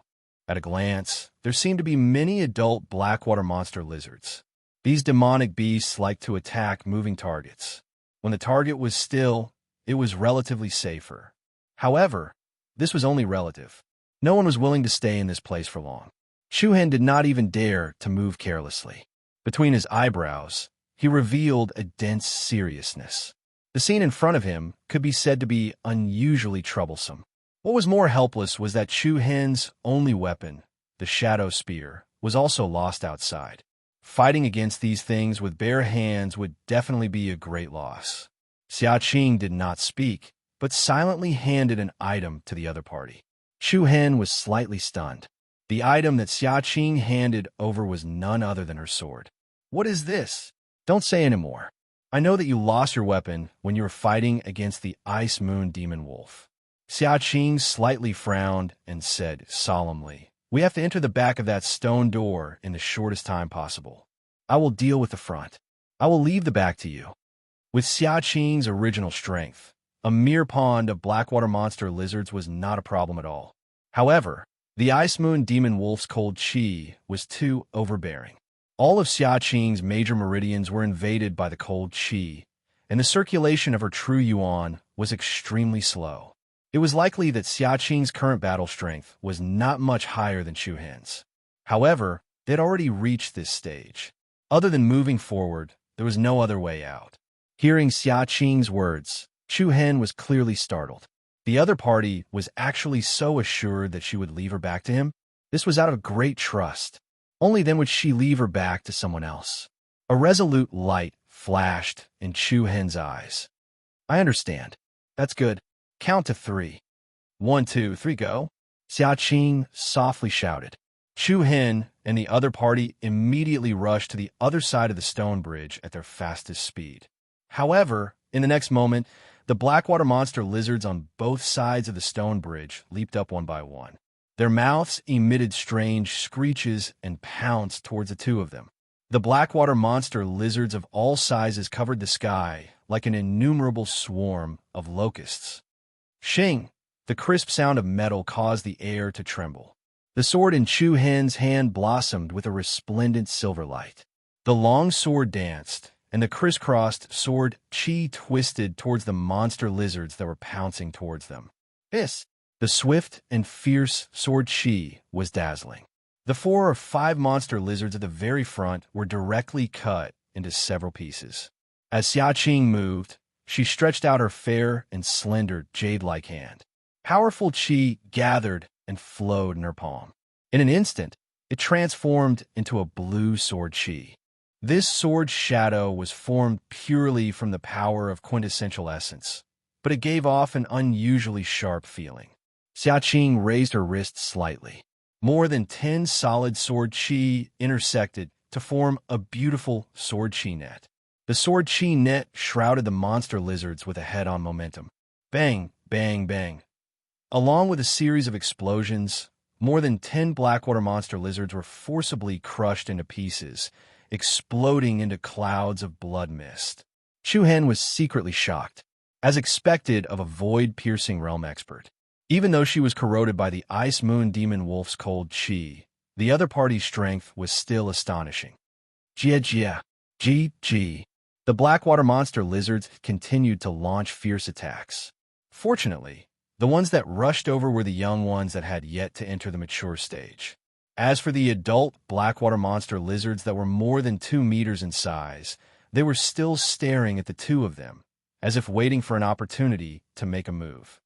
At a glance, there seemed to be many adult Blackwater Monster Lizards. These demonic beasts like to attack moving targets. When the target was still, it was relatively safer. However, this was only relative. No one was willing to stay in this place for long. Chu Hen did not even dare to move carelessly. Between his eyebrows, he revealed a dense seriousness. The scene in front of him could be said to be unusually troublesome. What was more helpless was that Chu Hen's only weapon, the shadow spear, was also lost outside. Fighting against these things with bare hands would definitely be a great loss. Xia Qing did not speak, but silently handed an item to the other party. Chu Hen was slightly stunned. The item that Xia Qing handed over was none other than her sword. What is this? Don't say anymore. I know that you lost your weapon when you were fighting against the Ice Moon Demon Wolf. Xia Qing slightly frowned and said solemnly, "We have to enter the back of that stone door in the shortest time possible. I will deal with the front. I will leave the back to you." With Xia Qing's original strength, a mere pond of Blackwater Monster Lizards was not a problem at all. However, the Ice Moon Demon Wolf's cold chi was too overbearing. All of Xia Qing's major meridians were invaded by the cold chi, and the circulation of her true yuan was extremely slow. It was likely that Xia Qing's current battle strength was not much higher than Chu Hen's. However, they had already reached this stage. Other than moving forward, there was no other way out. Hearing Xia Qing's words, Chu Hen was clearly startled. The other party was actually so assured that she would leave her back to him. This was out of great trust. Only then would she leave her back to someone else. A resolute light flashed in Chu Hen's eyes. "I understand. That's good. Count to 3. 1, 2, 3, go." Xia Qing softly shouted. Chu Hen and the other party immediately rushed to the other side of the stone bridge at their fastest speed. However, in the next moment, the Blackwater Monster Lizards on both sides of the stone bridge leaped up one by one. Their mouths emitted strange screeches and pounced towards the two of them. The Blackwater Monster Lizards of all sizes covered the sky like an innumerable swarm of locusts. Shing! The crisp sound of metal caused the air to tremble. The sword in Chu Hen's hand blossomed with a resplendent silver light. The long sword danced, and the crisscrossed sword chi twisted towards the monster lizards that were pouncing towards them. The swift and fierce sword chi was dazzling. The 4 or 5 monster lizards at the very front were directly cut into several pieces. As Xia Qing moved, she stretched out her fair and slender jade-like hand. Powerful chi gathered and flowed in her palm. In an instant, it transformed into a blue sword chi. This sword shadow was formed purely from the power of quintessential essence, but it gave off an unusually sharp feeling. Xia Qing raised her wrist slightly. More than 10 solid sword chi intersected to form a beautiful sword chi net. The sword chi net shrouded the monster lizards with a head-on momentum. Bang, bang, bang. Along with a series of explosions, more than 10 Blackwater Monster Lizards were forcibly crushed into pieces, exploding into clouds of blood mist. Chu Hen was secretly shocked, as expected of a void-piercing realm expert. Even though she was corroded by the Ice Moon Demon Wolf's cold chi, the other party's strength was still astonishing. Jia, Ji. The Blackwater Monster Lizards continued to launch fierce attacks. Fortunately, the ones that rushed over were the young ones that had yet to enter the mature stage. As for the adult Blackwater Monster Lizards that were more than 2 meters in size, they were still staring at the two of them, as if waiting for an opportunity to make a move.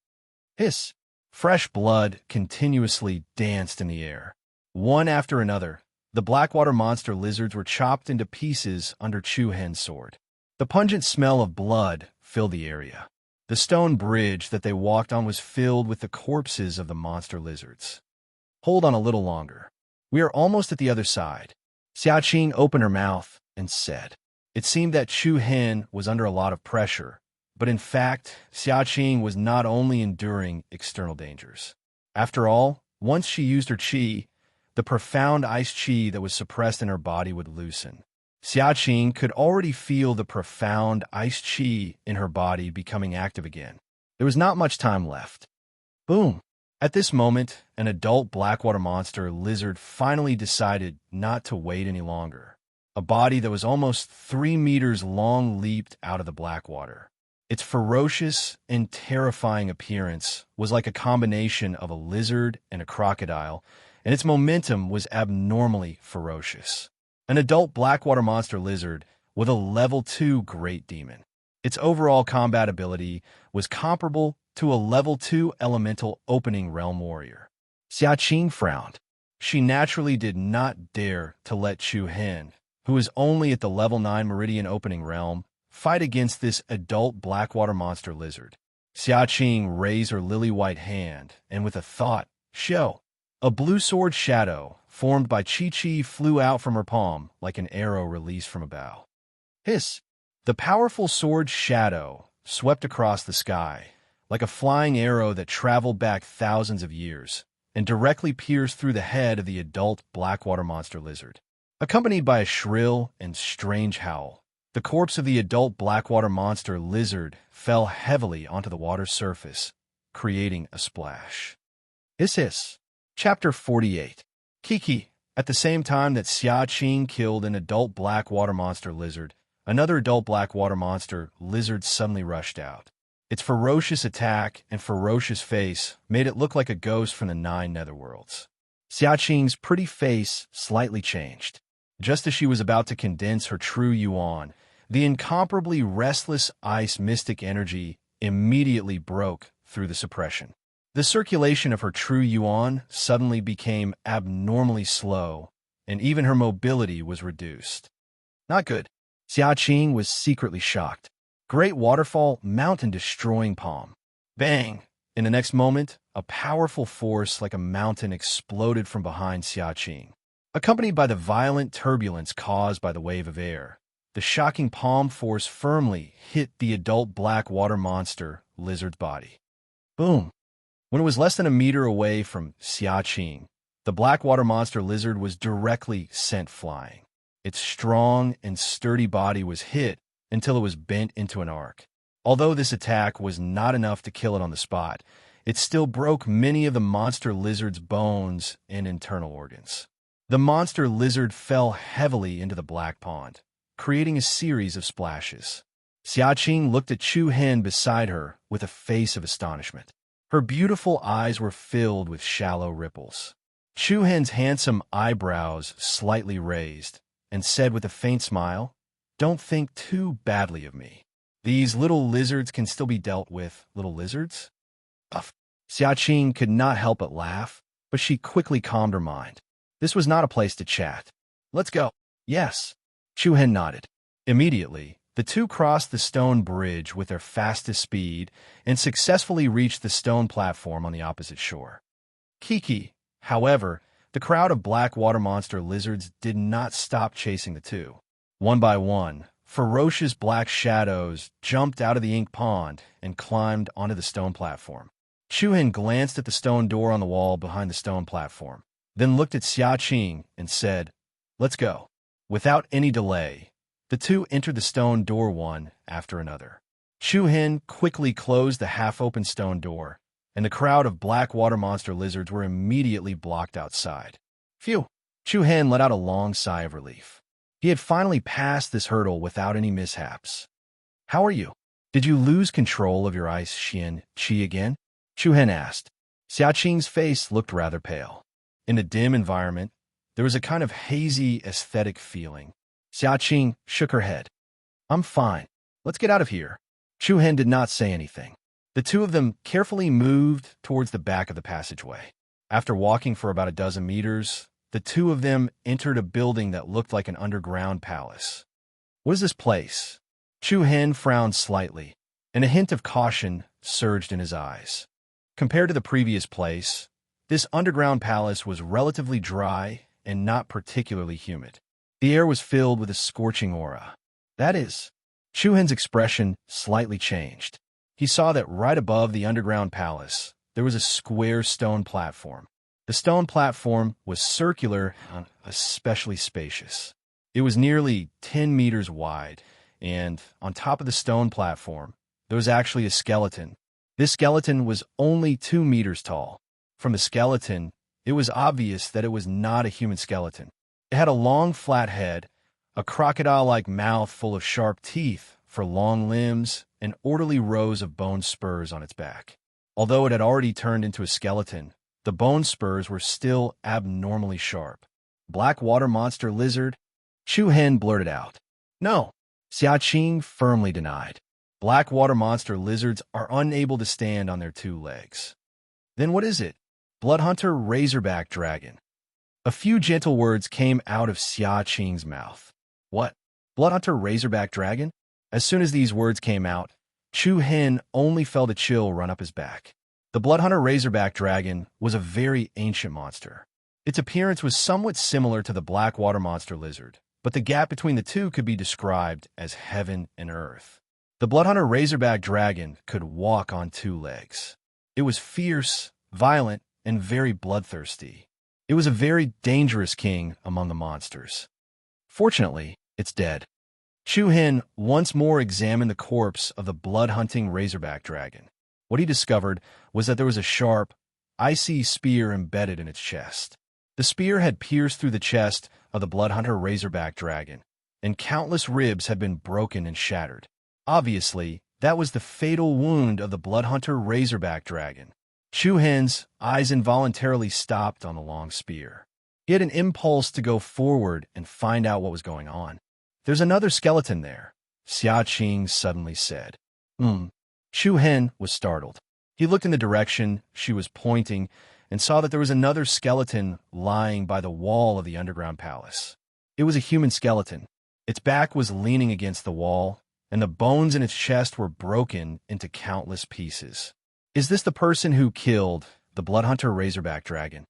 Hiss! Fresh blood continuously danced in the air. One after another, the Blackwater monster lizards were chopped into pieces under Chu Hen's sword. The pungent smell of blood filled the area. The stone bridge that they walked on was filled with the corpses of the monster lizards. Hold on a little longer. We are almost at the other side. Xiaqing opened her mouth and said. It seemed that Chu Hen was under a lot of pressure, but in fact, Xiaqing was not only enduring external dangers. After all, once she used her qi, the profound ice qi that was suppressed in her body would loosen. Xiaqing could already feel the profound ice qi in her body becoming active again. There was not much time left. Boom! At this moment, an adult Blackwater monster lizard finally decided not to wait any longer. A body that was almost 3 meters long leaped out of the Blackwater. Its ferocious and terrifying appearance was like a combination of a lizard and a crocodile, and its momentum was abnormally ferocious. An adult Blackwater monster lizard with a level 2 great demon. Its overall combat ability was comparable to a level 2 elemental opening realm warrior. Xiaqing frowned. She naturally did not dare to let Chu Hen, who was only at the level 9 meridian opening realm, fight against this adult Blackwater monster lizard. Xiaqing raised her lily-white hand, and with a thought, show. A blue sword shadow, formed by Chi-Chi, flew out from her palm like an arrow released from a bow. Hiss! The powerful sword shadow swept across the sky, like a flying arrow that traveled back thousands of years, and directly pierced through the head of the adult Blackwater monster lizard. Accompanied by a shrill and strange howl, the corpse of the adult Blackwater monster lizard fell heavily onto the water's surface, creating a splash. Hiss hiss. Chapter 48. Kiki. At the same time that Xiaqing killed an adult Blackwater monster lizard, another adult Blackwater monster lizard suddenly rushed out. Its ferocious attack and ferocious face made it look like a ghost from the 9 netherworlds. Xiaqing's pretty face slightly changed. Just as she was about to condense her true yuan, the incomparably restless ice mystic energy immediately broke through the suppression. The circulation of her true yuan suddenly became abnormally slow, and even her mobility was reduced. Not good. Xiaqing was secretly shocked. Great waterfall, mountain-destroying palm. Bang! In the next moment, a powerful force like a mountain exploded from behind Xiaqing. Accompanied by the violent turbulence caused by the wave of air, the shocking palm force firmly hit the adult Blackwater monster lizard's body. Boom! When it was less than a meter away from Xiaqing, the Blackwater monster lizard was directly sent flying. Its strong and sturdy body was hit until it was bent into an arc. Although this attack was not enough to kill it on the spot, it still broke many of the monster lizard's bones and internal organs. The monster lizard fell heavily into the black pond, creating a series of splashes. Xiaqing looked at Chu Hen beside her with a face of astonishment. Her beautiful eyes were filled with shallow ripples. Chu Hen's handsome eyebrows slightly raised, and said with a faint smile, "Don't think too badly of me. These little lizards can still be dealt with, little lizards?" Uff. Xiaqing could not help but laugh, but she quickly calmed her mind. This was not a place to chat. Let's go. Yes. Chu Hen nodded. Immediately, the two crossed the stone bridge with their fastest speed and successfully reached the stone platform on the opposite shore. Kiki, however, the crowd of black water monster lizards did not stop chasing the two. One by one, ferocious black shadows jumped out of the ink pond and climbed onto the stone platform. Chu Hen glanced at the stone door on the wall behind the stone platform, then looked at Xiaqing and said, "Let's go." Without any delay, the two entered the stone door one after another. Chu Hen quickly closed the half-open stone door, and the crowd of black water monster lizards were immediately blocked outside. Phew! Chu Hen let out a long sigh of relief. He had finally passed this hurdle without any mishaps. "How are you? Did you lose control of your ice Xian Qi again?" Chu Hen asked. Xiaqing's face looked rather pale. In the dim environment, there was a kind of hazy aesthetic feeling. Xiaqing shook her head. "I'm fine. Let's get out of here." Chu Hen did not say anything. The two of them carefully moved towards the back of the passageway. After walking for about a dozen meters, the two of them entered a building that looked like an underground palace. What is this place? Chu Hen frowned slightly, and a hint of caution surged in his eyes. Compared to the previous place, this underground palace was relatively dry and not particularly humid. The air was filled with a scorching aura. That is, Chu Hen's expression slightly changed. He saw that right above the underground palace, there was a square stone platform. The stone platform was circular and especially spacious. It was nearly 10 meters wide, and on top of the stone platform, there was actually a skeleton. This skeleton was only 2 meters tall. From the skeleton, it was obvious that it was not a human skeleton. It had a long, flat head, a crocodile-like mouth full of sharp teeth for long limbs, and orderly rows of bone spurs on its back. Although it had already turned into a skeleton, the bone spurs were still abnormally sharp. Black water monster lizard? Chu Hen blurted out. No, Xia Qing firmly denied. Black water monster lizards are unable to stand on their 2 legs. Then what is it? Bloodhunter razorback dragon. A few gentle words came out of Xia Qing's mouth. What? Bloodhunter razorback dragon? As soon as these words came out, Chu Hen only felt a chill run up his back. The Bloodhunter razorback dragon was a very ancient monster. Its appearance was somewhat similar to the black water monster lizard, but the gap between the two could be described as heaven and earth. The Bloodhunter razorback dragon could walk on 2 legs. It was fierce, violent, and very bloodthirsty. It was a very dangerous king among the monsters. Fortunately, it's dead. Chu Hen once more examined the corpse of the blood-hunting razorback dragon. What he discovered was that there was a sharp, icy spear embedded in its chest. The spear had pierced through the chest of the bloodhunter razorback dragon, and countless ribs had been broken and shattered. Obviously, that was the fatal wound of the bloodhunter razorback dragon. Chu Hen's eyes involuntarily stopped on the long spear. He had an impulse to go forward and find out what was going on. There's another skeleton there, Xia Qing suddenly said. Chu Hen was startled. He looked in the direction she was pointing and saw that there was another skeleton lying by the wall of the underground palace. It was a human skeleton. Its back was leaning against the wall, and the bones in its chest were broken into countless pieces. Is this the person who killed the Bloodhunter razorback dragon?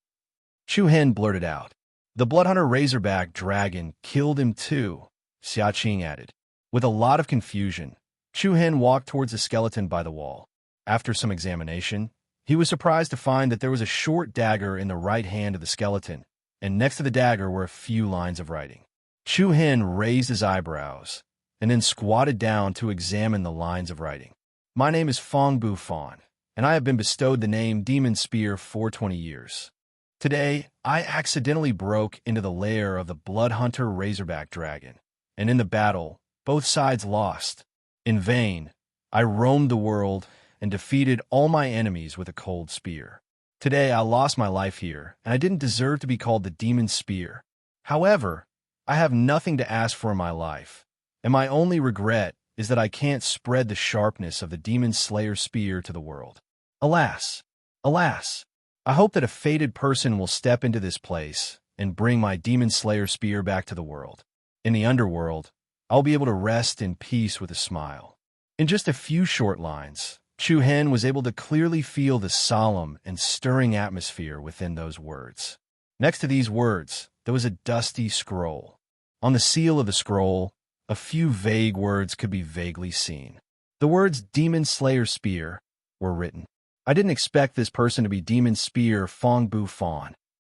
Chu Hen blurted out. The Bloodhunter razorback dragon killed him too, Xia Qing added. With a lot of confusion, Chu Hen walked towards the skeleton by the wall. After some examination, he was surprised to find that there was a short dagger in the right hand of the skeleton, and next to the dagger were a few lines of writing. Chu Hen raised his eyebrows, and then squatted down to examine the lines of writing. My name is Fong Bu Fan, and I have been bestowed the name Demon Spear for 20 years. Today, I accidentally broke into the lair of the Bloodhunter razorback dragon, and in the battle, both sides lost. In vain, I roamed the world and defeated all my enemies with a cold spear. Today, I lost my life here, and I didn't deserve to be called the Demon Spear. However, I have nothing to ask for in my life, and my only regret is that I can't spread the sharpness of the Demon Slayer spear to the world. Alas, alas, I hope that a fated person will step into this place and bring my Demon Slayer spear back to the world. In the underworld, I'll be able to rest in peace with a smile. In just a few short lines, Chu Hen was able to clearly feel the solemn and stirring atmosphere within those words. Next to these words, there was a dusty scroll. On the seal of the scroll, a few vague words could be vaguely seen. The words Demon Slayer Spear were written. I didn't expect this person to be Demon Spear Fong Bu Fan.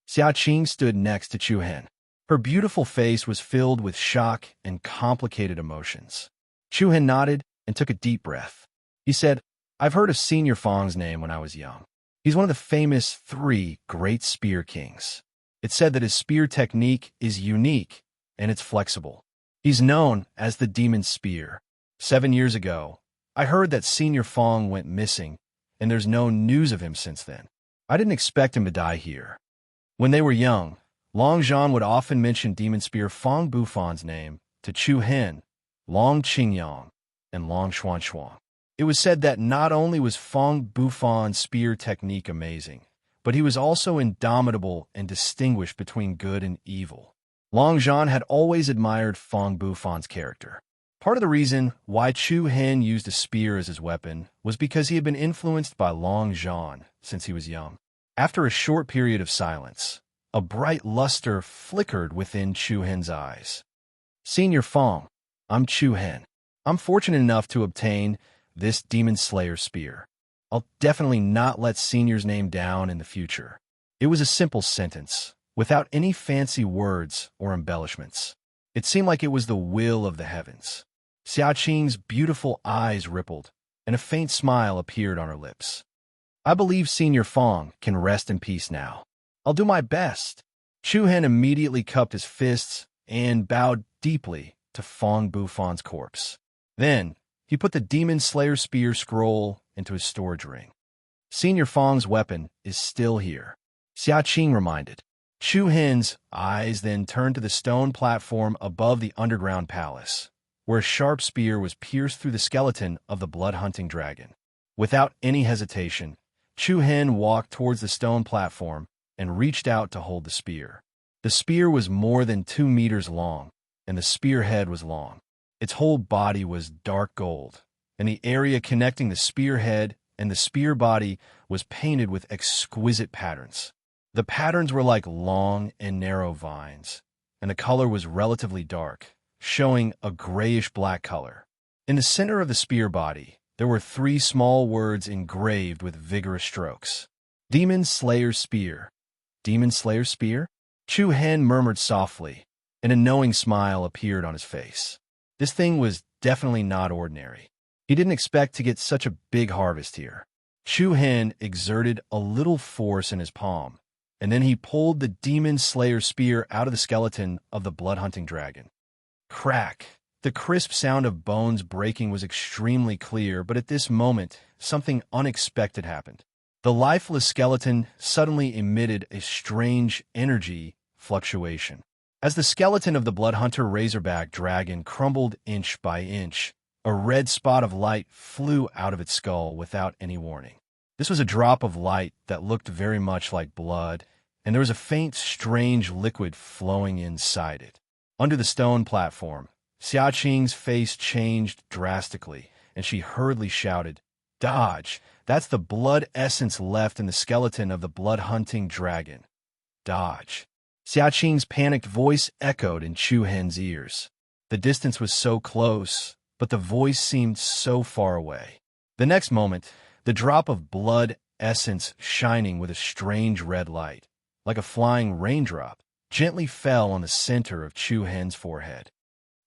Xia Qing stood next to Chu Hen. Her beautiful face was filled with shock and complicated emotions. Chu Hen nodded and took a deep breath. He said, I've heard of Senior Fong's name when I was young. He's one of the famous 3 great spear kings. It's said that his spear technique is unique and it's flexible. He's known as the Demon Spear. 7 years ago, I heard that Senior Fong went missing, and there's no news of him since then. I didn't expect him to die here. When they were young, Long Zhan would often mention Demon Spear Fong Bu Fan's name to Chu Hen, Long Qingyang, and Long Xuanshuang. It was said that not only was Fong Bufon's spear technique amazing, but he was also indomitable and distinguished between good and evil. Long Zhan had always admired Fong Bufon's character. Part of the reason why Chu Hen used a spear as his weapon was because he had been influenced by Long Zhan since he was young. After a short period of silence, a bright luster flickered within Chu Hen's eyes. "Senior Fong, I'm Chu Hen. I'm fortunate enough to obtain this Demon Slayer spear. I'll definitely not let Senior's name down in the future." It was a simple sentence, without any fancy words or embellishments. It seemed like it was the will of the heavens. Xiaqing's beautiful eyes rippled, and a faint smile appeared on her lips. "I believe Senior Fong can rest in peace now. I'll do my best." Chu Hen immediately cupped his fists and bowed deeply to Fong Bufon's corpse. Then, he put the Demon Slayer spear scroll into his storage ring. "Senior Fong's weapon is still here," Xiaqing reminded. Chu Hen's eyes then turned to the stone platform above the underground palace, where a sharp spear was pierced through the skeleton of the blood-hunting dragon. Without any hesitation, Chu Hen walked towards the stone platform and reached out to hold the spear. The spear was more than 2 meters long, and the spearhead was long. Its whole body was dark gold, and the area connecting the spearhead and the spear body was painted with exquisite patterns. The patterns were like long and narrow vines, and the color was relatively dark, showing a grayish-black color. In the center of the spear body, there were 3 small words engraved with vigorous strokes. "Demon Slayer Spear." "Demon Slayer Spear?" Chu Hen murmured softly, and a knowing smile appeared on his face. This thing was definitely not ordinary. He didn't expect to get such a big harvest here. Chu Hen exerted a little force in his palm, and then he pulled the Demon Slayer spear out of the skeleton of the blood-hunting dragon. Crack! The crisp sound of bones breaking was extremely clear, but at this moment, something unexpected happened. The lifeless skeleton suddenly emitted a strange energy fluctuation. As the skeleton of the bloodhunter razorback dragon crumbled inch by inch, a red spot of light flew out of its skull without any warning. This was a drop of light that looked very much like blood, and there was a faint, strange liquid flowing inside it. Under the stone platform, Xiaqing's face changed drastically, and she hurriedly shouted, "Dodge! That's the blood essence left in the skeleton of the blood-hunting dragon. Dodge!" Xiaqing's panicked voice echoed in Chu Hen's ears. The distance was so close, but the voice seemed so far away. The next moment, the drop of blood essence shining with a strange red light, like a flying raindrop, gently fell on the center of Chu Hen's forehead.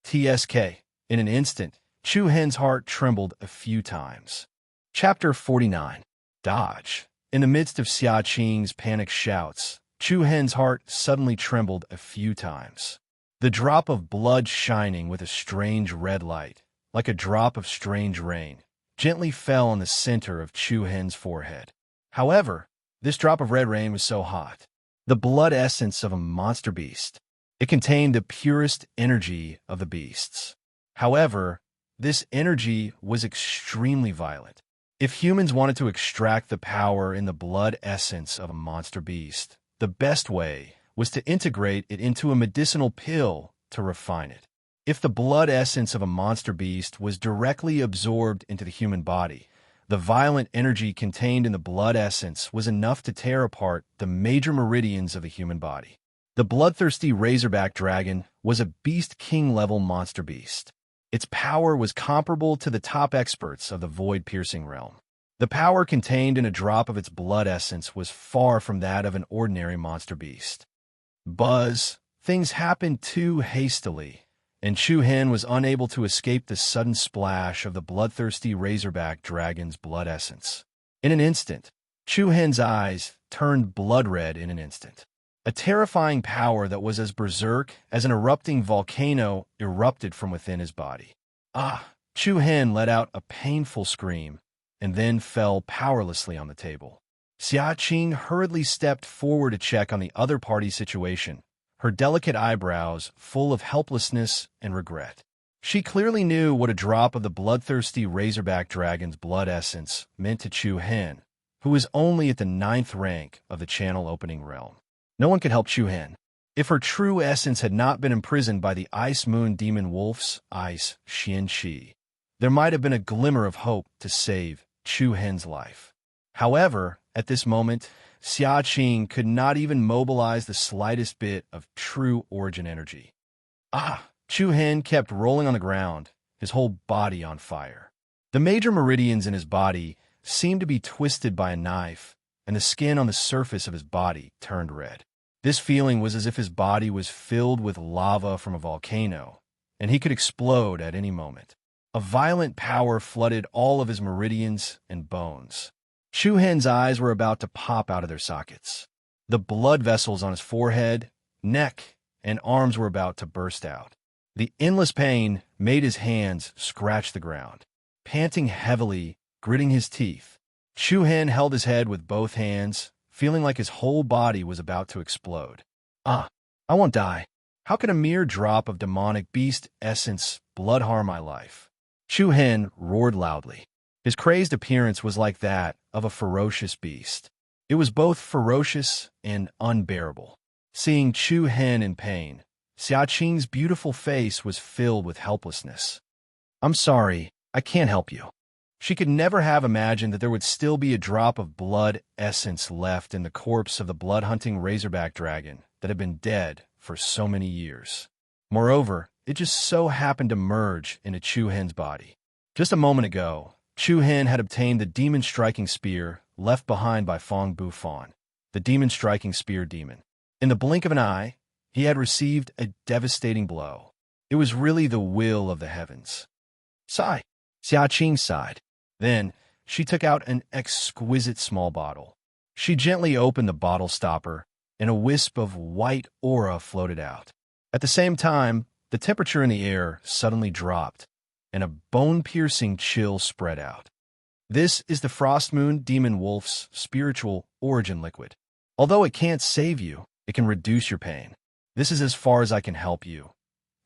TSK. In an instant, Chu Hen's heart trembled a few times. Chapter 49. Dodge. In the midst of Xiaqing's panicked shouts, Chu Hen's heart suddenly trembled a few times. The drop of blood shining with a strange red light, like a drop of strange rain, gently fell on the center of Chu Hen's forehead. However, this drop of red rain was so hot. The blood essence of a monster beast. It contained the purest energy of the beasts. However, this energy was extremely violent. If humans wanted to extract the power in the blood essence of a monster beast, the best way was to integrate it into a medicinal pill to refine it. If the blood essence of a monster beast was directly absorbed into the human body, the violent energy contained in the blood essence was enough to tear apart the major meridians of the human body. The bloodthirsty razorback dragon was a beast king-level monster beast. Its power was comparable to the top experts of the void-piercing realm. The power contained in a drop of its blood essence was far from that of an ordinary monster beast. Buzz! Things happened too hastily, and Chu Hen was unable to escape the sudden splash of the bloodthirsty razorback dragon's blood essence. In an instant, Chu Hen's eyes turned blood red in an instant. A terrifying power that was as berserk as an erupting volcano erupted from within his body. Ah! Chu Hen let out a painful scream, and then fell powerlessly on the table. Xiaqing hurriedly stepped forward to check on the other party's situation, her delicate eyebrows full of helplessness and regret. She clearly knew what a drop of the bloodthirsty razorback dragon's blood essence meant to Chu Hen, who was only at the 9th rank of the channel opening realm. No one could help Chu Hen. If her true essence had not been imprisoned by the Ice Moon Demon Wolf's ice Xian Qi, there might have been a glimmer of hope to save Chu Hen's life. However, at this moment, Xia Qing could not even mobilize the slightest bit of true origin energy. Chu Hen kept rolling on the ground, his whole body on fire. The major meridians in his body seemed to be twisted by a knife, and the skin on the surface of his body turned red. This feeling was as if his body was filled with lava from a volcano, and he could explode at any moment. A violent power flooded all of his meridians and bones. Chu Hen's eyes were about to pop out of their sockets. The blood vessels on his forehead, neck, and arms were about to burst out. The endless pain made his hands scratch the ground. Panting heavily, gritting his teeth, Chu Hen held his head with both hands, feeling like his whole body was about to explode. I won't die. How could a mere drop of demonic beast essence blood harm my life? Chu Hen roared loudly. His crazed appearance was like that of a ferocious beast. It was both ferocious and unbearable. Seeing Chu Hen in pain, Xia Qing's beautiful face was filled with helplessness. I'm sorry, I can't help you. She could never have imagined that there would still be a drop of blood essence left in the corpse of the blood-hunting razorback dragon that had been dead for so many years. Moreover, it just so happened to merge into Chu Hen's body. Just a moment ago, Chu Hen had obtained the demon-striking spear left behind by Fong Bufan, the demon-striking spear demon. In the blink of an eye, he had received a devastating blow. It was really the will of the heavens. Sigh. Xia Qing sighed. Then, she took out an exquisite small bottle. She gently opened the bottle stopper, and a wisp of white aura floated out. At the same time, the temperature in the air suddenly dropped, and a bone-piercing chill spread out. This is the Frost Moon Demon Wolf's spiritual origin liquid. Although it can't save you, it can reduce your pain. This is as far as I can help you.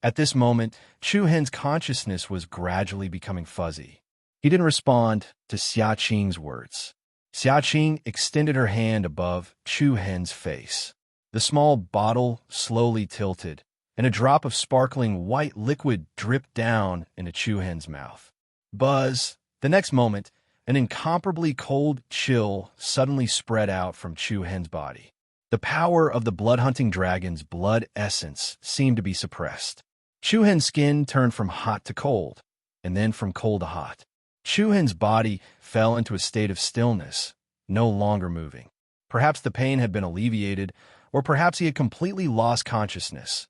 At this moment, Chu Hen's consciousness was gradually becoming fuzzy. He didn't respond to Xia Qing's words. Xia Qing extended her hand above Chu Hen's face. The small bottle slowly tilted, and a drop of sparkling white liquid dripped down into Chu Hen's mouth. Buzz! The next moment, an incomparably cold chill suddenly spread out from Chu Hen's body. The power of the blood-hunting dragon's blood essence seemed to be suppressed. Chu Hen's skin turned from hot to cold, and then from cold to hot. Chu Hen's body fell into a state of stillness, no longer moving. Perhaps the pain had been alleviated, or perhaps he had completely lost consciousness.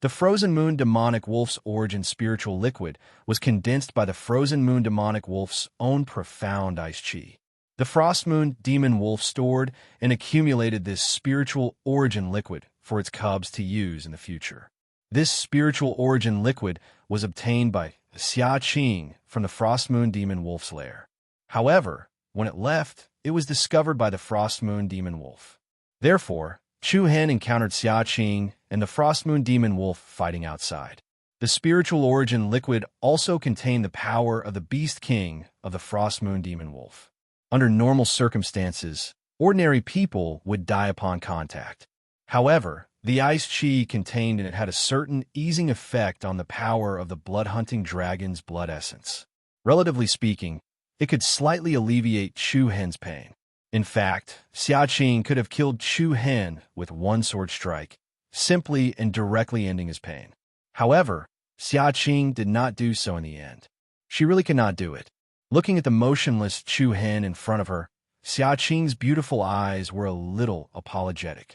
The Frozen Moon Demonic Wolf's origin spiritual liquid was condensed by the Frozen Moon Demonic Wolf's own profound ice chi. The Frost Moon Demon Wolf stored and accumulated this spiritual origin liquid for its cubs to use in the future. This spiritual origin liquid was obtained by Xia Qing from the Frost Moon Demon Wolf's lair. However, when it left, it was discovered by the Frost Moon Demon Wolf. Therefore, Chu Hen encountered Xia Qing and the Frost Moon Demon Wolf fighting outside. The spiritual origin liquid also contained the power of the Beast King of the Frost Moon Demon Wolf. Under normal circumstances, ordinary people would die upon contact. However, the ice chi contained in it had a certain easing effect on the power of the blood-hunting dragon's blood essence. Relatively speaking, it could slightly alleviate Chu Hen's pain. In fact, Xia Qing could have killed Chu Hen with one sword strike, simply and directly ending his pain. However, Xia Qing did not do so in the end. She really could not do it. Looking at the motionless Chu Hen in front of her, Xia Qing's beautiful eyes were a little apologetic.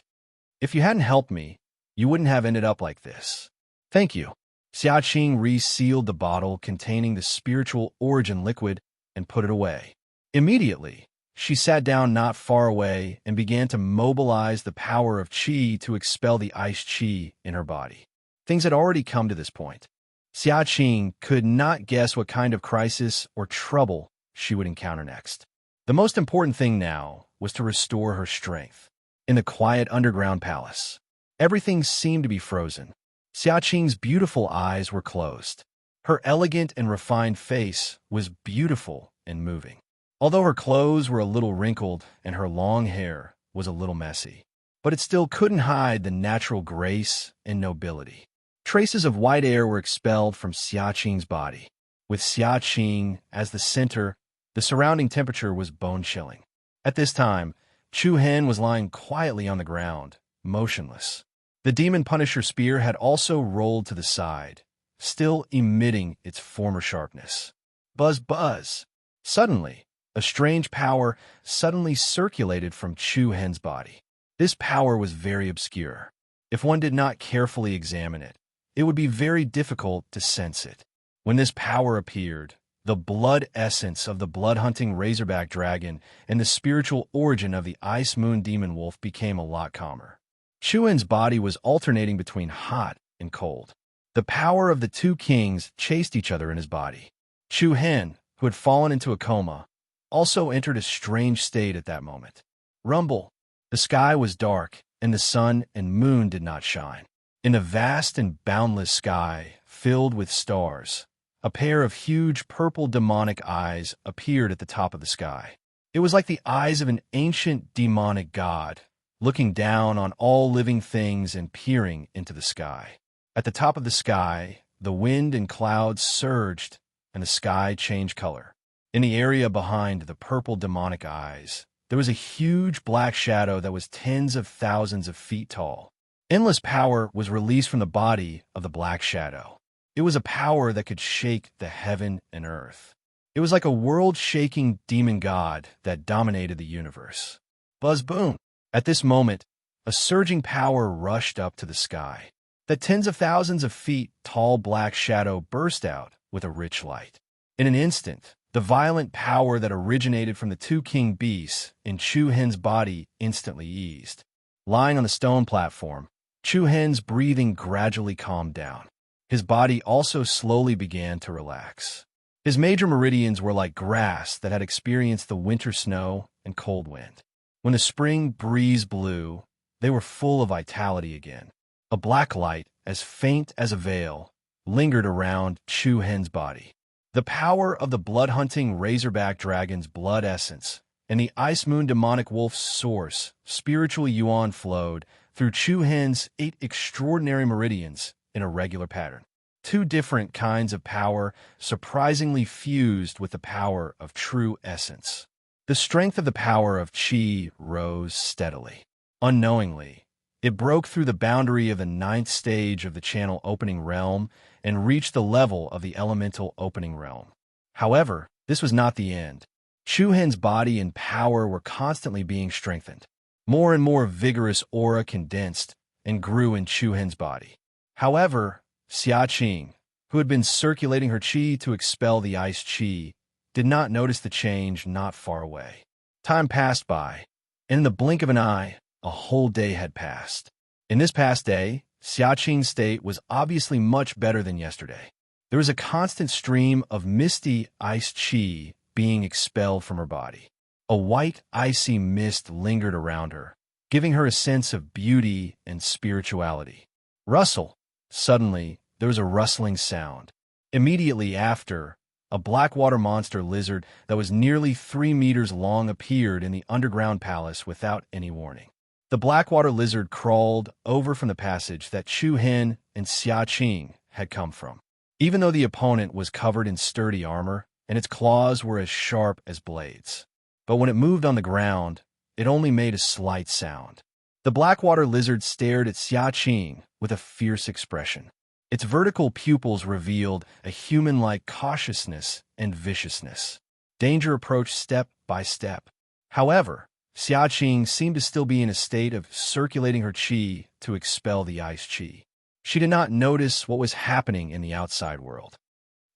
If you hadn't helped me, you wouldn't have ended up like this. Thank you. Xia Qing resealed the bottle containing the spiritual origin liquid and put it away. Immediately, she sat down not far away and began to mobilize the power of qi to expel the ice qi in her body. Things had already come to this point. Xia Qing could not guess what kind of crisis or trouble she would encounter next. The most important thing now was to restore her strength. In the quiet underground palace, everything seemed to be frozen. Xia Qing's beautiful eyes were closed. Her elegant and refined face was beautiful and moving, although her clothes were a little wrinkled and her long hair was a little messy. But it still couldn't hide the natural grace and nobility. Traces of white air were expelled from Xiaqing's body. With Xiaqing as the center, the surrounding temperature was bone-chilling. At this time, Chu Hen was lying quietly on the ground, motionless. The demon Punisher spear had also rolled to the side, still emitting its former sharpness. Buzz, buzz! Suddenly, a strange power suddenly circulated from Chu Hen's body. This power was very obscure. If one did not carefully examine it, it would be very difficult to sense it. When this power appeared, the blood essence of the blood-hunting razorback dragon and the spiritual origin of the ice moon demon wolf became a lot calmer. Chu Hen's body was alternating between hot and cold. The power of the two kings chased each other in his body. Chu Hen, who had fallen into a coma, also entered a strange state at that moment. Rumble. The sky was dark, and the sun and moon did not shine. In a vast and boundless sky, filled with stars, a pair of huge purple demonic eyes appeared at the top of the sky. It was like the eyes of an ancient demonic god, looking down on all living things and peering into the sky. At the top of the sky, the wind and clouds surged, and the sky changed color. In the area behind the purple demonic eyes, there was a huge black shadow that was tens of thousands of feet tall. Endless power was released from the body of the black shadow. It was a power that could shake the heaven and earth. It was like a world-shaking demon god that dominated the universe. Buzz boom! At this moment, a surging power rushed up to the sky. The tens of thousands of feet tall black shadow burst out with a rich light. In an instant, the violent power that originated from the two king beasts in Chu Hen's body instantly eased. Lying on the stone platform, Chu Hen's breathing gradually calmed down. His body also slowly began to relax. His major meridians were like grass that had experienced the winter snow and cold wind. When the spring breeze blew, they were full of vitality again. A black light, as faint as a veil, lingered around Chu Hen's body. The power of the blood-hunting razorback dragon's blood essence and the ice moon demonic wolf's source, spiritual yuan, flowed through Chu Hen's 8 extraordinary meridians in a regular pattern. 2 different kinds of power surprisingly fused with the power of true essence. The strength of the power of Qi rose steadily. Unknowingly, it broke through the boundary of the 9th stage of the channel opening realm and reached the level of the elemental opening realm. However, this was not the end. Chu Hen's body and power were constantly being strengthened. More and more vigorous aura condensed and grew in Chu Hen's body. However, Xiaqing, who had been circulating her qi to expel the ice qi, did not notice the change not far away. Time passed by, and in the blink of an eye, a whole day had passed. In this past day, Xiaqing's state was obviously much better than yesterday. There was a constant stream of misty ice qi being expelled from her body. A white, icy mist lingered around her, giving her a sense of beauty and spirituality. Rustle! Suddenly, there was a rustling sound. Immediately after, a blackwater monster lizard that was nearly 3 meters long appeared in the underground palace without any warning. The blackwater lizard crawled over from the passage that Chu Hen and Xiaqing had come from. Even though the opponent was covered in sturdy armor and its claws were as sharp as blades. But when it moved on the ground, it only made a slight sound. The blackwater lizard stared at Xiaqing with a fierce expression. Its vertical pupils revealed a human-like cautiousness and viciousness. Danger approached step by step. However, Xiaqing seemed to still be in a state of circulating her qi to expel the ice qi. She did not notice what was happening in the outside world.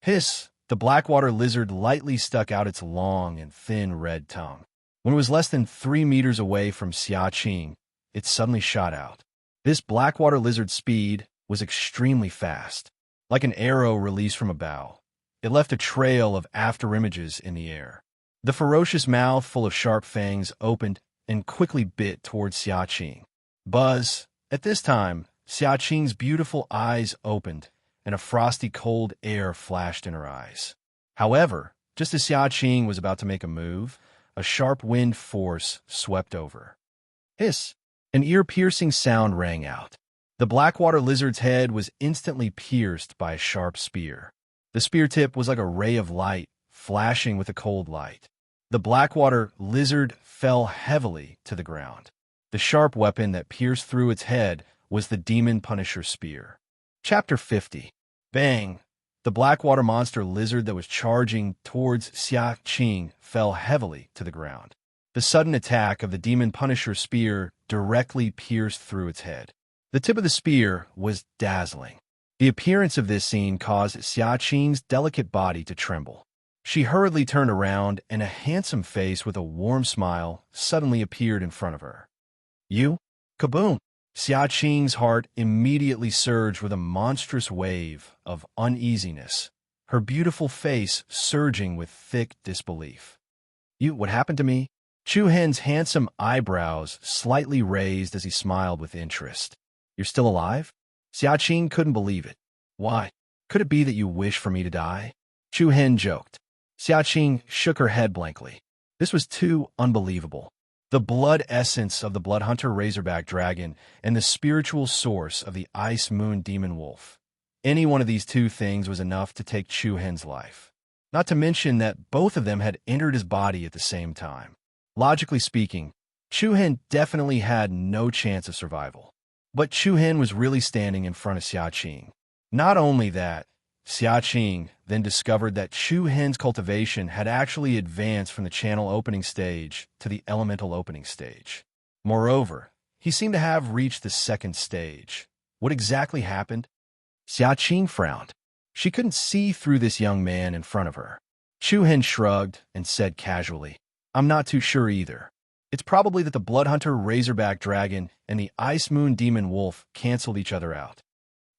Hiss! The blackwater lizard lightly stuck out its long and thin red tongue. When it was less than 3 meters away from Xiaqing, it suddenly shot out. This blackwater lizard's speed was extremely fast. Like an arrow released from a bow, it left a trail of afterimages in the air. The ferocious mouth full of sharp fangs opened and quickly bit towards Xiaqing. Buzz! At this time, Xiaqing's beautiful eyes opened, and a frosty cold air flashed in her eyes. However, just as Xia Qing was about to make a move, a sharp wind force swept over. Hiss! An ear-piercing sound rang out. The blackwater lizard's head was instantly pierced by a sharp spear. The spear tip was like a ray of light, flashing with a cold light. The blackwater lizard fell heavily to the ground. The sharp weapon that pierced through its head was the Demon Punisher Spear. Chapter 50. Bang! The blackwater monster lizard that was charging towards Xia Qing fell heavily to the ground. The sudden attack of the Demon Punisher Spear directly pierced through its head. The tip of the spear was dazzling. The appearance of this scene caused Xia Qing's delicate body to tremble. She hurriedly turned around, and a handsome face with a warm smile suddenly appeared in front of her. You? Kaboom! Xia Qing's heart immediately surged with a monstrous wave of uneasiness, her beautiful face surging with thick disbelief. You, what happened to me? Chu Hen's handsome eyebrows slightly raised as he smiled with interest. You're still alive? Xia Qing couldn't believe it. Why? Could it be that you wish for me to die? Chu Hen joked. Xia Qing shook her head blankly. This was too unbelievable. The blood essence of the Bloodhunter Razorback Dragon and the spiritual source of the Ice Moon Demon Wolf. Any one of these two things was enough to take Chu Hen's life. Not to mention that both of them had entered his body at the same time. Logically speaking, Chu Hen definitely had no chance of survival. But Chu Hen was really standing in front of Xia Qing. Not only that, Xia Qing then discovered that Chu Hen's cultivation had actually advanced from the channel opening stage to the elemental opening stage. Moreover, he seemed to have reached the second stage. What exactly happened? Xia Qing frowned. She couldn't see through this young man in front of her. Chu Hen shrugged and said casually, I'm not too sure either. It's probably that the Bloodhunter Razorback Dragon and the Ice Moon Demon Wolf canceled each other out.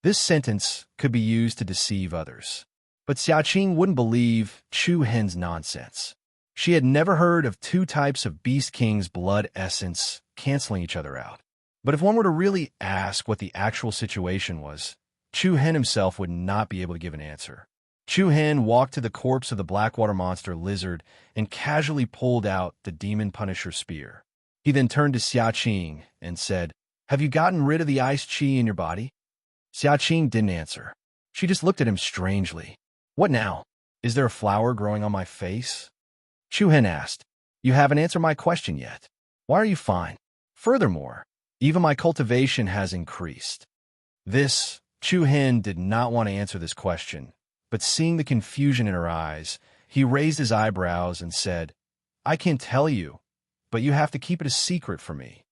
This sentence could be used to deceive others. But Xia Qing wouldn't believe Chu Hen's nonsense. She had never heard of two types of Beast King's blood essence canceling each other out. But if one were to really ask what the actual situation was, Chu Hen himself would not be able to give an answer. Chu Hen walked to the corpse of the Blackwater monster lizard and casually pulled out the Demon Punisher Spear. He then turned to Xia Qing and said, Have you gotten rid of the ice chi in your body? Xia Qing didn't answer. She just looked at him strangely. What now? Is there a flower growing on my face? Chu Hen asked, You haven't answered my question yet. Why are you fine? Furthermore, even my cultivation has increased. Chu Hen did not want to answer this question. But seeing the confusion in her eyes, he raised his eyebrows and said, I can tell you, but you have to keep it a secret for me.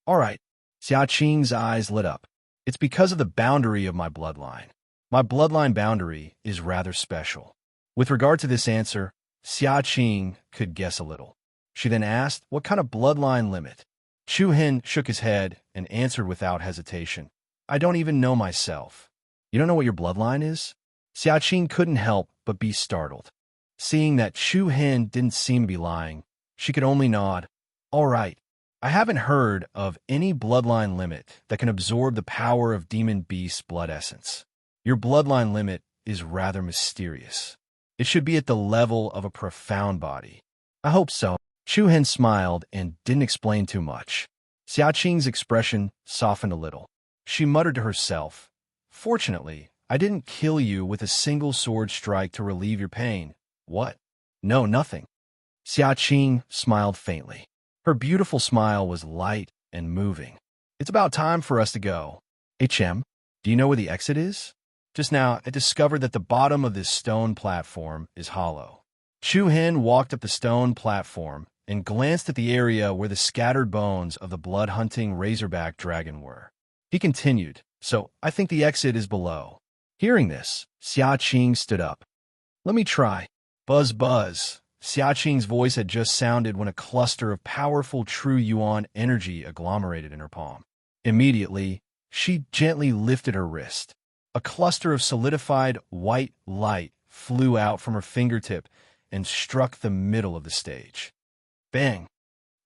All right. Xia Qing's eyes lit up. It's because of the boundary of my bloodline. My bloodline boundary is rather special. With regard to this answer, Xia Qing could guess a little. She then asked, What kind of bloodline limit? Chu Hen shook his head and answered without hesitation, I don't even know myself. You don't know what your bloodline is? Xia Qing couldn't help but be startled. Seeing that Chu Hen didn't seem to be lying, she could only nod. All right, I haven't heard of any bloodline limit that can absorb the power of Demon Beast's blood essence. Your bloodline limit is rather mysterious. It should be at the level of a profound body. I hope so. Chu Hen smiled and didn't explain too much. Xia Qing's expression softened a little. She muttered to herself, Fortunately, I didn't kill you with a single sword strike to relieve your pain. What? No, nothing. Xia Qing smiled faintly. Her beautiful smile was light and moving. It's about time for us to go. HM, do you know where the exit is? Just now, I discovered that the bottom of this stone platform is hollow. Chu Hen walked up the stone platform and glanced at the area where the scattered bones of the blood-hunting Razorback Dragon were. He continued, So I think the exit is below. Hearing this, Xia Qing stood up. Let me try. Buzz, buzz. Xia Qing's voice had just sounded when a cluster of powerful true yuan energy agglomerated in her palm. Immediately, she gently lifted her wrist. A cluster of solidified white light flew out from her fingertip and struck the middle of the stage. Bang!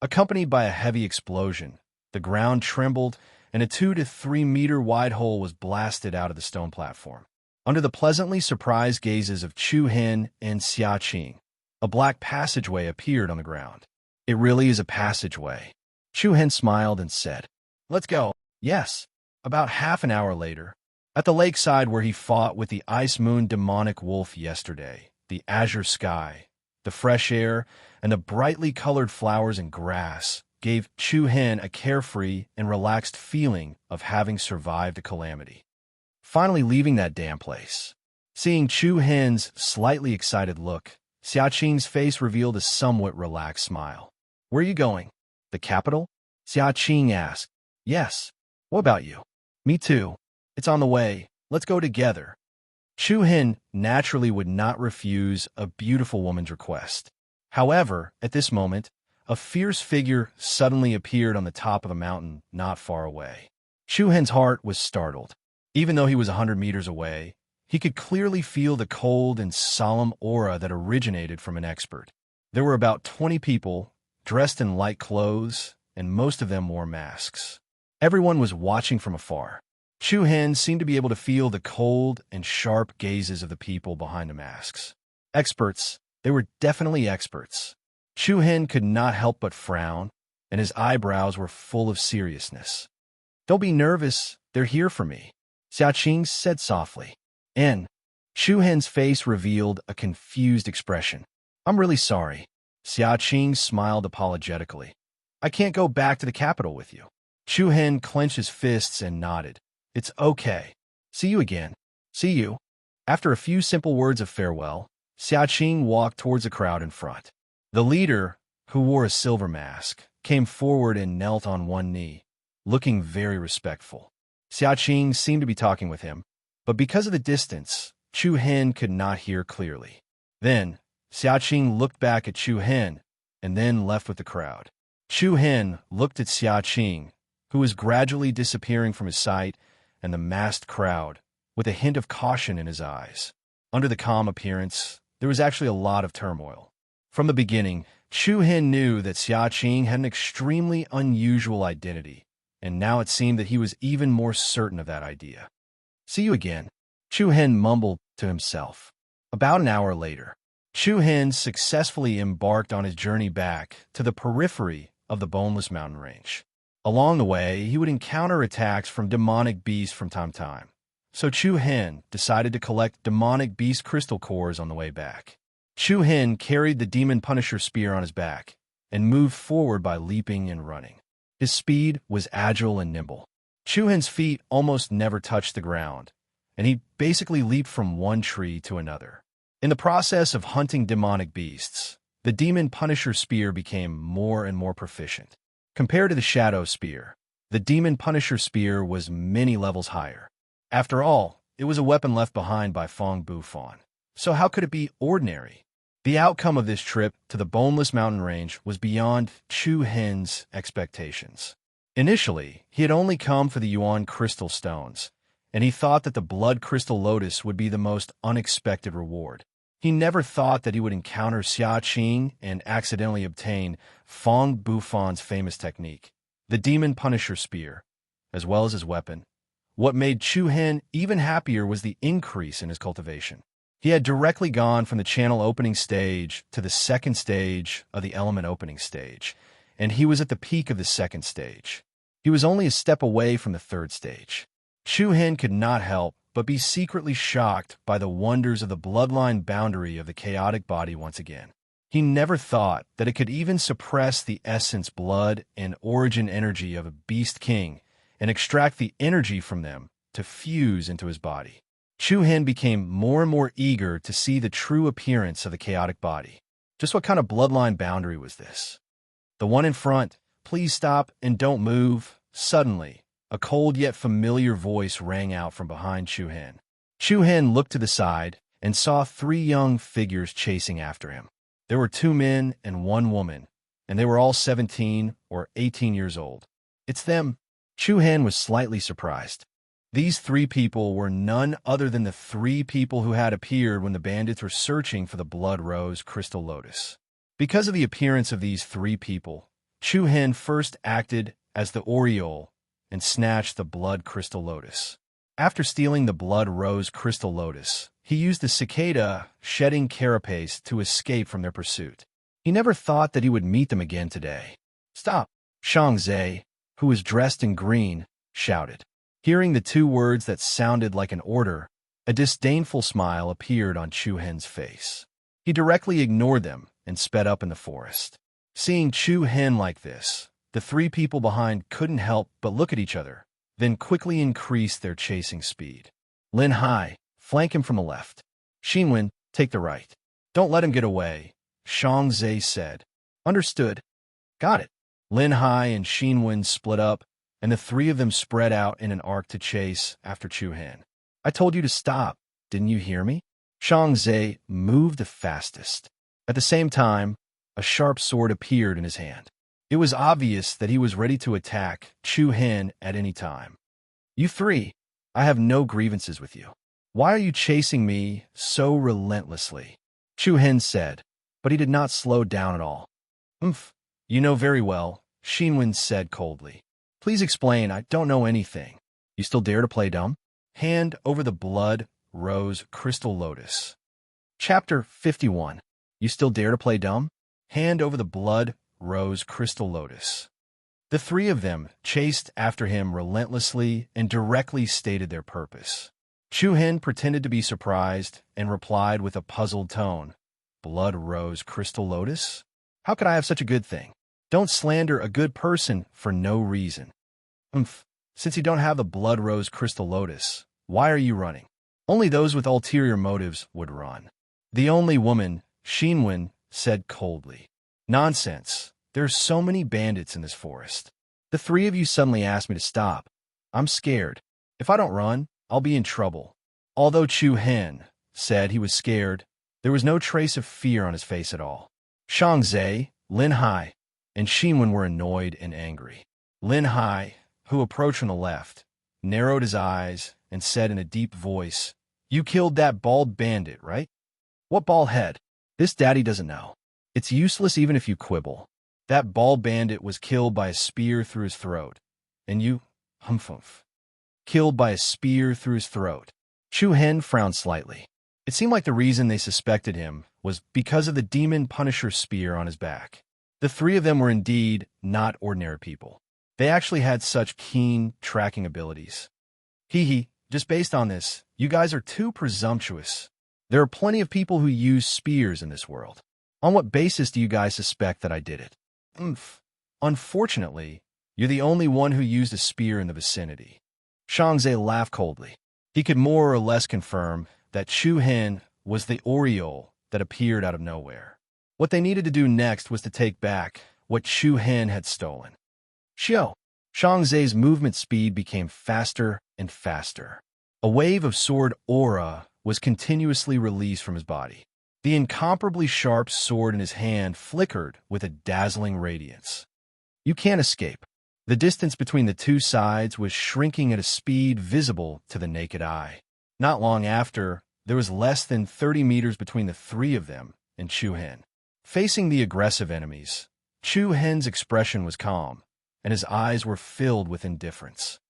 Accompanied by a heavy explosion, the ground trembled and a 2 to 3 meter wide hole was blasted out of the stone platform. Under the pleasantly surprised gazes of Chu Hen and Xia Qing, a black passageway appeared on the ground. It really is a passageway. Chu Hen smiled and said, "Let's go." Yes. About half an hour later, at the lakeside where he fought with the ice moon demonic wolf yesterday, the azure sky, the fresh air, and the brightly colored flowers and grass gave Chu Hen a carefree and relaxed feeling of having survived a calamity. Finally leaving that damn place. Seeing Chu Hen's slightly excited look, Xia Qing's face revealed a somewhat relaxed smile. "Where are you going? The capital?" Xia Qing asked. "Yes. What about you?" "Me too. It's on the way. Let's go together." Chu Hen naturally would not refuse a beautiful woman's request. However, at this moment, a fierce figure suddenly appeared on the top of a mountain not far away. Chu Hen's heart was startled. Even though he was 100 meters away, he could clearly feel the cold and solemn aura that originated from an expert. There were about 20 people, dressed in light clothes, and most of them wore masks. Everyone was watching from afar. Chu Hen seemed to be able to feel the cold and sharp gazes of the people behind the masks. Experts. They were definitely experts. Chu Hen could not help but frown, and his eyebrows were full of seriousness. "Don't be nervous. They're here for me," Xia Qing said softly. And Chu Hen's face revealed a confused expression. "I'm really sorry." Xia Qing smiled apologetically. "I can't go back to the capital with you." Chu Hen clenched his fists and nodded. "It's okay. See you again." "See you." After a few simple words of farewell, Xia Qing walked towards the crowd in front. The leader, who wore a silver mask, came forward and knelt on one knee, looking very respectful. Xia Qing seemed to be talking with him, but because of the distance, Chu Hen could not hear clearly. Then, Xia Qing looked back at Chu Hen and then left with the crowd. Chu Hen looked at Xia Qing, who was gradually disappearing from his sight, and the masked crowd, with a hint of caution in his eyes. Under the calm appearance, there was actually a lot of turmoil. From the beginning, Chu Hen knew that Xia Qing had an extremely unusual identity, and now it seemed that he was even more certain of that idea. "See you again," Chu Hen mumbled to himself. About an hour later, Chu Hen successfully embarked on his journey back to the periphery of the Boneless Mountain Range. Along the way, he would encounter attacks from demonic beasts from time to time, so Chu Hen decided to collect demonic beast crystal cores on the way back. Chu Hen carried the Demon Punisher spear on his back and moved forward by leaping and running. His speed was agile and nimble. Chu Hen's feet almost never touched the ground, and he basically leaped from one tree to another. In the process of hunting demonic beasts, the Demon Punisher spear became more and more proficient. Compared to the Shadow Spear, the Demon Punisher spear was many levels higher. After all, it was a weapon left behind by Fong Bufan. So how could it be ordinary? The outcome of this trip to the Boneless Mountain Range was beyond Chu Hen's expectations. Initially, he had only come for the Yuan Crystal Stones, and he thought that the Blood Crystal Lotus would be the most unexpected reward. He never thought that he would encounter Xia Qing and accidentally obtain Fong Bufan's famous technique, the Demon Punisher Spear, as well as his weapon. What made Chu Hen even happier was the increase in his cultivation. He had directly gone from the channel opening stage to the second stage of the element opening stage, and he was at the peak of the second stage. He was only a step away from the third stage. Chu Hen could not help but be secretly shocked by the wonders of the bloodline boundary of the chaotic body once again. He never thought that it could even suppress the essence, blood, and origin energy of a beast king and extract the energy from them to fuse into his body. Chu Hen became more and more eager to see the true appearance of the chaotic body. Just what kind of bloodline boundary was this? "The one in front, please stop and don't move." Suddenly, a cold yet familiar voice rang out from behind Chu Hen. Chu Hen looked to the side and saw 3 young figures chasing after him. There were 2 men and 1 woman, and they were all 17 or 18 years old. "It's them." Chu Hen was slightly surprised. These 3 people were none other than the 3 people who had appeared when the bandits were searching for the Blood Rose Crystal Lotus. Because of the appearance of these 3 people, Chu Hen first acted as the Oriole and snatched the Blood Crystal Lotus. After stealing the blood rose crystal lotus, he used the cicada shedding carapace to escape from their pursuit. He never thought that he would meet them again today. Stop! Shangzai, who was dressed in green, shouted. Hearing the two words that sounded like an order, a disdainful smile appeared on Chu Hen's face. He directly ignored them and sped up in the forest. Seeing Chu Hen like this, the three people behind couldn't help but look at each other, then quickly increased their chasing speed. Lin Hai, flank him from the left. Xinwen, take the right. Don't let him get away, Shangzai said. Understood. Got it. Lin Hai and Xinwen split up, and the three of them spread out in an arc to chase after Chu Hen. I told you to stop. Didn't you hear me? Shangzai moved the fastest. At the same time, a sharp sword appeared in his hand. It was obvious that he was ready to attack Chu Hen at any time. You three, I have no grievances with you. Why are you chasing me so relentlessly? Chu Hen said, but he did not slow down at all. You know very well, Xinwen said coldly. Please explain, I don't know anything. You still dare to play dumb? Hand over the blood rose crystal lotus. Chapter 51. You still dare to play dumb? Hand over the blood rose crystal lotus. The three of them chased after him relentlessly and directly stated their purpose. Chu Hen pretended to be surprised and replied with a puzzled tone. Blood rose crystal lotus? How could I have such a good thing? Don't slander a good person for no reason. Since you don't have the blood rose crystal lotus, why are you running? Only those with ulterior motives would run. The only woman, Xinwen, said coldly. Nonsense. There's so many bandits in this forest. The three of you suddenly asked me to stop. I'm scared. If I don't run, I'll be in trouble. Although Chu Hen said he was scared, there was no trace of fear on his face at all. Shangzai, Lin Hai, and Xinwen were annoyed and angry. Lin Hai, who approached from the left, narrowed his eyes and said in a deep voice, You killed that bald bandit, right? What bald head? This daddy doesn't know. It's useless even if you quibble. That bald bandit was killed by a spear through his throat. And you, killed by a spear through his throat. Chu Hen frowned slightly. It seemed like the reason they suspected him was because of the demon Punisher spear on his back. The three of them were indeed not ordinary people. They actually had such keen tracking abilities. Just based on this, you guys are too presumptuous. There are plenty of people who use spears in this world. On what basis do you guys suspect that I did it? Unfortunately, you're the only one who used a spear in the vicinity. Shangzai laughed coldly. He could more or less confirm that Chu Hen was the Oriole that appeared out of nowhere. What they needed to do next was to take back what Chu Hen had stolen. Shangzai's movement speed became faster and faster. A wave of sword aura was continuously released from his body. The incomparably sharp sword in his hand flickered with a dazzling radiance. You can't escape. The distance between the two sides was shrinking at a speed visible to the naked eye. Not long after, there was less than 30 meters between the three of them and Chu Hen. Facing the aggressive enemies, Chu Hen's expression was calm, and his eyes were filled with indifference.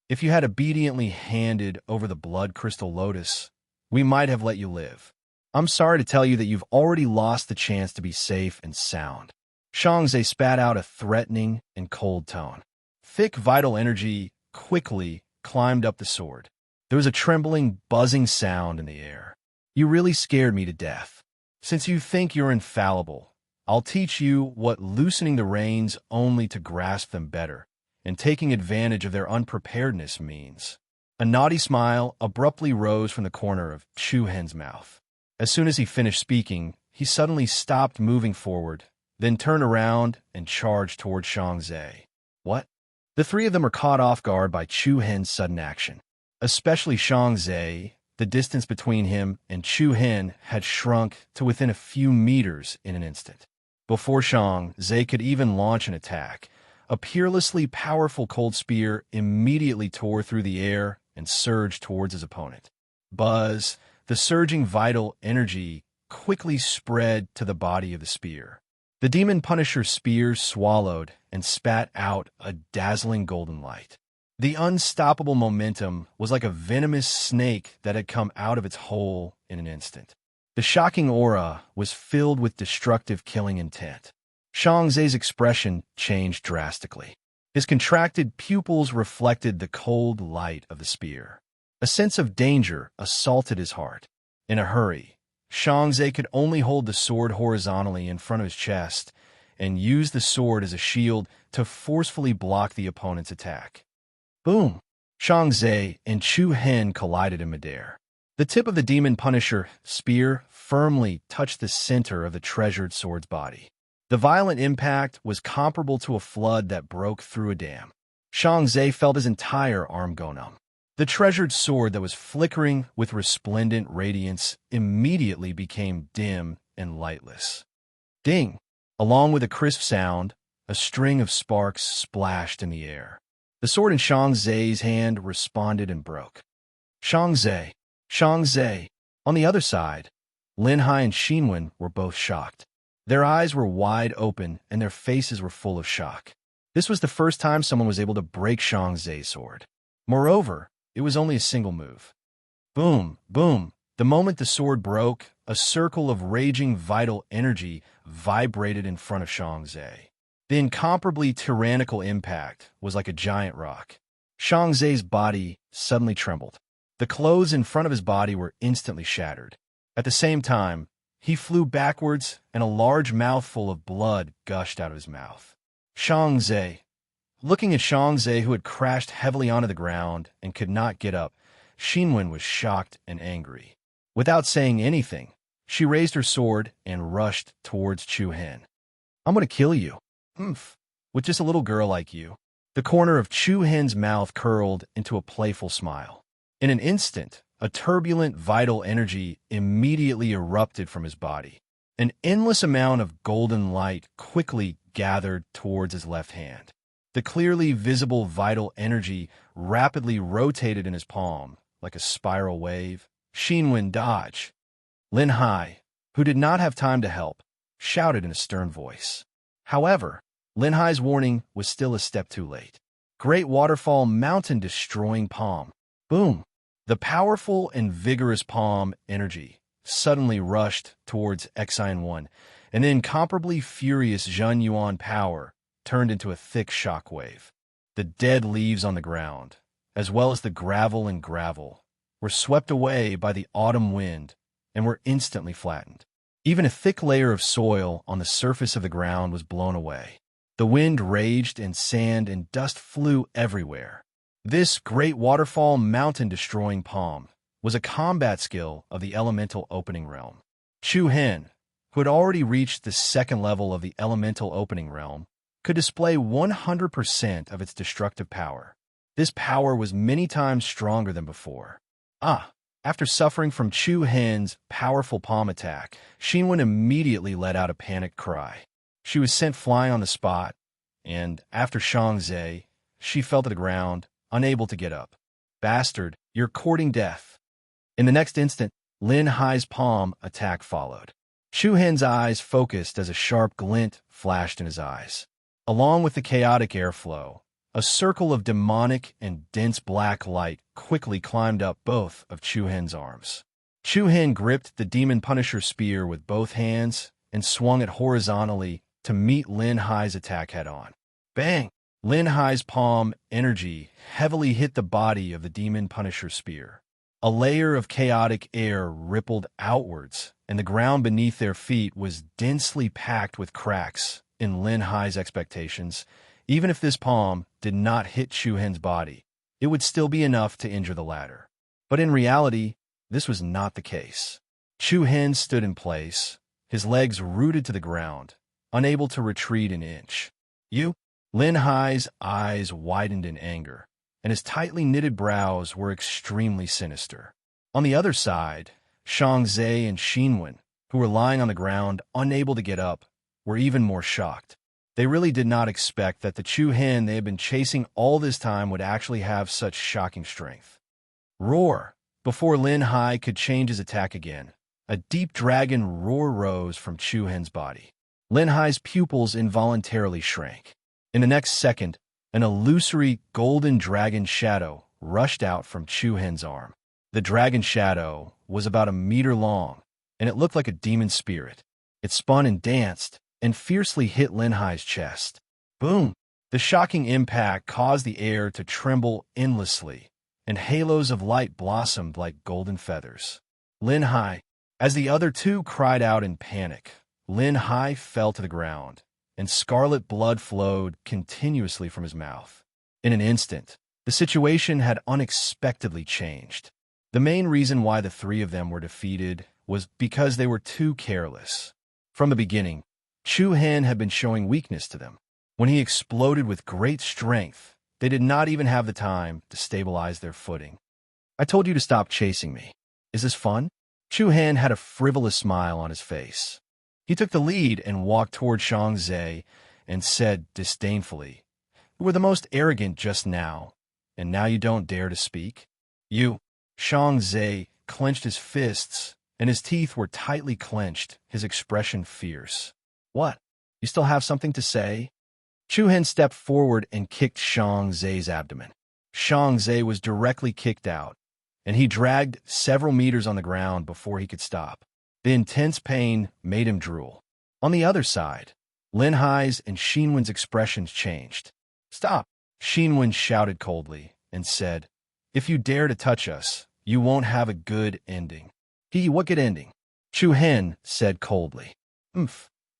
If you had obediently handed over the blood crystal lotus, we might have let you live. I'm sorry to tell you that you've already lost the chance to be safe and sound. Shangzai spat out a threatening and cold tone. Thick vital energy quickly climbed up the sword. There was a trembling, buzzing sound in the air. You really scared me to death. Since you think you're infallible, I'll teach you what loosening the reins only to grasp them better and taking advantage of their unpreparedness means. A naughty smile abruptly rose from the corner of Chu Hen's mouth. As soon as he finished speaking, he suddenly stopped moving forward, then turned around and charged toward Shangzai. What? The three of them were caught off guard by Chu Hen's sudden action. Especially Shangzai, the distance between him and Chu Hen had shrunk to within a few meters in an instant. Before Shangzai could even launch an attack, a peerlessly powerful cold spear immediately tore through the air and surged towards his opponent. Buzz, the surging vital energy quickly spread to the body of the spear. The demon Punisher spear swallowed and spat out a dazzling golden light. The unstoppable momentum was like a venomous snake that had come out of its hole in an instant. The shocking aura was filled with destructive killing intent. Shangzai's expression changed drastically. His contracted pupils reflected the cold light of the spear. A sense of danger assaulted his heart. In a hurry, Shangzai could only hold the sword horizontally in front of his chest and use the sword as a shield to forcefully block the opponent's attack. Boom! Shangzai and Chu Hen collided in midair. The tip of the Demon Punisher spear firmly touched the center of the treasured sword's body. The violent impact was comparable to a flood that broke through a dam. Shangzai felt his entire arm go numb. The treasured sword that was flickering with resplendent radiance immediately became dim and lightless. Ding! Along with a crisp sound, a string of sparks splashed in the air. The sword in Shangzai's hand responded and broke. Shangzai! Shangzai! On the other side, Lin Hai and Xinwen were both shocked. Their eyes were wide open and their faces were full of shock. This was the first time someone was able to break Shangzai's sword. Moreover, it was only a single move. Boom! Boom! The moment the sword broke, a circle of raging vital energy vibrated in front of Shangzai. The incomparably tyrannical impact was like a giant rock. Shangzai's body suddenly trembled. The clothes in front of his body were instantly shattered. At the same time, he flew backwards and a large mouthful of blood gushed out of his mouth. Shangzai. Looking at Shangzai, who had crashed heavily onto the ground and could not get up, Xinwen was shocked and angry. Without saying anything, she raised her sword and rushed towards Chu Hen. "I'm going to kill you. Humph. With just a little girl like you." The corner of Chu Hen's mouth curled into a playful smile. In an instant, a turbulent, vital energy immediately erupted from his body. An endless amount of golden light quickly gathered towards his left hand. The clearly visible vital energy rapidly rotated in his palm, like a spiral wave. Xinwen dodge. Lin Hai, who did not have time to help, shouted in a stern voice. However, Lin Hai's warning was still a step too late. Great waterfall mountain-destroying palm. Boom! The powerful and vigorous palm energy suddenly rushed towards Exine 1, and the incomparably furious Zhen Yuan power turned into a thick shock wave. The dead leaves on the ground, as well as the gravel and gravel, were swept away by the autumn wind and were instantly flattened. Even a thick layer of soil on the surface of the ground was blown away. The wind raged and sand and dust flew everywhere. This great waterfall mountain-destroying palm was a combat skill of the elemental opening realm. Chu Hen, who had already reached the second level of the elemental opening realm, could display 100% of its destructive power. This power was many times stronger than before. After suffering from Chu Hen's powerful palm attack, Xinwen immediately let out a panicked cry. She was sent flying on the spot, and after Shangzai, she fell to the ground, unable to get up. "Bastard, you're courting death." In the next instant, Lin Hai's palm attack followed. Chu Hen's eyes focused as a sharp glint flashed in his eyes. Along with the chaotic airflow, a circle of demonic and dense black light quickly climbed up both of Chu Hen's arms. Chu Hen gripped the Demon Punisher spear with both hands and swung it horizontally to meet Lin Hai's attack head-on. Bang! Lin Hai's palm energy heavily hit the body of the Demon Punisher spear. A layer of chaotic air rippled outwards, and the ground beneath their feet was densely packed with cracks. In Lin Hai's expectations, even if this palm did not hit Chu Hen's body, it would still be enough to injure the latter. But in reality, this was not the case. Chu Hen stood in place, his legs rooted to the ground, unable to retreat an inch. "You?" Lin Hai's eyes widened in anger, and his tightly knitted brows were extremely sinister. On the other side, Shangzai and Xinwen, who were lying on the ground, unable to get up, were even more shocked. They really did not expect that the Chu Hen they had been chasing all this time would actually have such shocking strength. Roar! Before Lin Hai could change his attack again, a deep dragon roar rose from Chu Hen's body. Lin Hai's pupils involuntarily shrank. In the next second, An illusory golden dragon shadow rushed out from Chu Hen's arm. The dragon shadow was about a meter long, and it looked like a demon spirit. It spun and danced, and fiercely hit Lin Hai's chest. Boom! The shocking impact caused the air to tremble endlessly, and halos of light blossomed like golden feathers. Lin Hai, as the other two cried out in panic, Lin Hai fell to the ground, and scarlet blood flowed continuously from his mouth. In an instant, the situation had unexpectedly changed. The main reason why the three of them were defeated was because they were too careless. From the beginning, Chu Hen had been showing weakness to them. When he exploded with great strength, they did not even have the time to stabilize their footing. I told you to stop chasing me. Is this fun? Chu Hen had a frivolous smile on his face. He took the lead and walked toward Shang Zhe and said disdainfully, "You were the most arrogant just now, and now you don't dare to speak? You." Shang Zhe clenched his fists, and his teeth were tightly clenched, his expression fierce. "What? You still have something to say?" Chu Hen stepped forward and kicked Shang Zhe's abdomen. Shang Zhe was directly kicked out, and he dragged several meters on the ground before he could stop. The intense pain made him drool. On the other side, Lin Hai's and Xinwen's expressions changed. "Stop!" Xinwen shouted coldly and said, "If you dare to touch us, you won't have a good ending." What good ending?" Chu Hen said coldly.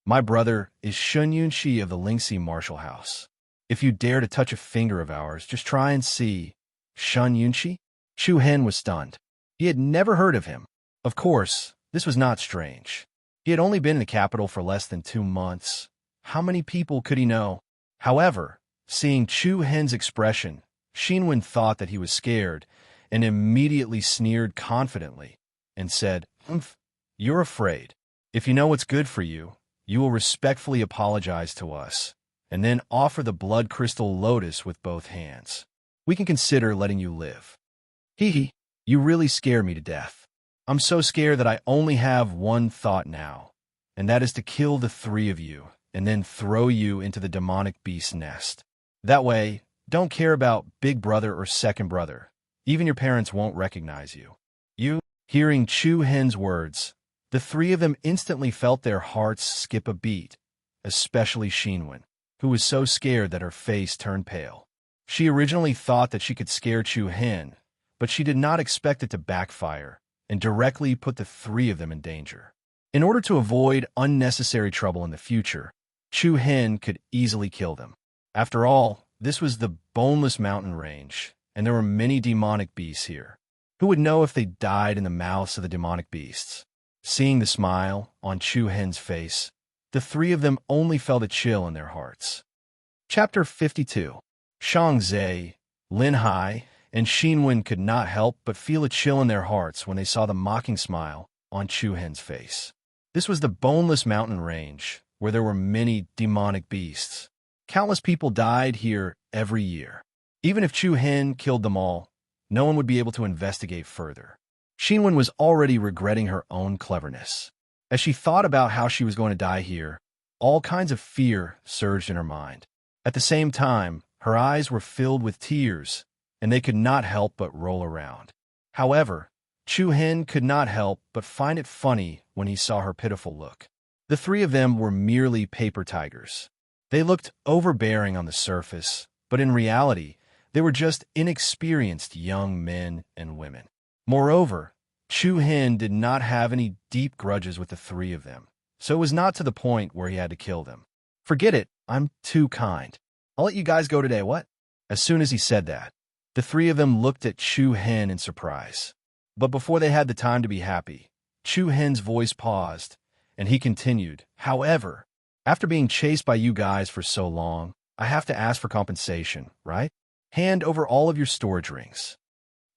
My brother is Shun Yunxi of the Lingxi Martial House. If you dare to touch a finger of ours, just try and see." Shun Yunxi? Chu Hen was stunned. He had never heard of him. Of course, this was not strange. He had only been in the capital for less than 2 months. How many people could he know? However, seeing Chu Hen's expression, Xinwen thought that he was scared and immediately sneered confidently and said, "You're afraid. If you know what's good for you, you will respectfully apologize to us, and then offer the blood crystal lotus with both hands. We can consider letting you live." You really scare me to death. I'm so scared that I only have one thought now, and that is to kill the 3 of you and then throw you into the demonic beast nest. That way, don't care about big brother or second brother. Even your parents won't recognize you. Hearing Chu Hen's words, the 3 of them instantly felt their hearts skip a beat, especially Xinwen, who was so scared that her face turned pale. She originally thought that she could scare Chu Hen, but she did not expect it to backfire and directly put the 3 of them in danger. In order to avoid unnecessary trouble in the future, Chu Hen could easily kill them. After all, this was the Boneless Mountain Range, and there were many demonic beasts here. Who would know if they died in the mouths of the demonic beasts? Seeing the smile on Chu Hen's face, the 3 of them only felt a chill in their hearts. Chapter 52. Shang Zhe, Lin Hai, and Xinwen could not help but feel a chill in their hearts when they saw the mocking smile on Chu Hen's face. This was the Boneless Mountain Range, where there were many demonic beasts. Countless people died here every year. Even if Chu Hen killed them all, no one would be able to investigate further. Xinwen was already regretting her own cleverness. As she thought about how she was going to die here, all kinds of fear surged in her mind. At the same time, her eyes were filled with tears, and they could not help but roll around. However, Chu Hen could not help but find it funny when he saw her pitiful look. The 3 of them were merely paper tigers. They looked overbearing on the surface, but in reality, they were just inexperienced young men and women. Moreover, Chu Hen did not have any deep grudges with the 3 of them, so it was not to the point where he had to kill them. "Forget it, I'm too kind. I'll let you guys go today, what?" As soon as he said that, the 3 of them looked at Chu Hen in surprise. But before they had the time to be happy, Chu Hen's voice paused, and he continued, "However, after being chased by you guys for so long, I have to ask for compensation, right? Hand over all of your storage rings."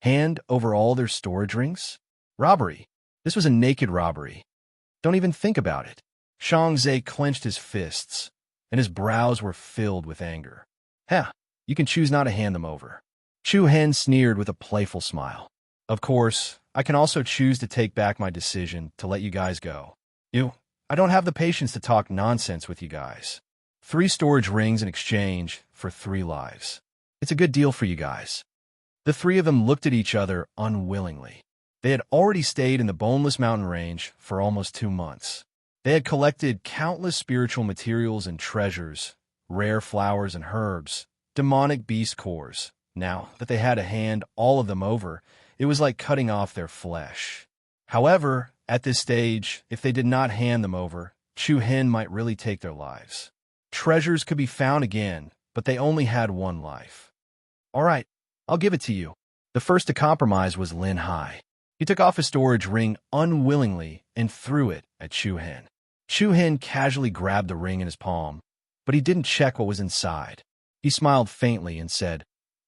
Hand over all their storage rings? Robbery. This was a naked robbery. Don't even think about it. Shang Zhe clenched his fists, and his brows were filled with anger. You can choose not to hand them over. Chu Hen sneered with a playful smile. "Of course, I can also choose to take back my decision to let you guys go. I don't have the patience to talk nonsense with you guys. 3 storage rings in exchange for 3 lives. It's a good deal for you guys. The 3 of them looked at each other unwillingly. They had already stayed in the Boneless Mountain Range for almost 2 months. They had collected countless spiritual materials and treasures, rare flowers and herbs, demonic beast cores. Now that they had to hand all of them over, it was like cutting off their flesh. However, at this stage, if they did not hand them over, Chu Hen might really take their lives. Treasures could be found again, but they only had 1 life. All right, I'll give it to you. The first to compromise was Lin Hai. He took off his storage ring unwillingly and threw it at Chu Hen. Chu Hen casually grabbed the ring in his palm, but he didn't check what was inside. He smiled faintly and said,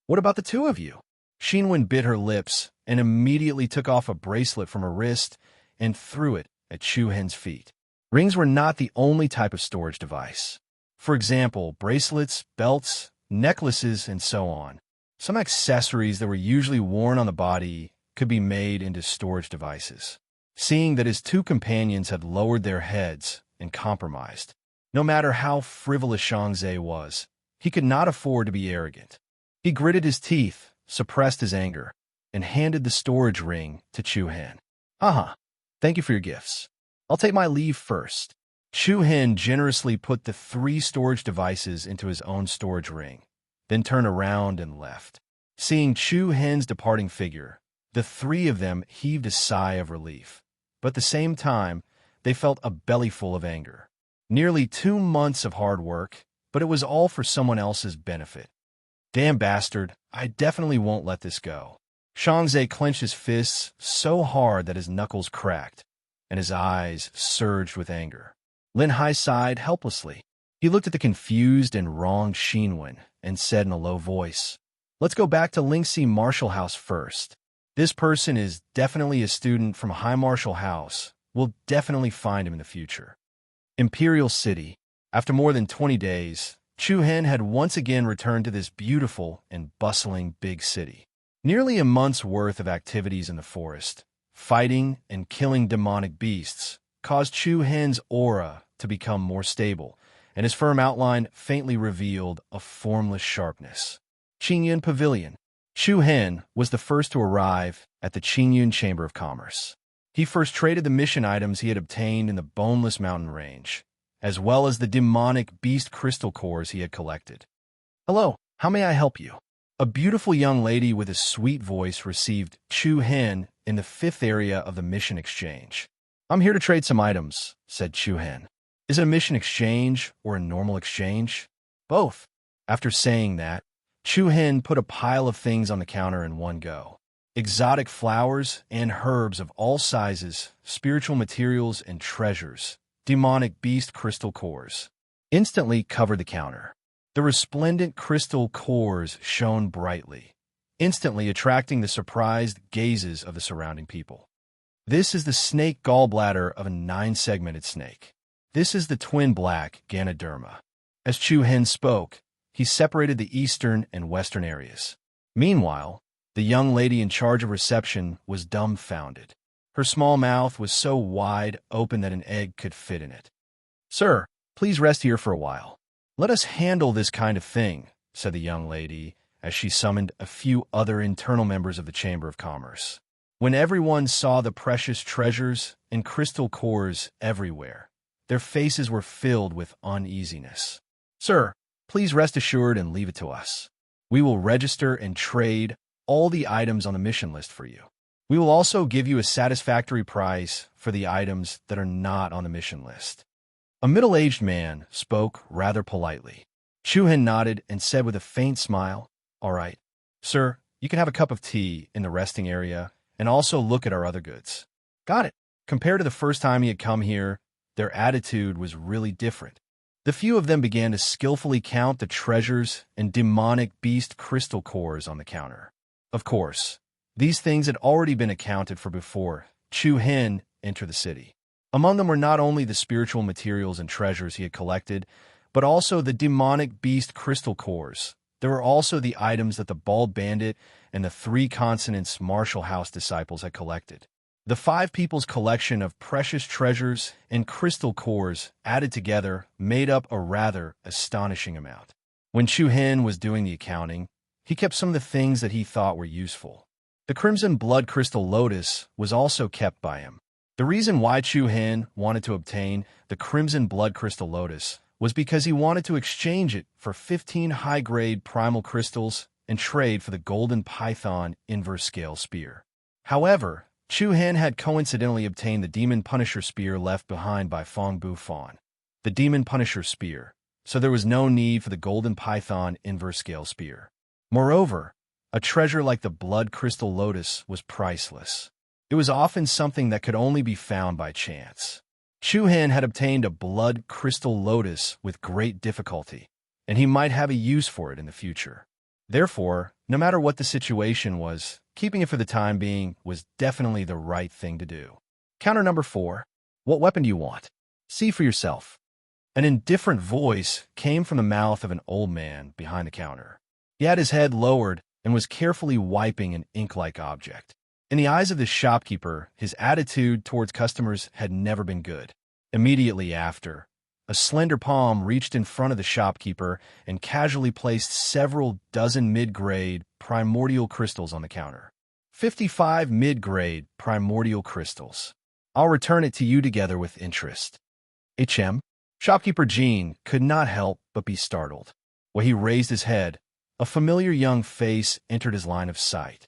"What about the 2 of you?" Xinwen bit her lips and immediately took off a bracelet from her wrist and threw it at Chu Hen's feet. Rings were not the only type of storage device. For example, bracelets, belts, necklaces, and so on. Some accessories that were usually worn on the body could be made into storage devices. Seeing that his 2 companions had lowered their heads and compromised, no matter how frivolous Shangze was, he could not afford to be arrogant. He gritted his teeth, suppressed his anger, and handed the storage ring to Chu Hen. Thank you for your gifts. I'll take my leave first. Chu Hen generously put the 3 storage devices into his own storage ring, then turned around and left. Seeing Chu Hen's departing figure, the 3 of them heaved a sigh of relief, but at the same time, they felt a bellyful of anger. Nearly 2 months of hard work, but it was all for someone else's benefit. Damn bastard, I definitely won't let this go. Shangze clenched his fists so hard that his knuckles cracked, and his eyes surged with anger. Lin Hai sighed helplessly. He looked at the confused and wronged Xinwen and said in a low voice, "Let's go back to Lingxi Martial House first. This person is definitely a student from High Martial House. We'll definitely find him in the future." Imperial City. After more than 20 days, Chu Hen had once again returned to this beautiful and bustling big city. Nearly a month's worth of activities in the forest, fighting and killing demonic beasts, caused Chu Hen's aura to become more stable, and his firm outline faintly revealed a formless sharpness. Qingyun Pavilion. Chu Hen was the first to arrive at the Qingyun Chamber of Commerce. He first traded the mission items he had obtained in the Boneless Mountain Range, as well as the demonic beast crystal cores he had collected. "Hello, how may I help you?" A beautiful young lady with a sweet voice received Chu Hen in the 5th area of the mission exchange. "I'm here to trade some items," said Chu Hen. "Is it a mission exchange or a normal exchange?" "Both." After saying that, Chu Hen put a pile of things on the counter in one go. Exotic flowers and herbs of all sizes, spiritual materials and treasures, demonic beast crystal cores, instantly covered the counter. The resplendent crystal cores shone brightly, instantly attracting the surprised gazes of the surrounding people. This is the snake gallbladder of a 9-segmented snake. This is the twin black Ganoderma. As Chu Hen spoke, he separated the eastern and western areas. Meanwhile, the young lady in charge of reception was dumbfounded. Her small mouth was so wide open that an egg could fit in it. "Sir, please rest here for a while. Let us handle this kind of thing," said the young lady as she summoned a few other internal members of the Chamber of Commerce. When everyone saw the precious treasures and crystal cores everywhere, their faces were filled with uneasiness. "Sir, please rest assured and leave it to us. We will register and trade all the items on the mission list for you. We will also give you a satisfactory price for the items that are not on the mission list." A middle-aged man spoke rather politely. Chu Hen nodded and said with a faint smile, "All right, sir, you can have a cup of tea in the resting area and also look at our other goods." "Got it." Compared to the first time he had come here, their attitude was really different. The few of them began to skillfully count the treasures and demonic beast crystal cores on the counter. Of course, these things had already been accounted for before Chu Hen entered the city. Among them were not only the spiritual materials and treasures he had collected, but also the demonic beast crystal cores. There were also the items that the Bald Bandit and the 3 Consonants Martial House disciples had collected. The five people's collection of precious treasures and crystal cores added together made up a rather astonishing amount. When Chu Hin was doing the accounting, he kept some of the things that he thought were useful. The crimson blood crystal lotus was also kept by him. The reason why Chu Hin wanted to obtain the crimson blood crystal lotus was because he wanted to exchange it for 15 high-grade primal crystals and trade for the golden python inverse scale spear. However, Chu Hin had coincidentally obtained the Demon Punisher Spear left behind by Fong Bu Fan, the Demon Punisher Spear, so there was no need for the Golden Python Inverse Scale Spear. Moreover, a treasure like the Blood Crystal Lotus was priceless. It was often something that could only be found by chance. Chu Hin had obtained a Blood Crystal Lotus with great difficulty, and he might have a use for it in the future. Therefore, no matter what the situation was, keeping it for the time being was definitely the right thing to do. Counter number 4. What weapon do you want? See for yourself. An indifferent voice came from the mouth of an old man behind the counter. He had his head lowered and was carefully wiping an ink-like object. In the eyes of the shopkeeper, his attitude towards customers had never been good. Immediately after, a slender palm reached in front of the shopkeeper and casually placed several dozen mid-grade primordial crystals on the counter. 55 mid-grade primordial crystals. I'll return it to you together with interest. HM? Shopkeeper Jean could not help but be startled. When he raised his head, a familiar young face entered his line of sight.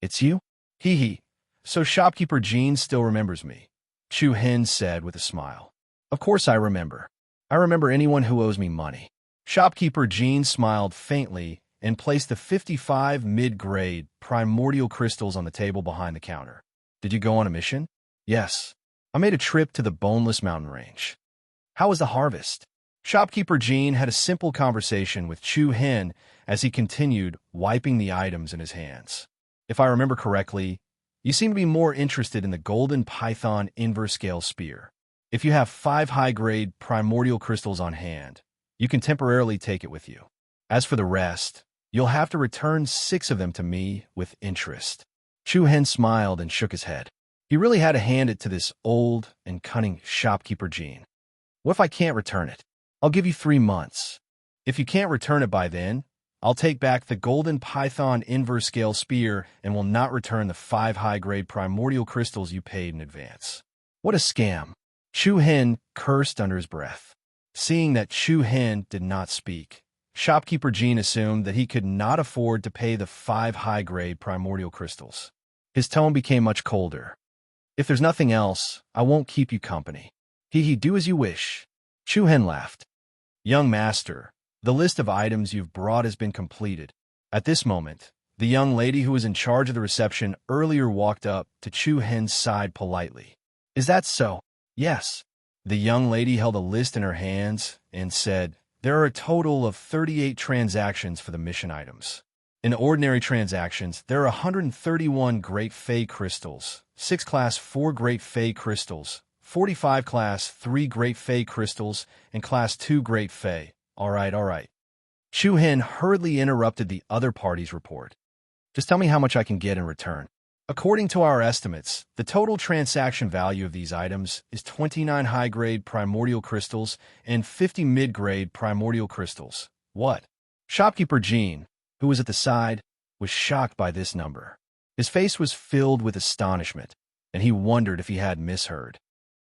It's you? Hee. So shopkeeper Jean still remembers me, Chu Hin said with a smile. Of course I remember. I remember anyone who owes me money. Shopkeeper Jean smiled faintly and placed the 55 mid-grade primordial crystals on the table behind the counter. Did you go on a mission? Yes. I made a trip to the Boneless Mountain Range. How was the harvest? Shopkeeper Jean had a simple conversation with Chu Hin as he continued wiping the items in his hands. If I remember correctly, you seem to be more interested in the Golden Python Inverse Scale Spear. If you have 5 high-grade primordial crystals on hand, you can temporarily take it with you. As for the rest, you'll have to return 6 of them to me with interest. Chu Hin smiled and shook his head. He really had to hand it to this old and cunning shopkeeper Jean. What if I can't return it? I'll give you 3 months. If you can't return it by then, I'll take back the Golden Python Inverse Scale Spear and will not return the 5 high-grade primordial crystals you paid in advance. What a scam. Chu Hin cursed under his breath. Seeing that Chu Hin did not speak, shopkeeper Jean assumed that he could not afford to pay the 5 high-grade primordial crystals. His tone became much colder. If there's nothing else, I won't keep you company. Do as you wish. Chu Hin laughed. Young master, the list of items you've brought has been completed. At this moment, the young lady who was in charge of the reception earlier walked up to Chu Hin's side politely. Is that so? Yes. The young lady held a list in her hands and said, there are a total of 38 transactions for the mission items. In ordinary transactions, there are 131 Great Fey crystals, 6 Class 4 Great Fey crystals, 45 Class 3 Great Fey crystals, and Class 2 Great Fey. All right. Chu Hin hurriedly interrupted the other party's report. Just tell me how much I can get in return. According to our estimates, the total transaction value of these items is 29 high-grade primordial crystals and 50 mid-grade primordial crystals. What? Shopkeeper Jean, who was at the side, was shocked by this number. His face was filled with astonishment, and he wondered if he had misheard.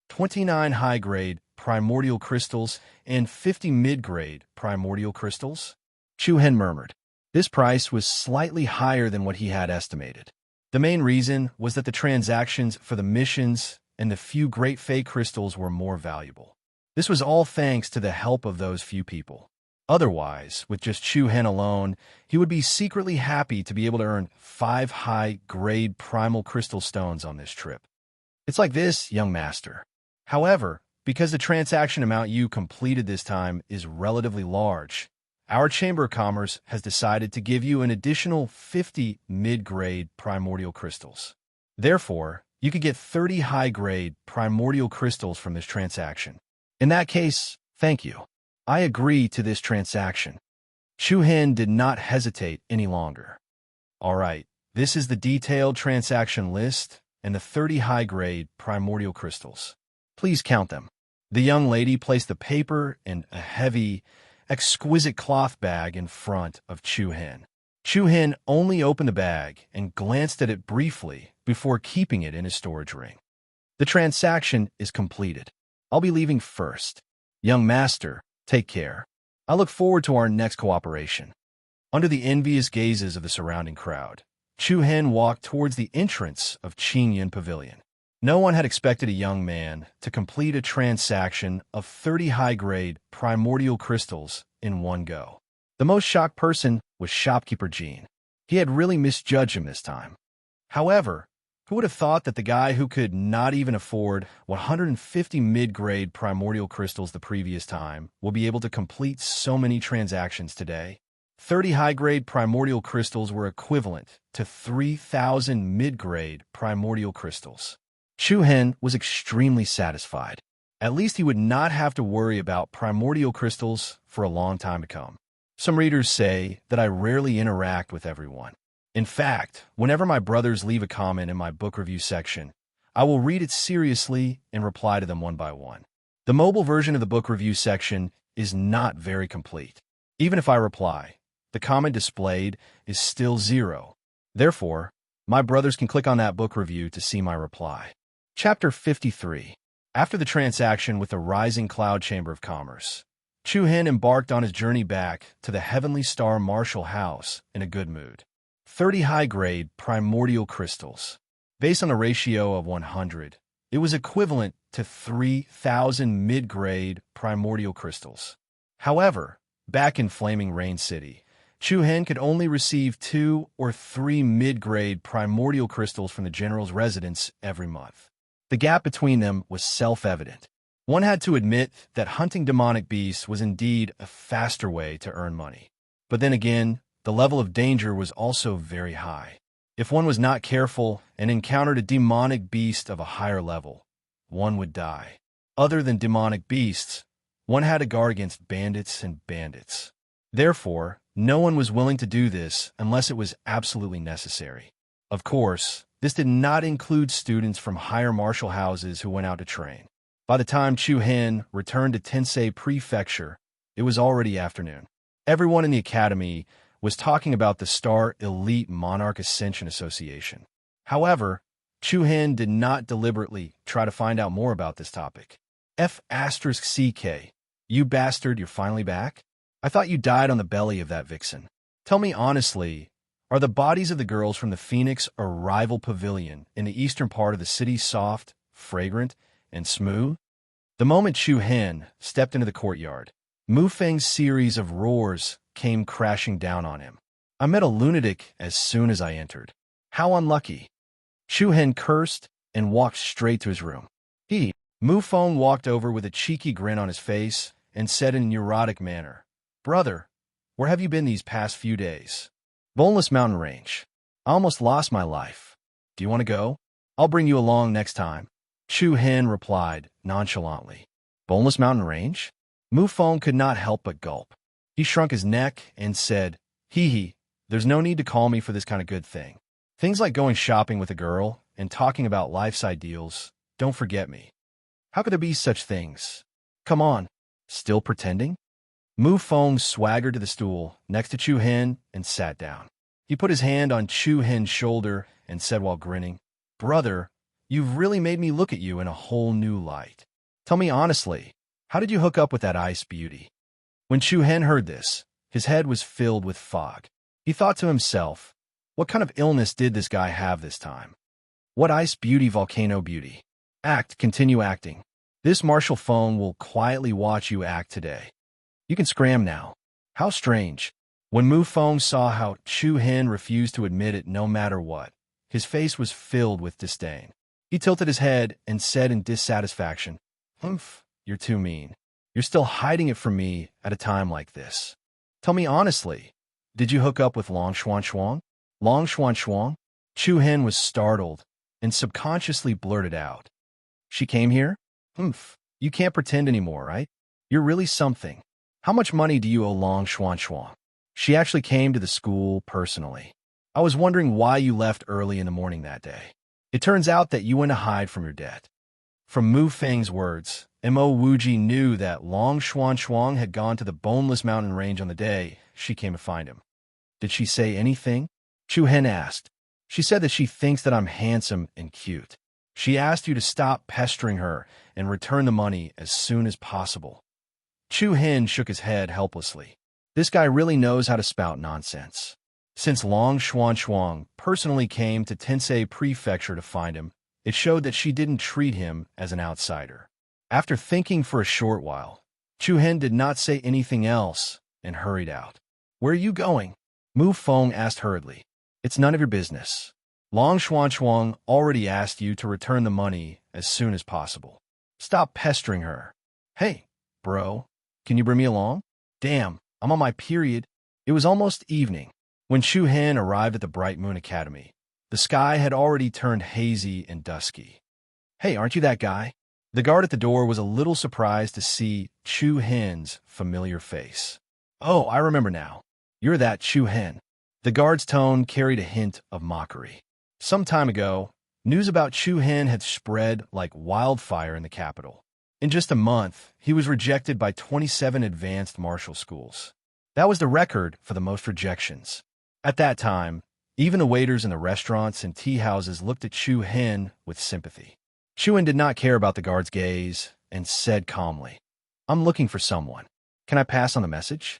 29 high-grade primordial crystals and 50 mid-grade primordial crystals? Chu Hin murmured. This price was slightly higher than what he had estimated. The main reason was that the transactions for the missions and the few Great Fey crystals were more valuable. This was all thanks to the help of those few people. Otherwise, with just Chu Hin alone, he would be secretly happy to be able to earn 5 high-grade primal crystal stones on this trip. It's like this, young master. However, because the transaction amount you completed this time is relatively large, our Chamber of Commerce has decided to give you an additional 50 mid-grade primordial crystals. Therefore, you could get 30 high-grade primordial crystals from this transaction. In that case, thank you. I agree to this transaction. Chu Hin did not hesitate any longer. All right, this is the detailed transaction list, and the 30 high-grade primordial crystals. Please count them. The young lady placed the paper in a heavy, exquisite cloth bag in front of Chu-Hen. Chu-Hen only opened the bag and glanced at it briefly before keeping it in his storage ring. The transaction is completed. I'll be leaving first. Young master, take care. I look forward to our next cooperation. Under the envious gazes of the surrounding crowd, Chu-Hen walked towards the entrance of Qingyan Pavilion. No one had expected a young man to complete a transaction of 30 high-grade primordial crystals in one go. The most shocked person was shopkeeper Jean. He had really misjudged him this time. However, who would have thought that the guy who could not even afford 150 mid-grade primordial crystals the previous time will be able to complete so many transactions today? 30 high-grade primordial crystals were equivalent to 3,000 mid-grade primordial crystals. Chu-Hen was extremely satisfied. At least he would not have to worry about primordial crystals for a long time to come. Some readers say that I rarely interact with everyone. In fact, whenever my brothers leave a comment in my book review section, I will read it seriously and reply to them one by one. The mobile version of the book review section is not very complete. Even if I reply, the comment displayed is still 0. Therefore, my brothers can click on that book review to see my reply. Chapter 53. After the transaction with the Rising Cloud Chamber of Commerce, Chu-Hen embarked on his journey back to the Heavenly Star Marshall House in a good mood. 30 high-grade primordial crystals. Based on a ratio of 100, it was equivalent to 3,000 mid-grade primordial crystals. However, back in Flaming Rain City, Chu-Hen could only receive 2 or 3 mid-grade primordial crystals from the general's residence every month. The gap between them was self-evident. One had to admit that hunting demonic beasts was indeed a faster way to earn money. But then again, the level of danger was also very high. If one was not careful and encountered a demonic beast of a higher level, one would die. Other than demonic beasts, one had to guard against bandits and bandits. Therefore, no one was willing to do this unless it was absolutely necessary. Of course, this did not include students from higher martial houses who went out to train. By the time Chu-Hen returned to Tensei Prefecture, it was already afternoon. Everyone in the academy was talking about the Star Elite Monarch Ascension Association. However, Chu-Hen did not deliberately try to find out more about this topic. F***CK, you bastard, you're finally back? I thought you died on the belly of that vixen. Tell me honestly, are the bodies of the girls from the Phoenix Arrival Pavilion in the eastern part of the city soft, fragrant, and smooth? The moment Chu-Hen stepped into the courtyard, Mu Feng's series of roars came crashing down on him. I met a lunatic as soon as I entered. How unlucky. Chu-Hen cursed and walked straight to his room. Mu Feng walked over with a cheeky grin on his face and said in a neurotic manner, "Brother, where have you been these past few days?" "Boneless Mountain Range. I almost lost my life. Do you want to go? I'll bring you along next time." Chu-Hen replied nonchalantly. "Boneless Mountain Range?" Mu Feng could not help but gulp. He shrunk his neck and said, There's no need to call me for this kind of good thing. Things like going shopping with a girl and talking about life's ideals don't forget me. How could there be such things? Come on, still pretending?" Mu Feng swaggered to the stool next to Chu-Hen and sat down. He put his hand on Chu-Hen's shoulder and said while grinning, "Brother, you've really made me look at you in a whole new light. Tell me honestly, how did you hook up with that ice beauty?" When Chu-Hen heard this, his head was filled with fog. He thought to himself, what kind of illness did this guy have this time? What ice beauty, volcano beauty? Continue acting. This martial phone will quietly watch you act today. You can scram now. How strange. When Mu Feng saw how Chu-Hen refused to admit it no matter what, his face was filled with disdain. He tilted his head and said in dissatisfaction, "Humph, you're too mean. You're still hiding it from me at a time like this. Tell me honestly, did you hook up with Long Xuan Xuan?" Long Xuan Xuan? Chu-Hen was startled and subconsciously blurted out, "She came here? Humph, you can't pretend anymore, right? You're really something. How much money do you owe Long Xuan Xuan? She actually came to the school personally. I was wondering why you left early in the morning that day." It turns out that you went to hide from your debt. From Mu Feng's words, Mo Wuji knew that Long Xuan had gone to the Boneless Mountain Range on the day she came to find him. Did she say anything? Chu Hen asked. She said that she thinks that I'm handsome and cute. She asked you to stop pestering her and return the money as soon as possible. Chu Hen shook his head helplessly. This guy really knows how to spout nonsense. Since Long Xuan personally came to Tensei Prefecture to find him, it showed that she didn't treat him as an outsider. After thinking for a short while, Chu Hen did not say anything else and hurried out. Where are you going? Mu Feng asked hurriedly. It's none of your business. Long Xuan already asked you to return the money as soon as possible. Stop pestering her. Hey, bro, can you bring me along? Damn, I'm on my period. It was almost evening. When Chu Hen arrived at the Bright Moon Academy, the sky had already turned hazy and dusky. Hey, aren't you that guy? The guard at the door was a little surprised to see Chu Hen's familiar face. Oh, I remember now. You're that Chu Hen. The guard's tone carried a hint of mockery. Some time ago, news about Chu Hen had spread like wildfire in the capital. In just a month, he was rejected by 27 advanced martial schools. That was the record for the most rejections. At that time, even the waiters in the restaurants and tea houses looked at Chu Hen with sympathy. Chu Hen did not care about the guard's gaze and said calmly, I'm looking for someone. Can I pass on the message?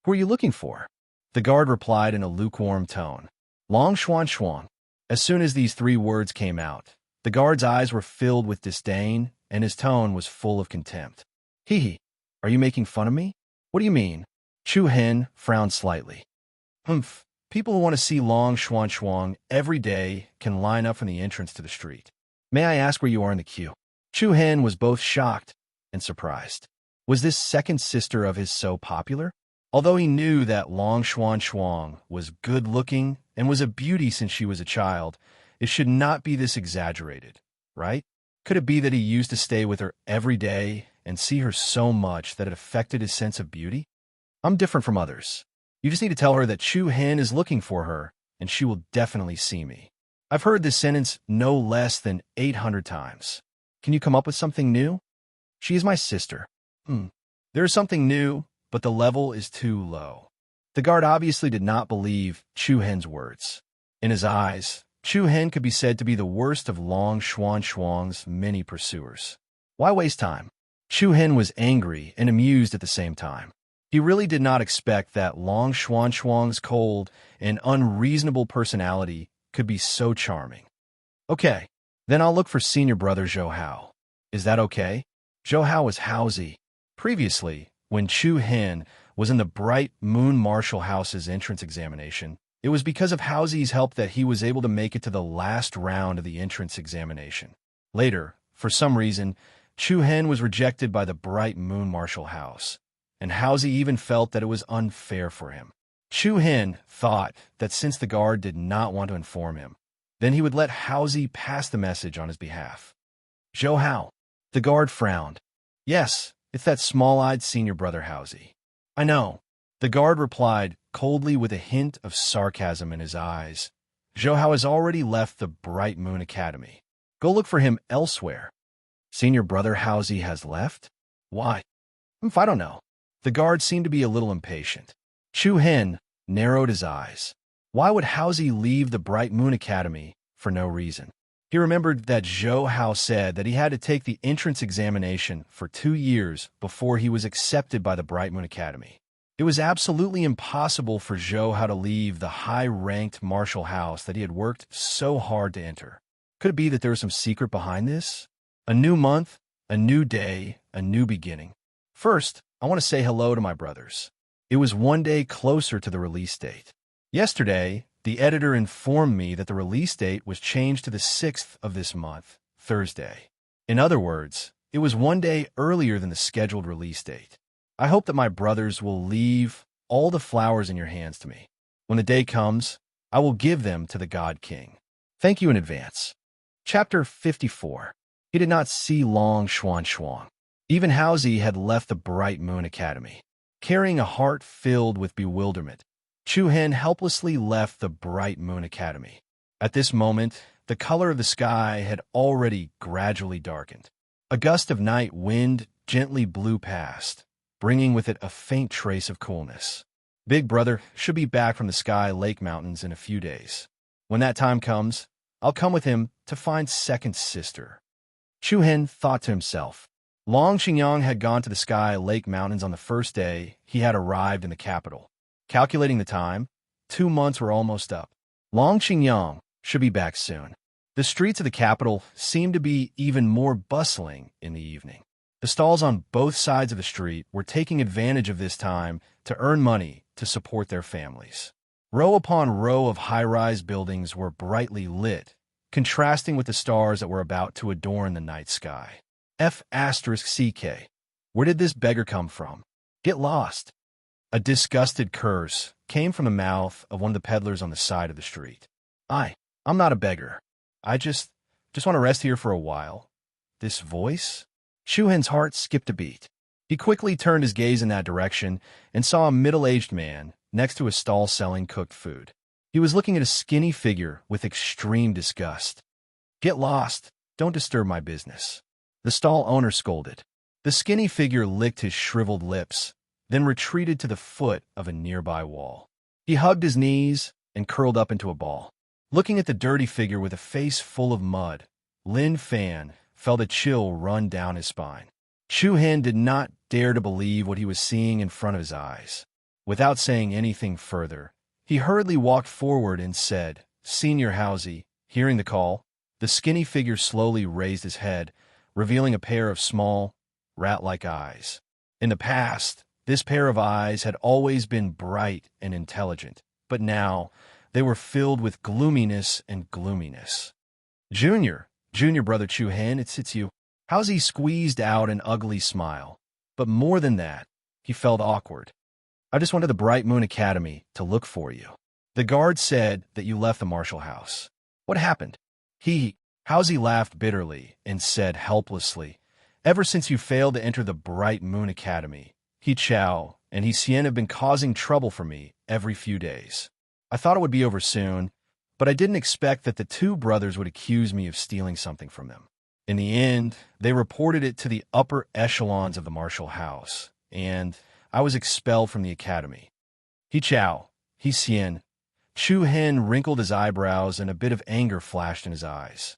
Who are you looking for? The guard replied in a lukewarm tone. Long Xuan. As soon as these three words came out, the guard's eyes were filled with disdain and his tone was full of contempt. Hee hee, are you making fun of me? What do you mean? Chu Hen frowned slightly. Humph, people who want to see Long Xuan every day can line up from the entrance to the street. May I ask where you are in the queue? Chu Hen was both shocked and surprised. Was this second sister of his so popular? Although he knew that Long Xuan was good-looking and was a beauty since she was a child, it should not be this exaggerated, right? Could it be that he used to stay with her every day and see her so much that it affected his sense of beauty? I'm different from others. You just need to tell her that Chu Hen is looking for her, and she will definitely see me. I've heard this sentence no less than 800 times. Can you come up with something new? She is my sister. There is something new, but the level is too low. The guard obviously did not believe Chu Hen's words. In his eyes, Chu Hen could be said to be the worst of Long Xuan's many pursuers. Why waste time? Chu Hen was angry and amused at the same time. He really did not expect that Long Xuan's cold and unreasonable personality could be so charming. Okay, then I'll look for senior brother Zhou Hao. Is that okay? Zhou Hao was Haozi. Previously, when Chu Hen was in the Bright Moon Martial House's entrance examination, it was because of Haozi's help that he was able to make it to the last round of the entrance examination. Later, for some reason, Chu Hen was rejected by the Bright Moon Martial House, and Haozi even felt that it was unfair for him. Chu Hen thought that since the guard did not want to inform him, then he would let Haozi pass the message on his behalf. Zhou Hao. The guard frowned. Yes, it's that small-eyed senior brother Haozi. I know. The guard replied coldly with a hint of sarcasm in his eyes. Zhou Hao has already left the Bright Moon Academy. Go look for him elsewhere. Senior brother Haozi has left? Why? I don't know. The guard seemed to be a little impatient. Chu Hen narrowed his eyes. Why would Haozi leave the Bright Moon Academy for no reason? He remembered that Zhou Hao said that he had to take the entrance examination for 2 years before he was accepted by the Bright Moon Academy. It was absolutely impossible for Zhou Hao to leave the high-ranked martial house that he had worked so hard to enter. Could it be that there was some secret behind this? A new month, a new day, a new beginning. First, I want to say hello to my brothers. It was one day closer to the release date. Yesterday, the editor informed me that the release date was changed to the 6th of this month, Thursday. In other words, it was one day earlier than the scheduled release date. I hope that my brothers will leave all the flowers in your hands to me. When the day comes, I will give them to the God King. Thank you in advance. Chapter 54. He did not see Long Xuan. Even Haozi had left the Bright Moon Academy. Carrying a heart filled with bewilderment, Chu Hen helplessly left the Bright Moon Academy. At this moment, The color of the sky had already gradually darkened. A gust of night wind gently blew past, bringing with it a faint trace of coolness. Big Brother should be back from the Sky Lake Mountains in a few days. When that time comes, I'll come with him to find second sister. Chu Hen thought to himself. Long Xingyang had gone to the Sky Lake Mountains on the first day he had arrived in the capital. Calculating the time, 2 months were almost up. Long Xingyang should be back soon. The streets of the capital seemed to be even more bustling in the evening. The stalls on both sides of the street were taking advantage of this time to earn money to support their families. Row upon row of high-rise buildings were brightly lit, contrasting with the stars that were about to adorn the night sky. F***CK. Where did this beggar come from? Get lost. A disgusted curse came from the mouth of one of the peddlers on the side of the street. I'm not a beggar. I just want to rest here for a while. This voice? Chu Hen's heart skipped a beat. He quickly turned his gaze in that direction and saw a middle-aged man next to a stall selling cooked food. He was looking at a skinny figure with extreme disgust. Get lost. Don't disturb my business. The stall owner scolded. The skinny figure licked his shriveled lips, then retreated to the foot of a nearby wall. He hugged his knees and curled up into a ball. Looking at the dirty figure with a face full of mud, Lin Fan felt a chill run down his spine. Chu Hen did not dare to believe what he was seeing in front of his eyes. Without saying anything further, he hurriedly walked forward and said, Senior Housie. Hearing the call, the skinny figure slowly raised his head, revealing a pair of small, rat-like eyes. In the past, this pair of eyes had always been bright and intelligent, but now they were filled with gloominess and gloominess. Junior brother Chu Hen, it's you. Housie squeezed out an ugly smile, but more than that, he felt awkward. I just went to the Bright Moon Academy to look for you. The guard said that you left the Marshall House. What happened? Housie laughed bitterly and said helplessly, Ever since you failed to enter the Bright Moon Academy, He Chao and He Xian have been causing trouble for me every few days. I thought it would be over soon, but I didn't expect that the two brothers would accuse me of stealing something from them. In the end, they reported it to the upper echelons of the Marshall House, and I was expelled from the academy. He Chao, He Xian. Chu Hen wrinkled his eyebrows and a bit of anger flashed in his eyes.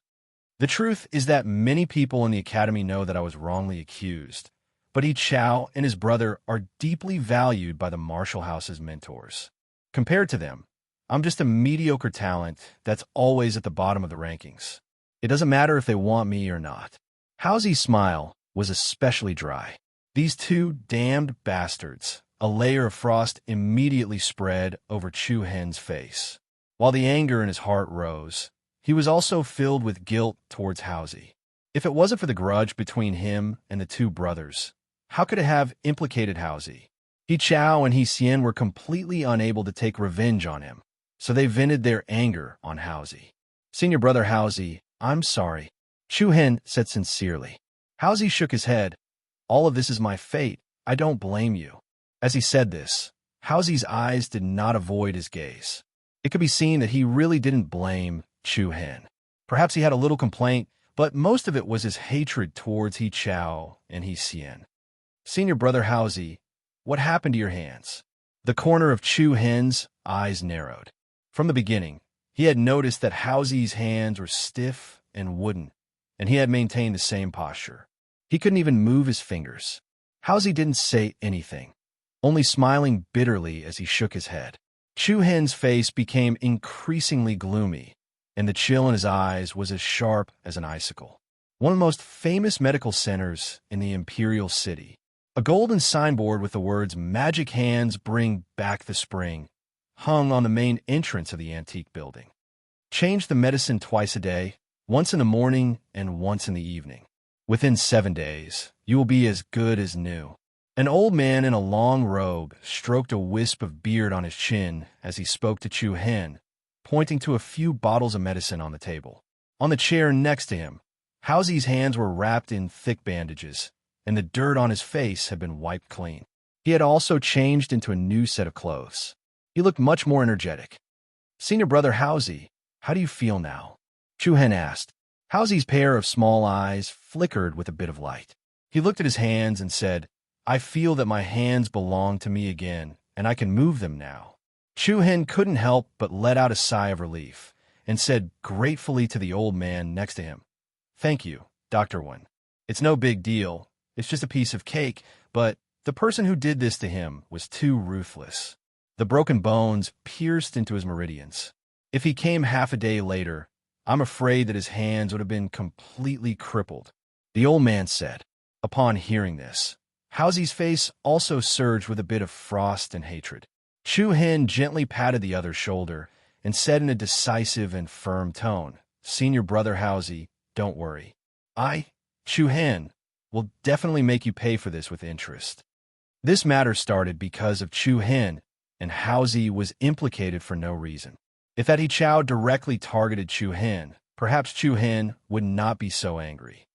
The truth is that many people in the academy know that I was wrongly accused, but He Chao and his brother are deeply valued by the Marshall House's mentors. Compared to them, I'm just a mediocre talent that's always at the bottom of the rankings. It doesn't matter if they want me or not. Housie's smile was especially dry. These two damned bastards. A layer of frost immediately spread over Chu Hen's face. While the anger in his heart rose, he was also filled with guilt towards Housie. If it wasn't for the grudge between him and the two brothers, how could it have implicated Housie? He Chao and He Xian were completely unable to take revenge on him, so they vented their anger on Housie. Senior brother Housie, I'm sorry, Chu Hen said sincerely. Housie shook his head. All of this is my fate. I don't blame you. As he said this, Housie's eyes did not avoid his gaze. It could be seen that he really didn't blame Chu Hen. Perhaps he had a little complaint, but most of it was his hatred towards He Chao and He Xian. Senior brother Housie, what happened to your hands? The corner of Chu Hen's eyes narrowed. From the beginning, he had noticed that Housie's hands were stiff and wooden, and he had maintained the same posture. He couldn't even move his fingers. Housie didn't say anything, only smiling bitterly as he shook his head. Chu Hen's face became increasingly gloomy, and the chill in his eyes was as sharp as an icicle. One of the most famous medical centers in the Imperial City, a golden signboard with the words "Magic Hands Bring Back the Spring" hung on the main entrance of the antique building. Change the medicine twice a day, once in the morning and once in the evening. Within 7 days, you will be as good as new. An old man in a long robe stroked a wisp of beard on his chin as he spoke to Chu Hen, pointing to a few bottles of medicine on the table. On the chair next to him, Housie's hands were wrapped in thick bandages, and the dirt on his face had been wiped clean. He had also changed into a new set of clothes. He looked much more energetic. Senior brother Housie, how do you feel now? Chu Hen asked. Housy's pair of small eyes flickered with a bit of light. He looked at his hands and said, I feel that my hands belong to me again, and I can move them now. Chu Hen couldn't help but let out a sigh of relief and said gratefully to the old man next to him, Thank you, Dr. Wen. It's no big deal. It's just a piece of cake, but the person who did this to him was too ruthless. The broken bones pierced into his meridians. If he came half a day later, I'm afraid that his hands would have been completely crippled, the old man said. Upon hearing this, Housy's face also surged with a bit of frost and hatred. Chu Hen gently patted the other's shoulder and said in a decisive and firm tone, Senior brother Housy, don't worry. Chu Hen, will definitely make you pay for this with interest. This matter started because of Chu Hen, and Housy was implicated for no reason. If that he Chao directly targeted Chu Hen, perhaps Chu Hen would not be so angry.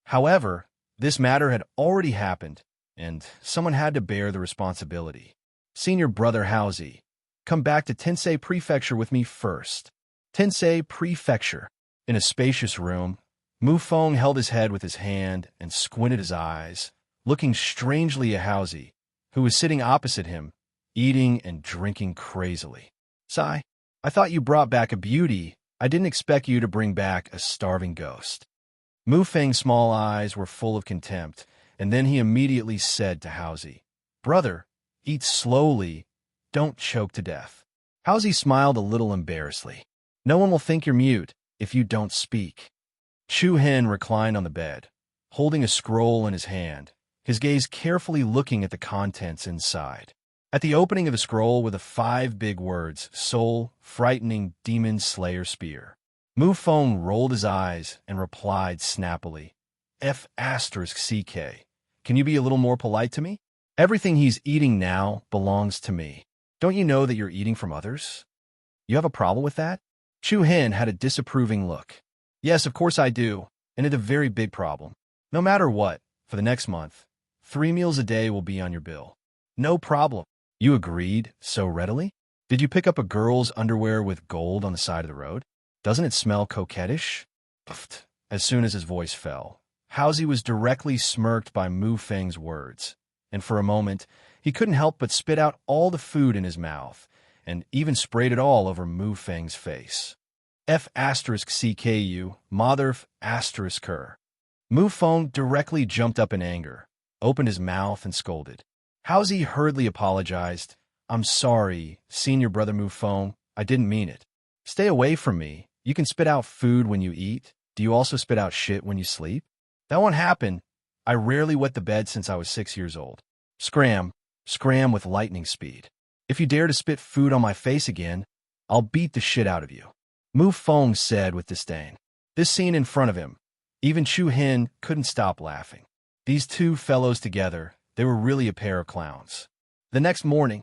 However, this matter had already happened, and someone had to bear the responsibility. Senior brother Housy, come back to Tensei Prefecture with me first. Tensei Prefecture. In a spacious room, Mu Feng held his head with his hand and squinted his eyes, looking strangely at Housy, who was sitting opposite him, eating and drinking crazily. Sigh, I thought you brought back a beauty. I didn't expect you to bring back a starving ghost. Mu Feng's small eyes were full of contempt, and then he immediately said to Housy, Brother, eat slowly, don't choke to death. Housy smiled a little embarrassedly. No one will think you're mute if you don't speak. Chu Hen reclined on the bed, holding a scroll in his hand, his gaze carefully looking at the contents inside. At the opening of the scroll were the 5 big words, Soul, Frightening Demon Slayer Spear. Mu Feng rolled his eyes and replied snappily, F***CK. Can you be a little more polite to me? Everything he's eating now belongs to me. Don't you know that you're eating from others? You have a problem with that? Chu Hen had a disapproving look. Yes, of course I do, and it's a very big problem. No matter what, for the next month, 3 meals a day will be on your bill. No problem. You agreed so readily? Did you pick up a girl's underwear with gold on the side of the road? Doesn't it smell coquettish? Puffed. As soon as his voice fell, Housy was directly smirked by Mu Feng's words, and for a moment, he couldn't help but spit out all the food in his mouth, and even sprayed it all over Mu Feng's face. F***CKU, mother ***. Mu Feng directly jumped up in anger, opened his mouth and scolded. Housy hurriedly apologized. I'm sorry, Senior brother Mu Feng, I didn't mean it. Stay away from me. You can spit out food when you eat. Do you also spit out shit when you sleep? That won't happen. I rarely wet the bed since I was 6 years old. Scram with lightning speed. If you dare to spit food on my face again, I'll beat the shit out of you. Mu Feng said with disdain. This scene in front of him, even Chu Hen couldn't stop laughing. These two fellows together, they were really a pair of clowns. The next morning,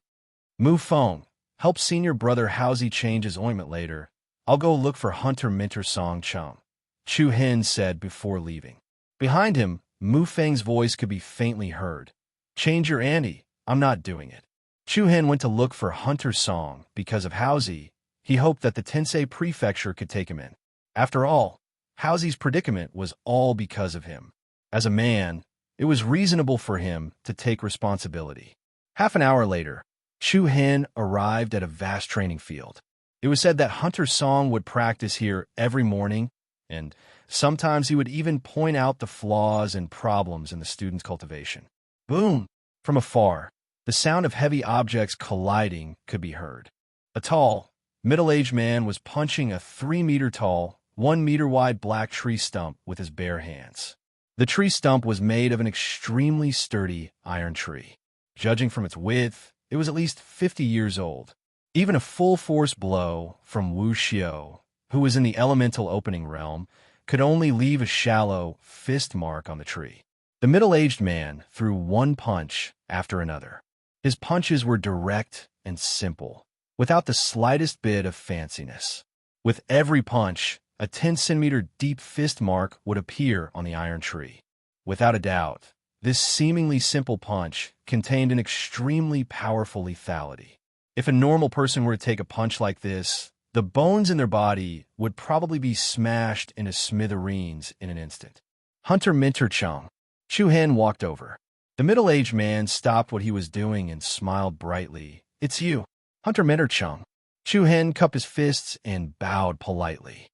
Mu Feng helped senior brother Housy change his ointment later. I'll go look for Hunter Minter Song Chung, Chu Hen said before leaving. Behind him, Mu Feng's voice could be faintly heard. Change your ante. I'm not doing it. Chu Hen went to look for Hunter Song because of Housy. He hoped that the Tensei Prefecture could take him in. After all, Housy's predicament was all because of him. As a man, it was reasonable for him to take responsibility. Half an hour later, Chu Hen arrived at a vast training field. It was said that Hunter Song would practice here every morning, and sometimes he would even point out the flaws and problems in the students' cultivation. Boom! From afar, the sound of heavy objects colliding could be heard. A tall, middle-aged man was punching a 3-meter-tall, 1-meter-wide black tree stump with his bare hands. The tree stump was made of an extremely sturdy iron tree. Judging from its width, it was at least 50 years old. Even a full-force blow from Wu Xiao, who was in the elemental opening realm, could only leave a shallow fist mark on the tree. The middle-aged man threw one punch after another. His punches were direct and simple, without the slightest bit of fanciness. With every punch, a 10-centimeter deep fist mark would appear on the iron tree. Without a doubt, this seemingly simple punch contained an extremely powerful lethality. If a normal person were to take a punch like this, The bones in their body would probably be smashed into smithereens in an instant. Hunter Minter Chung. Chu Hen walked over. The middle-aged man stopped what he was doing and smiled brightly. It's you, Hunter Minter Chung. Chu Hen cupped his fists and bowed politely.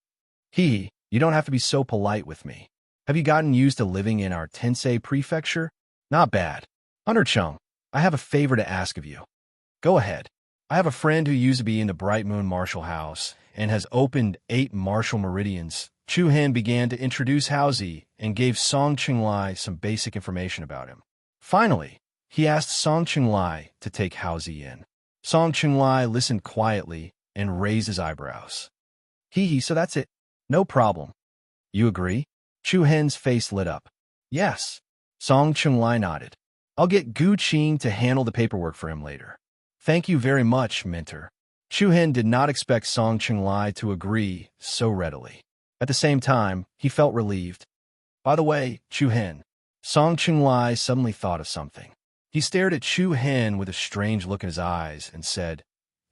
You don't have to be so polite with me. Have you gotten used to living in our Tensei prefecture? Not bad. Hunter Chung, I have a favor to ask of you. Go ahead. I have a friend who used to be in the Bright Moon Martial House and has opened 8 martial meridians. Chu Hen began to introduce Haozi and gave Song Qinglai some basic information about him. Finally, he asked Song Qinglai to take Haozi in. Song Qinglai listened quietly and raised his eyebrows. So that's it. No problem. You agree? Chu Hen's face lit up. Yes. Song Qinglai nodded. I'll get Gu Qing to handle the paperwork for him later. Thank you very much, Mentor. Chu Hen did not expect Song Qinglai to agree so readily. At the same time, he felt relieved. By the way, Chu Hen, Song Qinglai suddenly thought of something. He stared at Chu Hen with a strange look in his eyes and said,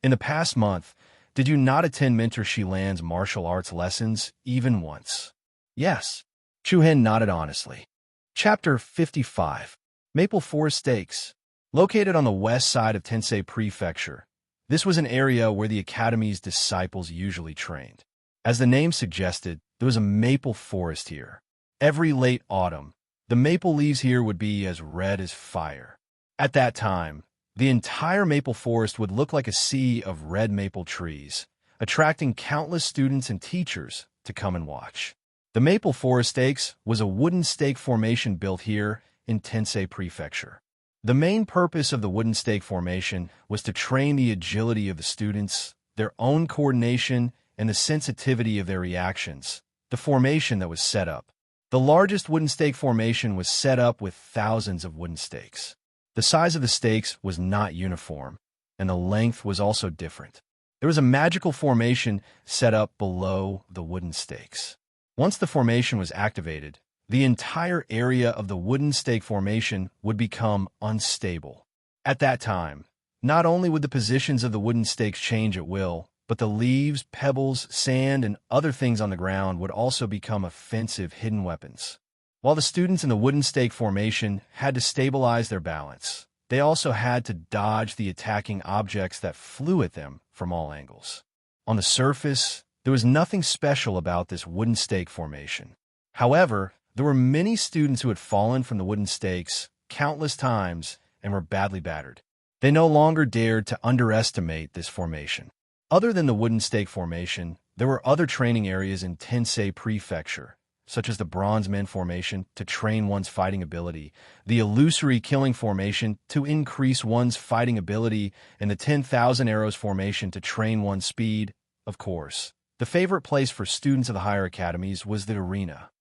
in the past month, did you not attend Mentor Shilan's martial arts lessons even once? Yes. Chu Hen nodded honestly. Chapter 55. Maple Forest Stakes. Located on the west side of Tensei Prefecture, this was an area where the academy's disciples usually trained. As the name suggested, there was a maple forest here. Every late autumn, the maple leaves here would be as red as fire. At that time, the entire maple forest would look like a sea of red maple trees, attracting countless students and teachers to come and watch. The Maple Forest Stakes was a wooden stake formation built here in Tensei Prefecture. The main purpose of the wooden stake formation was to train the agility of the students, their own coordination, and the sensitivity of their reactions. The formation that was set up. The largest wooden stake formation was set up with thousands of wooden stakes. The size of the stakes was not uniform, and the length was also different. There was a magical formation set up below the wooden stakes. Once the formation was activated, the entire area of the wooden stake formation would become unstable. At that time, not only would the positions of the wooden stakes change at will, but the leaves, pebbles, sand, and other things on the ground would also become offensive hidden weapons. While the students in the wooden stake formation had to stabilize their balance, they also had to dodge the attacking objects that flew at them from all angles. On the surface, there was nothing special about this wooden stake formation. However, there were many students who had fallen from the wooden stakes countless times and were badly battered. They no longer dared to underestimate this formation. Other than the wooden stake formation, there were other training areas in Tensei Prefecture, such as the Bronze Men formation to train one's fighting ability, the Illusory Killing formation to increase one's fighting ability, and the 10,000 Arrows formation to train one's speed. Of course, the favorite place for students of the higher academies was the arena.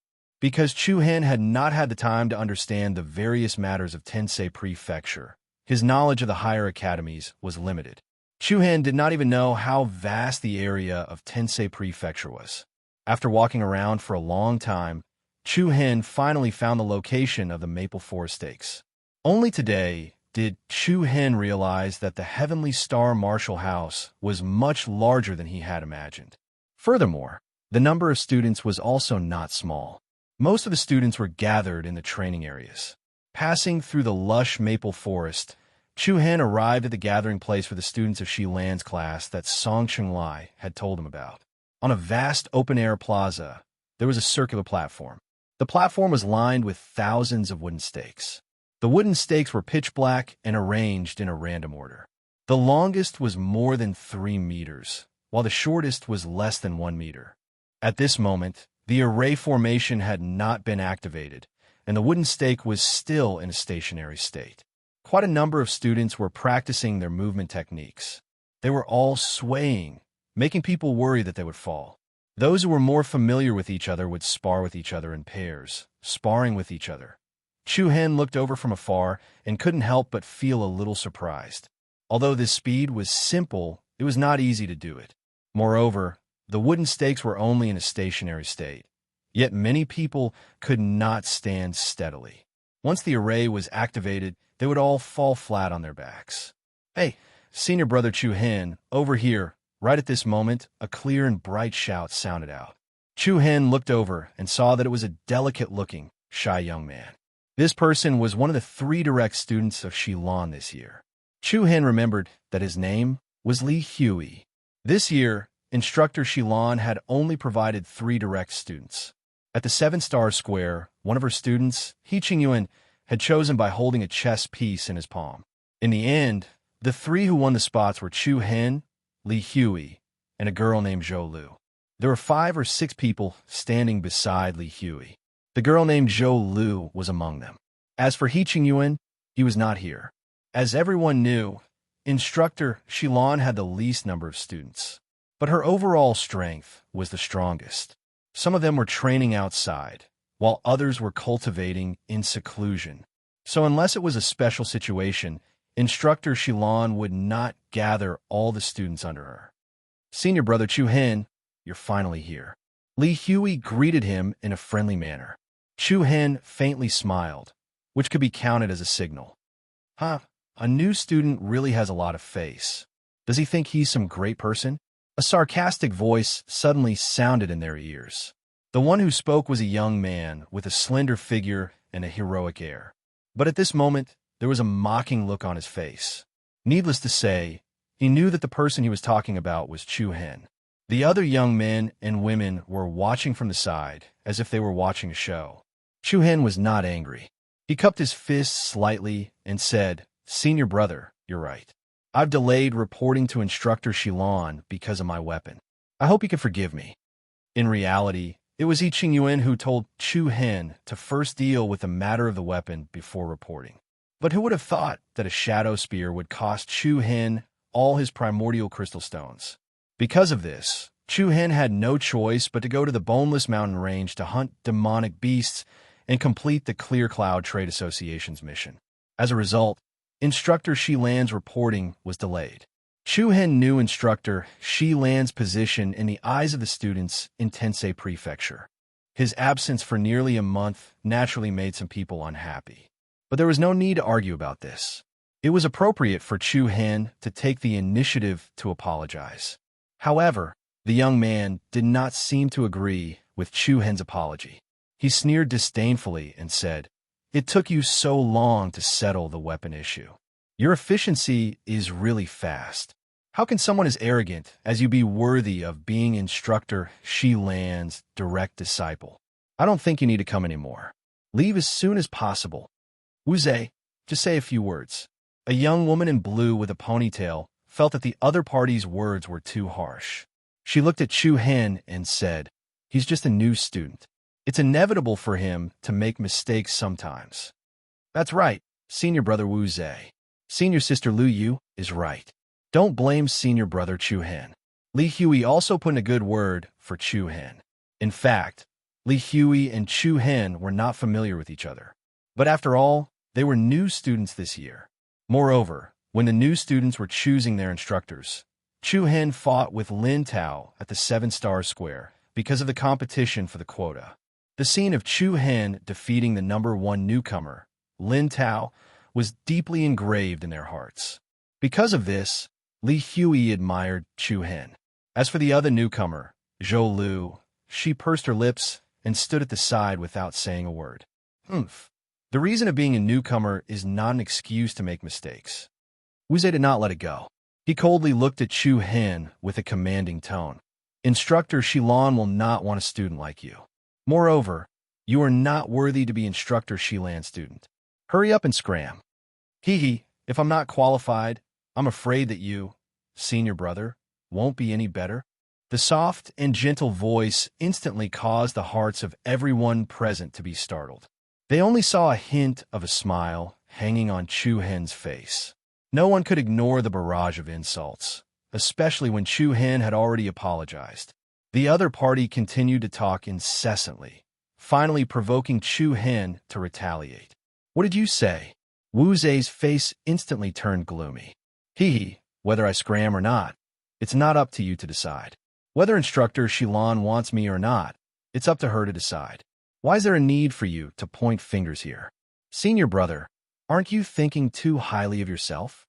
Because Chu Hen had not had the time to understand the various matters of Tensei Prefecture, his knowledge of the higher academies was limited. Chu Hen did not even know how vast the area of Tensei Prefecture was. After walking around for a long time, Chu Hen finally found the location of the Maple Forest Stakes. Only today did Chu Hen realize that the Heavenly Star Martial House was much larger than he had imagined. Furthermore, the number of students was also not small. Most of the students were gathered in the training areas. Passing through the lush maple forest, Chu Hen arrived at the gathering place for the students of Shi Lan's class that Song Qinglai had told him about. On a vast open-air plaza, there was a circular platform. The platform was lined with thousands of wooden stakes. The wooden stakes were pitch black and arranged in a random order. The longest was more than 3 meters, while the shortest was less than 1 meter. At this moment, the array formation had not been activated, and the wooden stake was still in a stationary state. Quite a number of students were practicing their movement techniques. They were all swaying, making people worry that they would fall. Those who were more familiar with each other would spar with each other in pairs, sparring with each other. Chu Hen looked over from afar and couldn't help but feel a little surprised. Although this speed was simple, it was not easy to do it. Moreover, the wooden stakes were only in a stationary state. Yet many people could not stand steadily. Once the array was activated, they would all fall flat on their backs. Hey, senior brother Chu Hen, over here, Right at this moment, a clear and bright shout sounded out. Chu Hen looked over and saw that it was a delicate-looking, shy young man. This person was one of the 3 direct students of Shilon this year. Chu Hen remembered that his name was Li Hui. This year, instructor Shilon had only provided 3 direct students. At the 7-star square, one of her students, He Qingyuan, had chosen by holding a chess piece in his palm. In the end, the 3 who won the spots were Chu Hen, Li Hui, and a girl named Zhou Lu. There were 5 or 6 people standing beside Li Hui. The girl named Zhou Lu was among them. As for He Qingyuan, he was not here. As everyone knew, instructor Shilon had the least number of students, but her overall strength was the strongest. Some of them were training outside, while others were cultivating in seclusion. So unless it was a special situation, instructor Shilon would not gather all the students under her. Senior brother Chu Hen, you're finally here. Li Hui greeted him in a friendly manner. Chu Hen faintly smiled, which could be counted as a signal. Huh, a new student really has a lot of face. Does he think he's some great person? A sarcastic voice suddenly sounded in their ears. The one who spoke was a young man with a slender figure and a heroic air. But at this moment, there was a mocking look on his face. Needless to say, he knew that the person he was talking about was Chu Hen. The other young men and women were watching from the side, as if they were watching a show. Chu Hen was not angry. He cupped his fists slightly and said, "Senior brother, you're right. I've delayed reporting to instructor Shilon because of my weapon. I hope you can forgive me." In reality, it was He Qingyuan who told Chu Hen to first deal with the matter of the weapon before reporting. But who would have thought that a shadow spear would cost Chu Hen all his primordial crystal stones? Because of this, Chu Hen had no choice but to go to the Boneless Mountain Range to hunt demonic beasts and complete the Clear Cloud Trade Association's mission. As a result, instructor Shi Lan's reporting was delayed. Chu Hen knew instructor Shi Lan's position in the eyes of the students in Tensei Prefecture. His absence for nearly a month naturally made some people unhappy. But there was no need to argue about this. It was appropriate for Chu Hen to take the initiative to apologize. However, the young man did not seem to agree with Chu Hen's apology. He sneered disdainfully and said, "It took you so long to settle the weapon issue. Your efficiency is really fast. How can someone as arrogant as you be worthy of being instructor Shi Lan's direct disciple? I don't think you need to come anymore. Leave as soon as possible. Wu Zhe, just say a few words." A young woman in blue with a ponytail felt that the other party's words were too harsh. She looked at Chu Hen and said, "He's just a new student. It's inevitable for him to make mistakes sometimes." "That's right, senior brother Wu Zhe. Senior sister Lu Yu is right. Don't blame senior brother Chu Hen." Li Hui also put in a good word for Chu Hen. In fact, Li Hui and Chu Hen were not familiar with each other. But after all, they were new students this year. Moreover, when the new students were choosing their instructors, Chu Hen fought with Lin Tao at the 7-star square because of the competition for the quota. The scene of Chu Hen defeating the number 1 newcomer, Lin Tao, was deeply engraved in their hearts. Because of this, Li Hui admired Chu Hen. As for the other newcomer, Zhou Lu, she pursed her lips and stood at the side without saying a word. Humph. The reason of being a newcomer is not an excuse to make mistakes. Wu Zhe did not let it go. He coldly looked at Chu Hen with a commanding tone. "Instructor Shilon will not want a student like you. Moreover, you are not worthy to be instructor Shilan's student. Hurry up and scram." "Hee, if I'm not qualified, I'm afraid that you, senior brother, won't be any better." The soft and gentle voice instantly caused the hearts of everyone present to be startled. They only saw a hint of a smile hanging on Chu Hen's face. No one could ignore the barrage of insults, especially when Chu Hen had already apologized. The other party continued to talk incessantly, finally provoking Chu Hen to retaliate. "What did you say?" Wu Zhe's face instantly turned gloomy. "Hee, whether I scram or not, it's not up to you to decide. Whether instructor Shilon wants me or not, it's up to her to decide. Why is there a need for you to point fingers here? Senior brother, aren't you thinking too highly of yourself?"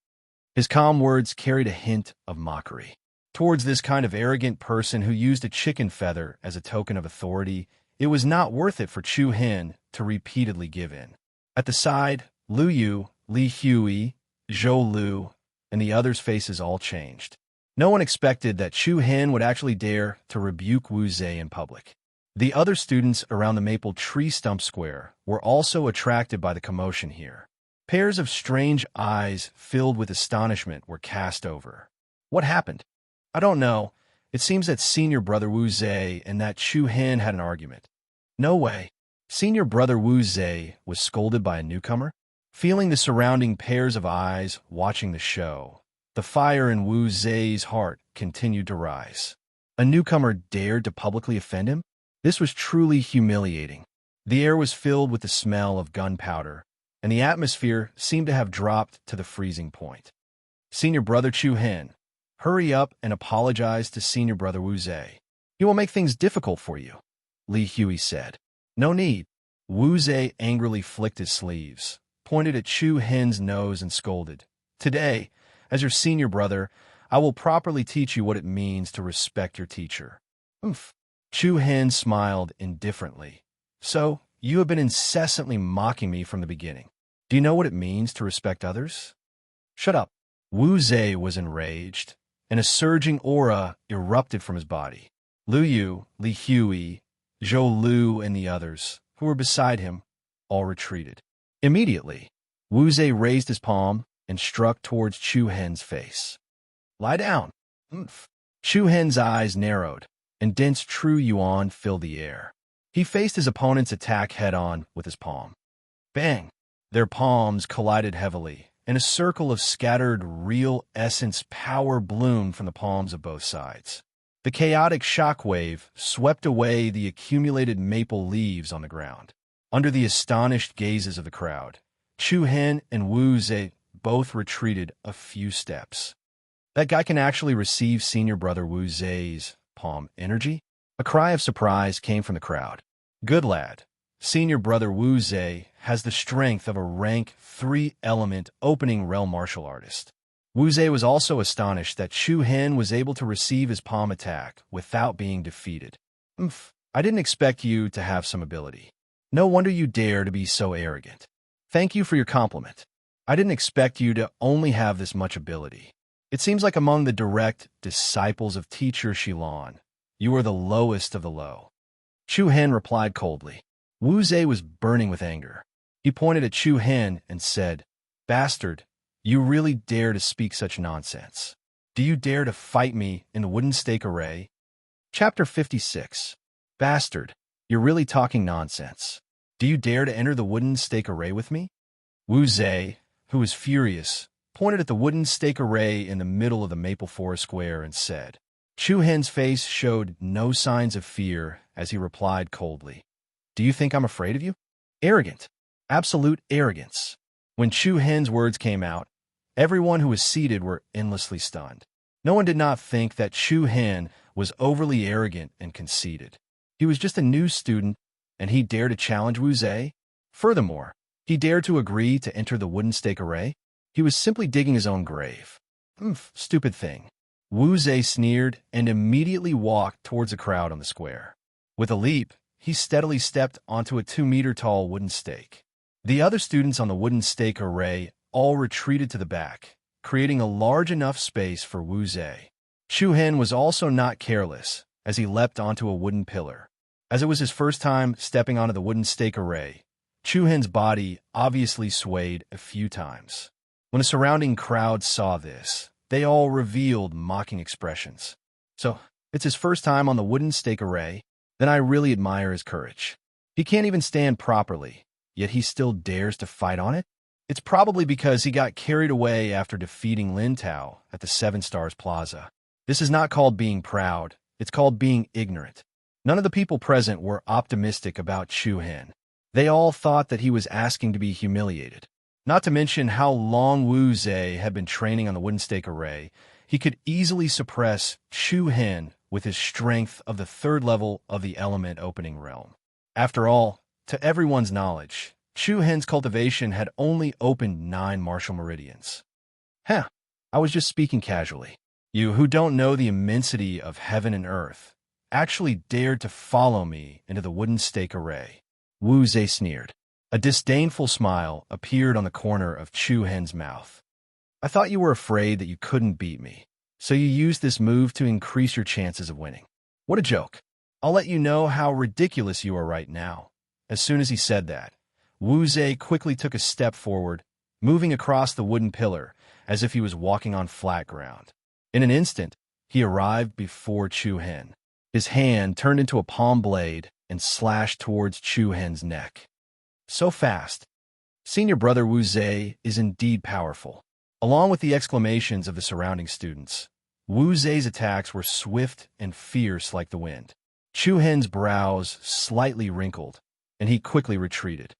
His calm words carried a hint of mockery. Towards this kind of arrogant person who used a chicken feather as a token of authority, it was not worth it for Chu Hin to repeatedly give in. At the side, Lu Yu, Li Hui, Zhou Lu, and the others' faces all changed. No one expected that Chu Hin would actually dare to rebuke Wu Zhe in public. The other students around the maple tree stump square were also attracted by the commotion here. Pairs of strange eyes filled with astonishment were cast over. What happened? I don't know. It seems that senior brother Wu Zhe and that Chu Hin had an argument. No way. Senior brother Wu Zhe was scolded by a newcomer? Feeling the surrounding pairs of eyes watching the show, the fire in Wu Zhe's heart continued to rise. A newcomer dared to publicly offend him? This was truly humiliating. The air was filled with the smell of gunpowder, and the atmosphere seemed to have dropped to the freezing point. Senior brother Chu Hin, hurry up and apologize to senior brother Wu Zhe. He will make things difficult for you, Li Hui said. No need. Wu Zhe angrily flicked his sleeves, pointed at Chu Hin's nose and scolded. Today, as your senior brother, I will properly teach you what it means to respect your teacher. Oomph. Chu Hin smiled indifferently. So, you have been incessantly mocking me from the beginning. Do you know what it means to respect others? Shut up. Wu Zhe was enraged, and a surging aura erupted from his body. Lu Yu, Li Hui, Zhou Lu, and the others, who were beside him, all retreated. Immediately, Wu Zhe raised his palm and struck towards Chu Hin's face. Lie down. Oomph. Chu Hin's eyes narrowed, and dense true yuan filled the air. He faced his opponent's attack head-on with his palm. Bang! Their palms collided heavily, and a circle of scattered real essence power bloomed from the palms of both sides. The chaotic shockwave swept away the accumulated maple leaves on the ground. Under the astonished gazes of the crowd, Chu Hin and Wu Zhe both retreated a few steps. That guy can actually receive senior brother Wu Zhe's palm energy? A cry of surprise came from the crowd. Good lad. Senior brother Wu Zhe has the strength of a rank 3 element opening realm martial artist. Wu Zhe was also astonished that Chu Hin was able to receive his palm attack without being defeated. I didn't expect you to have some ability. No wonder you dare to be so arrogant. Thank you for your compliment. I didn't expect you to only have this much ability. It seems like among the direct disciples of teacher Shilon, you are the lowest of the low. Chu Hin replied coldly. Wu Zhe was burning with anger. He pointed at Chu Hin and said, Bastard, you really dare to speak such nonsense. Do you dare to fight me in the wooden stake array? Chapter 56. Bastard, you're really talking nonsense. Do you dare to enter the wooden stake array with me? Wu Zhe, who was furious, pointed at the wooden stake array in the middle of the maple forest square and said. Chu Hin's face showed no signs of fear as he replied coldly. Do you think I'm afraid of you? Arrogant. Absolute arrogance. When Chu Hin's words came out, everyone who was seated were endlessly stunned. No one did not think that Chu Hin was overly arrogant and conceited. He was just a new student, and he dared to challenge Wu Zhe. Furthermore, he dared to agree to enter the wooden stake array. He was simply digging his own grave. Stupid thing. Wu Zhe sneered and immediately walked towards the crowd on the square. With a leap, he steadily stepped onto a 2-meter-tall wooden stake. The other students on the wooden stake array all retreated to the back, creating a large enough space for Wu Zhe. Chu Hin was also not careless as he leapt onto a wooden pillar. As it was his first time stepping onto the wooden stake array, Chu Hin's body obviously swayed a few times. When the surrounding crowd saw this, they all revealed mocking expressions. So, it's his first time on the wooden stake array? Then I really admire his courage. He can't even stand properly, yet he still dares to fight on it? It's probably because he got carried away after defeating Lin Tao at the Seven Stars Plaza. This is not called being proud, it's called being ignorant. None of the people present were optimistic about Chu Hin. They all thought that he was asking to be humiliated. Not to mention how long Wu Zhe had been training on the wooden stake array, he could easily suppress Chu Hin with his strength of the 3rd level of the element opening realm. After all, to everyone's knowledge, Chu Hin's cultivation had only opened 9 martial meridians. I was just speaking casually. You who don't know the immensity of heaven and earth actually dared to follow me into the wooden stake array. Wu Zhe sneered. A disdainful smile appeared on the corner of Chu Hen's mouth. I thought you were afraid that you couldn't beat me, so you used this move to increase your chances of winning. What a joke. I'll let you know how ridiculous you are right now. As soon as he said that, Wu Zhe quickly took a step forward, moving across the wooden pillar as if he was walking on flat ground. In an instant, he arrived before Chu Hen. His hand turned into a palm blade and slashed towards Chu Hen's neck. So fast. Senior brother Wu Zhe is indeed powerful. Along with the exclamations of the surrounding students, Wu Zhe's attacks were swift and fierce like the wind. Chu Hen's brows slightly wrinkled, and he quickly retreated.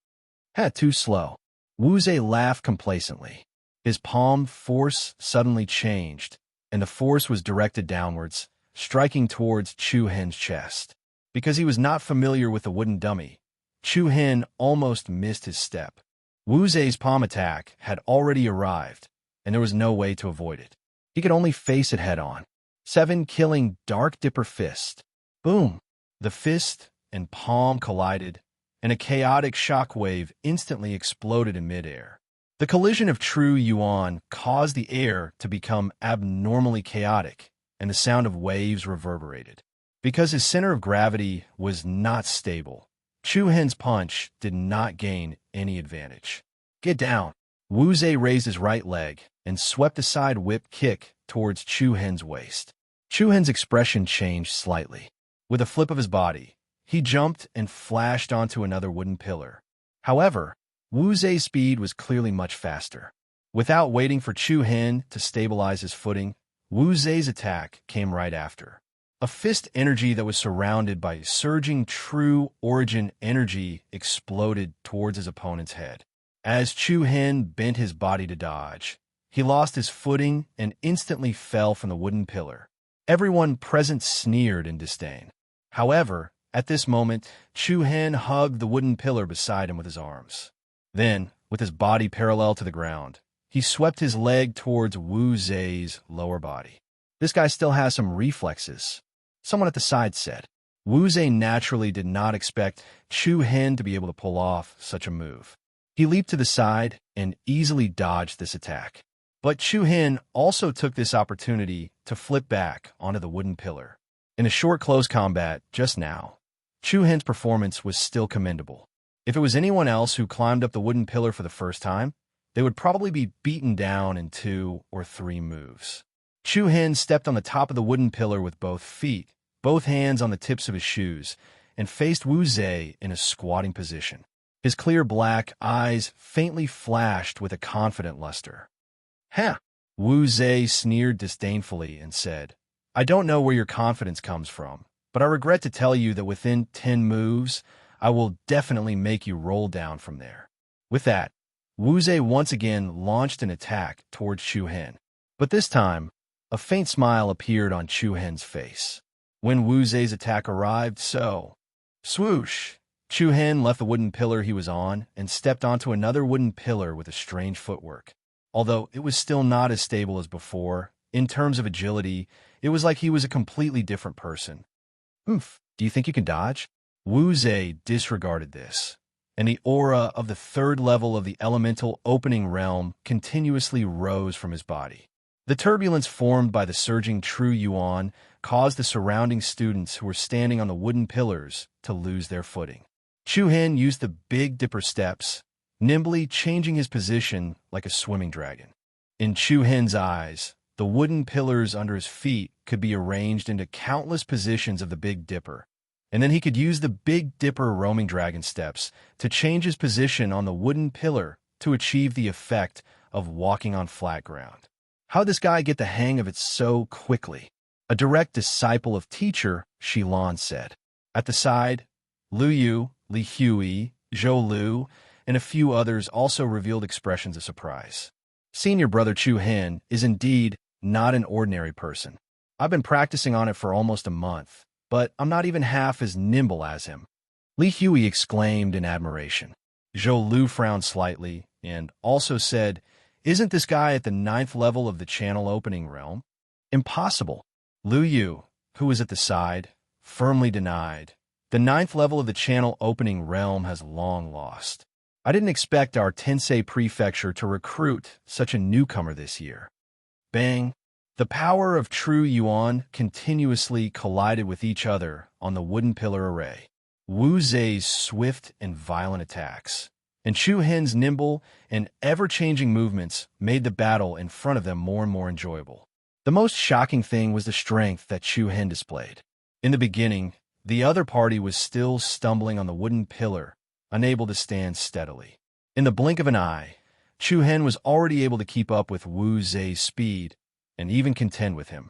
Too slow. Wu Zhe laughed complacently. His palm force suddenly changed, and the force was directed downwards, striking towards Chu Hen's chest. Because he was not familiar with the wooden dummy, Chu Hen almost missed his step. Wu Zhe's palm attack had already arrived, and there was no way to avoid it. He could only face it head-on. 7 killing Dark Dipper fist. Boom! The fist and palm collided, and a chaotic shockwave instantly exploded in midair. The collision of true yuan caused the air to become abnormally chaotic, and the sound of waves reverberated. Because his center of gravity was not stable, Chu Hen's punch did not gain any advantage. Get down! Wu Zhe raised his right leg and swept a side whip kick towards Chu Hen's waist. Chu Hen's expression changed slightly. With a flip of his body, he jumped and flashed onto another wooden pillar. However, Wu Zhe's speed was clearly much faster. Without waiting for Chu Hen to stabilize his footing, Wu Zhe's attack came right after. A fist energy that was surrounded by surging true origin energy exploded towards his opponent's head. As Chu Hen bent his body to dodge, he lost his footing and instantly fell from the wooden pillar. Everyone present sneered in disdain. However, at this moment, Chu Hen hugged the wooden pillar beside him with his arms. Then, with his body parallel to the ground, he swept his leg towards Wu Zhe's lower body. This guy still has some reflexes, someone at the side said. Wu Zhe naturally did not expect Chu Hen to be able to pull off such a move. He leaped to the side and easily dodged this attack. But Chu Hen also took this opportunity to flip back onto the wooden pillar. In a short close combat just now, Chu Hen's performance was still commendable. If it was anyone else who climbed up the wooden pillar for the first time, they would probably be beaten down in 2 or 3 moves. Chu Hen stepped on the top of the wooden pillar with both feet, both hands on the tips of his shoes, and faced Wu Zhe in a squatting position. His clear black eyes faintly flashed with a confident luster. "Ha!" Wu Zhe sneered disdainfully and said, "I don't know where your confidence comes from, but I regret to tell you that within 10 moves, I will definitely make you roll down from there." With that, Wu Zhe once again launched an attack towards Chu Hen. But this time, a faint smile appeared on Chu Hen's face. When Wu Zhe's attack arrived, swoosh! Chu Hen left the wooden pillar he was on and stepped onto another wooden pillar with a strange footwork. Although it was still not as stable as before, in terms of agility, it was like he was a completely different person. Do you think you can dodge? Wu Zhe disregarded this, and the aura of the 3rd level of the elemental opening realm continuously rose from his body. The turbulence formed by the surging true yuan caused the surrounding students who were standing on the wooden pillars to lose their footing. Chu Hen used the Big Dipper steps, nimbly changing his position like a swimming dragon. In Chu Hen's eyes, the wooden pillars under his feet could be arranged into countless positions of the Big Dipper, and then he could use the Big Dipper roaming dragon steps to change his position on the wooden pillar to achieve the effect of walking on flat ground. How'd this guy get the hang of it so quickly? A direct disciple of teacher, Shilan said. At the side, Lu Yu, Li Hui, Zhou Lu, and a few others also revealed expressions of surprise. Senior brother Chu Hen is indeed not an ordinary person. I've been practicing on it for almost a month, but I'm not even half as nimble as him. Li Hui exclaimed in admiration. Zhou Lu frowned slightly and also said, "Isn't this guy at the 9th level of the channel opening realm?" Impossible. Lu Yu, who was at the side, firmly denied. The ninth level of the channel opening realm has long lost. I didn't expect our Tensei prefecture to recruit such a newcomer this year. Bang! The power of true Yuan continuously collided with each other on the wooden pillar array. Wu Zei's swift and violent attacks, and Chu Hen's nimble and ever-changing movements made the battle in front of them more and more enjoyable. The most shocking thing was the strength that Chu Hen displayed. In the beginning, the other party was still stumbling on the wooden pillar, unable to stand steadily. In the blink of an eye, Chu Hen was already able to keep up with Wu Zei's speed and even contend with him.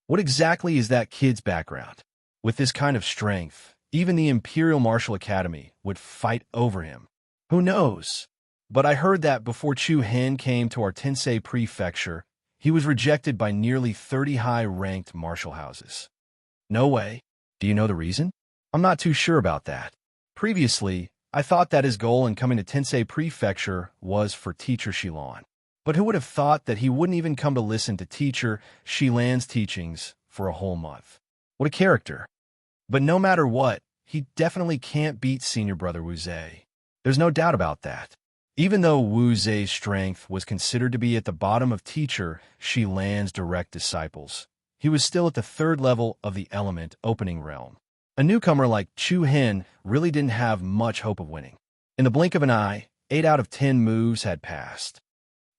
What exactly is that kid's background? With this kind of strength, even the Imperial Martial Academy would fight over him. Who knows? But I heard that before Chu Hen came to our Tensei prefecture, he was rejected by nearly 30 high-ranked martial houses. No way. Do you know the reason? I'm not too sure about that. Previously, I thought that his goal in coming to Tensei prefecture was for Teacher Shilan. But who would have thought that he wouldn't even come to listen to Teacher Shilan's teachings for a whole month? What a character. But no matter what, he definitely can't beat senior brother Wu Zei. There's no doubt about that. Even though Wu Zei's strength was considered to be at the bottom of Teacher Shilan's direct disciples, he was still at the third level of the element opening realm. A newcomer like Chu Hen really didn't have much hope of winning. In the blink of an eye, 8 out of 10 moves had passed.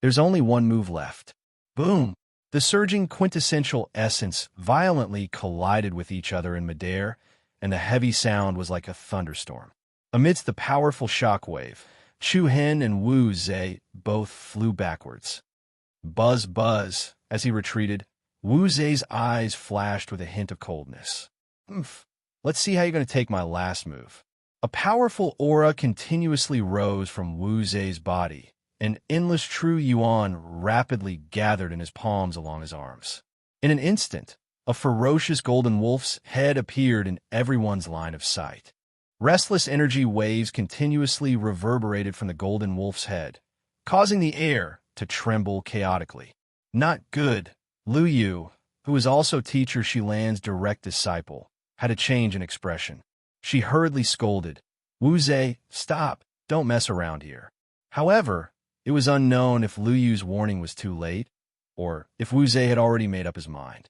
There's only one move left. Boom! The surging quintessential essence violently collided with each other in midair, and the heavy sound was like a thunderstorm. Amidst the powerful shockwave, Chu Hen and Wu Zei both flew backwards. Buzz, buzz, as he retreated, Wu Zei's eyes flashed with a hint of coldness. Let's see how you're going to take my last move. A powerful aura continuously rose from Wu Zei's body, and endless true yuan rapidly gathered in his palms along his arms. In an instant, a ferocious golden wolf's head appeared in everyone's line of sight. Restless energy waves continuously reverberated from the golden wolf's head, causing the air to tremble chaotically. Not good. Lu Yu, who was also Teacher Shilan's direct disciple, had a change in expression. She hurriedly scolded, "Wu Zei, stop, don't mess around here." However, it was unknown if Lu Yu's warning was too late, or if Wu Zei had already made up his mind.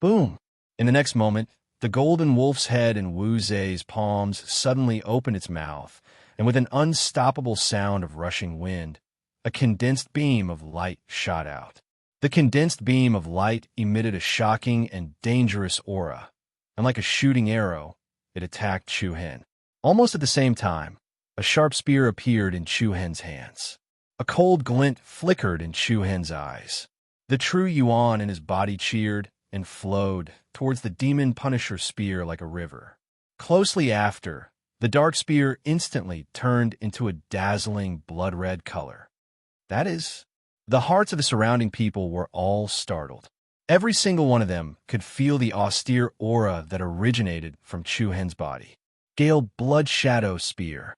Boom! In the next moment, the golden wolf's head in Wu Zei's palms suddenly opened its mouth, and with an unstoppable sound of rushing wind, a condensed beam of light shot out. The condensed beam of light emitted a shocking and dangerous aura, and like a shooting arrow, it attacked Chu Hen. Almost at the same time, a sharp spear appeared in Chu Hen's hands. A cold glint flickered in Chu Hen's eyes. The true yuan in his body cheered and flowed towards the demon Punisher spear like a river. Closely after, the dark spear instantly turned into a dazzling blood-red color. That is, the hearts of the surrounding people were all startled. Every single one of them could feel the austere aura that originated from Chu Hen's body. Gale Blood Shadow Spear.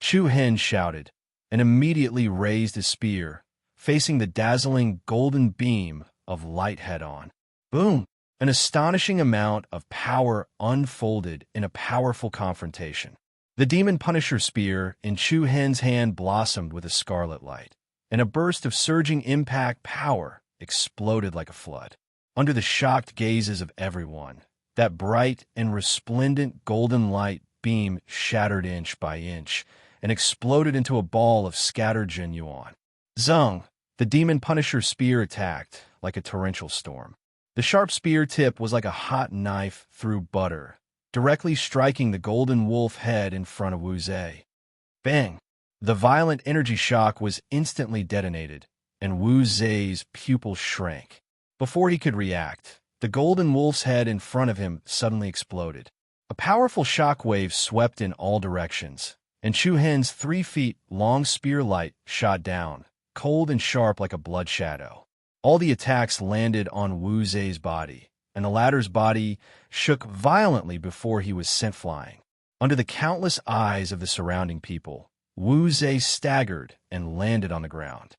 Chu Hen shouted, and immediately raised his spear, facing the dazzling golden beam of light head-on. Boom! An astonishing amount of power unfolded in a powerful confrontation. The demon Punisher spear in Chu Hen's hand blossomed with a scarlet light, and a burst of surging impact power exploded like a flood. Under the shocked gazes of everyone, that bright and resplendent golden light beam shattered inch by inch and exploded into a ball of scattered Jin Yuan. Zung! The demon Punisher spear attacked like a torrential storm. The sharp spear tip was like a hot knife through butter, directly striking the golden wolf head in front of Wu Zei. Bang! The violent energy shock was instantly detonated, and Wu Zei's pupils shrank. Before he could react, the golden wolf's head in front of him suddenly exploded. A powerful shockwave swept in all directions, and Chu Hen's 3 feet long spear light shot down, cold and sharp like a blood shadow. All the attacks landed on Wu Zei's body, and the latter's body shook violently before he was sent flying. Under the countless eyes of the surrounding people, Wu Zei staggered and landed on the ground.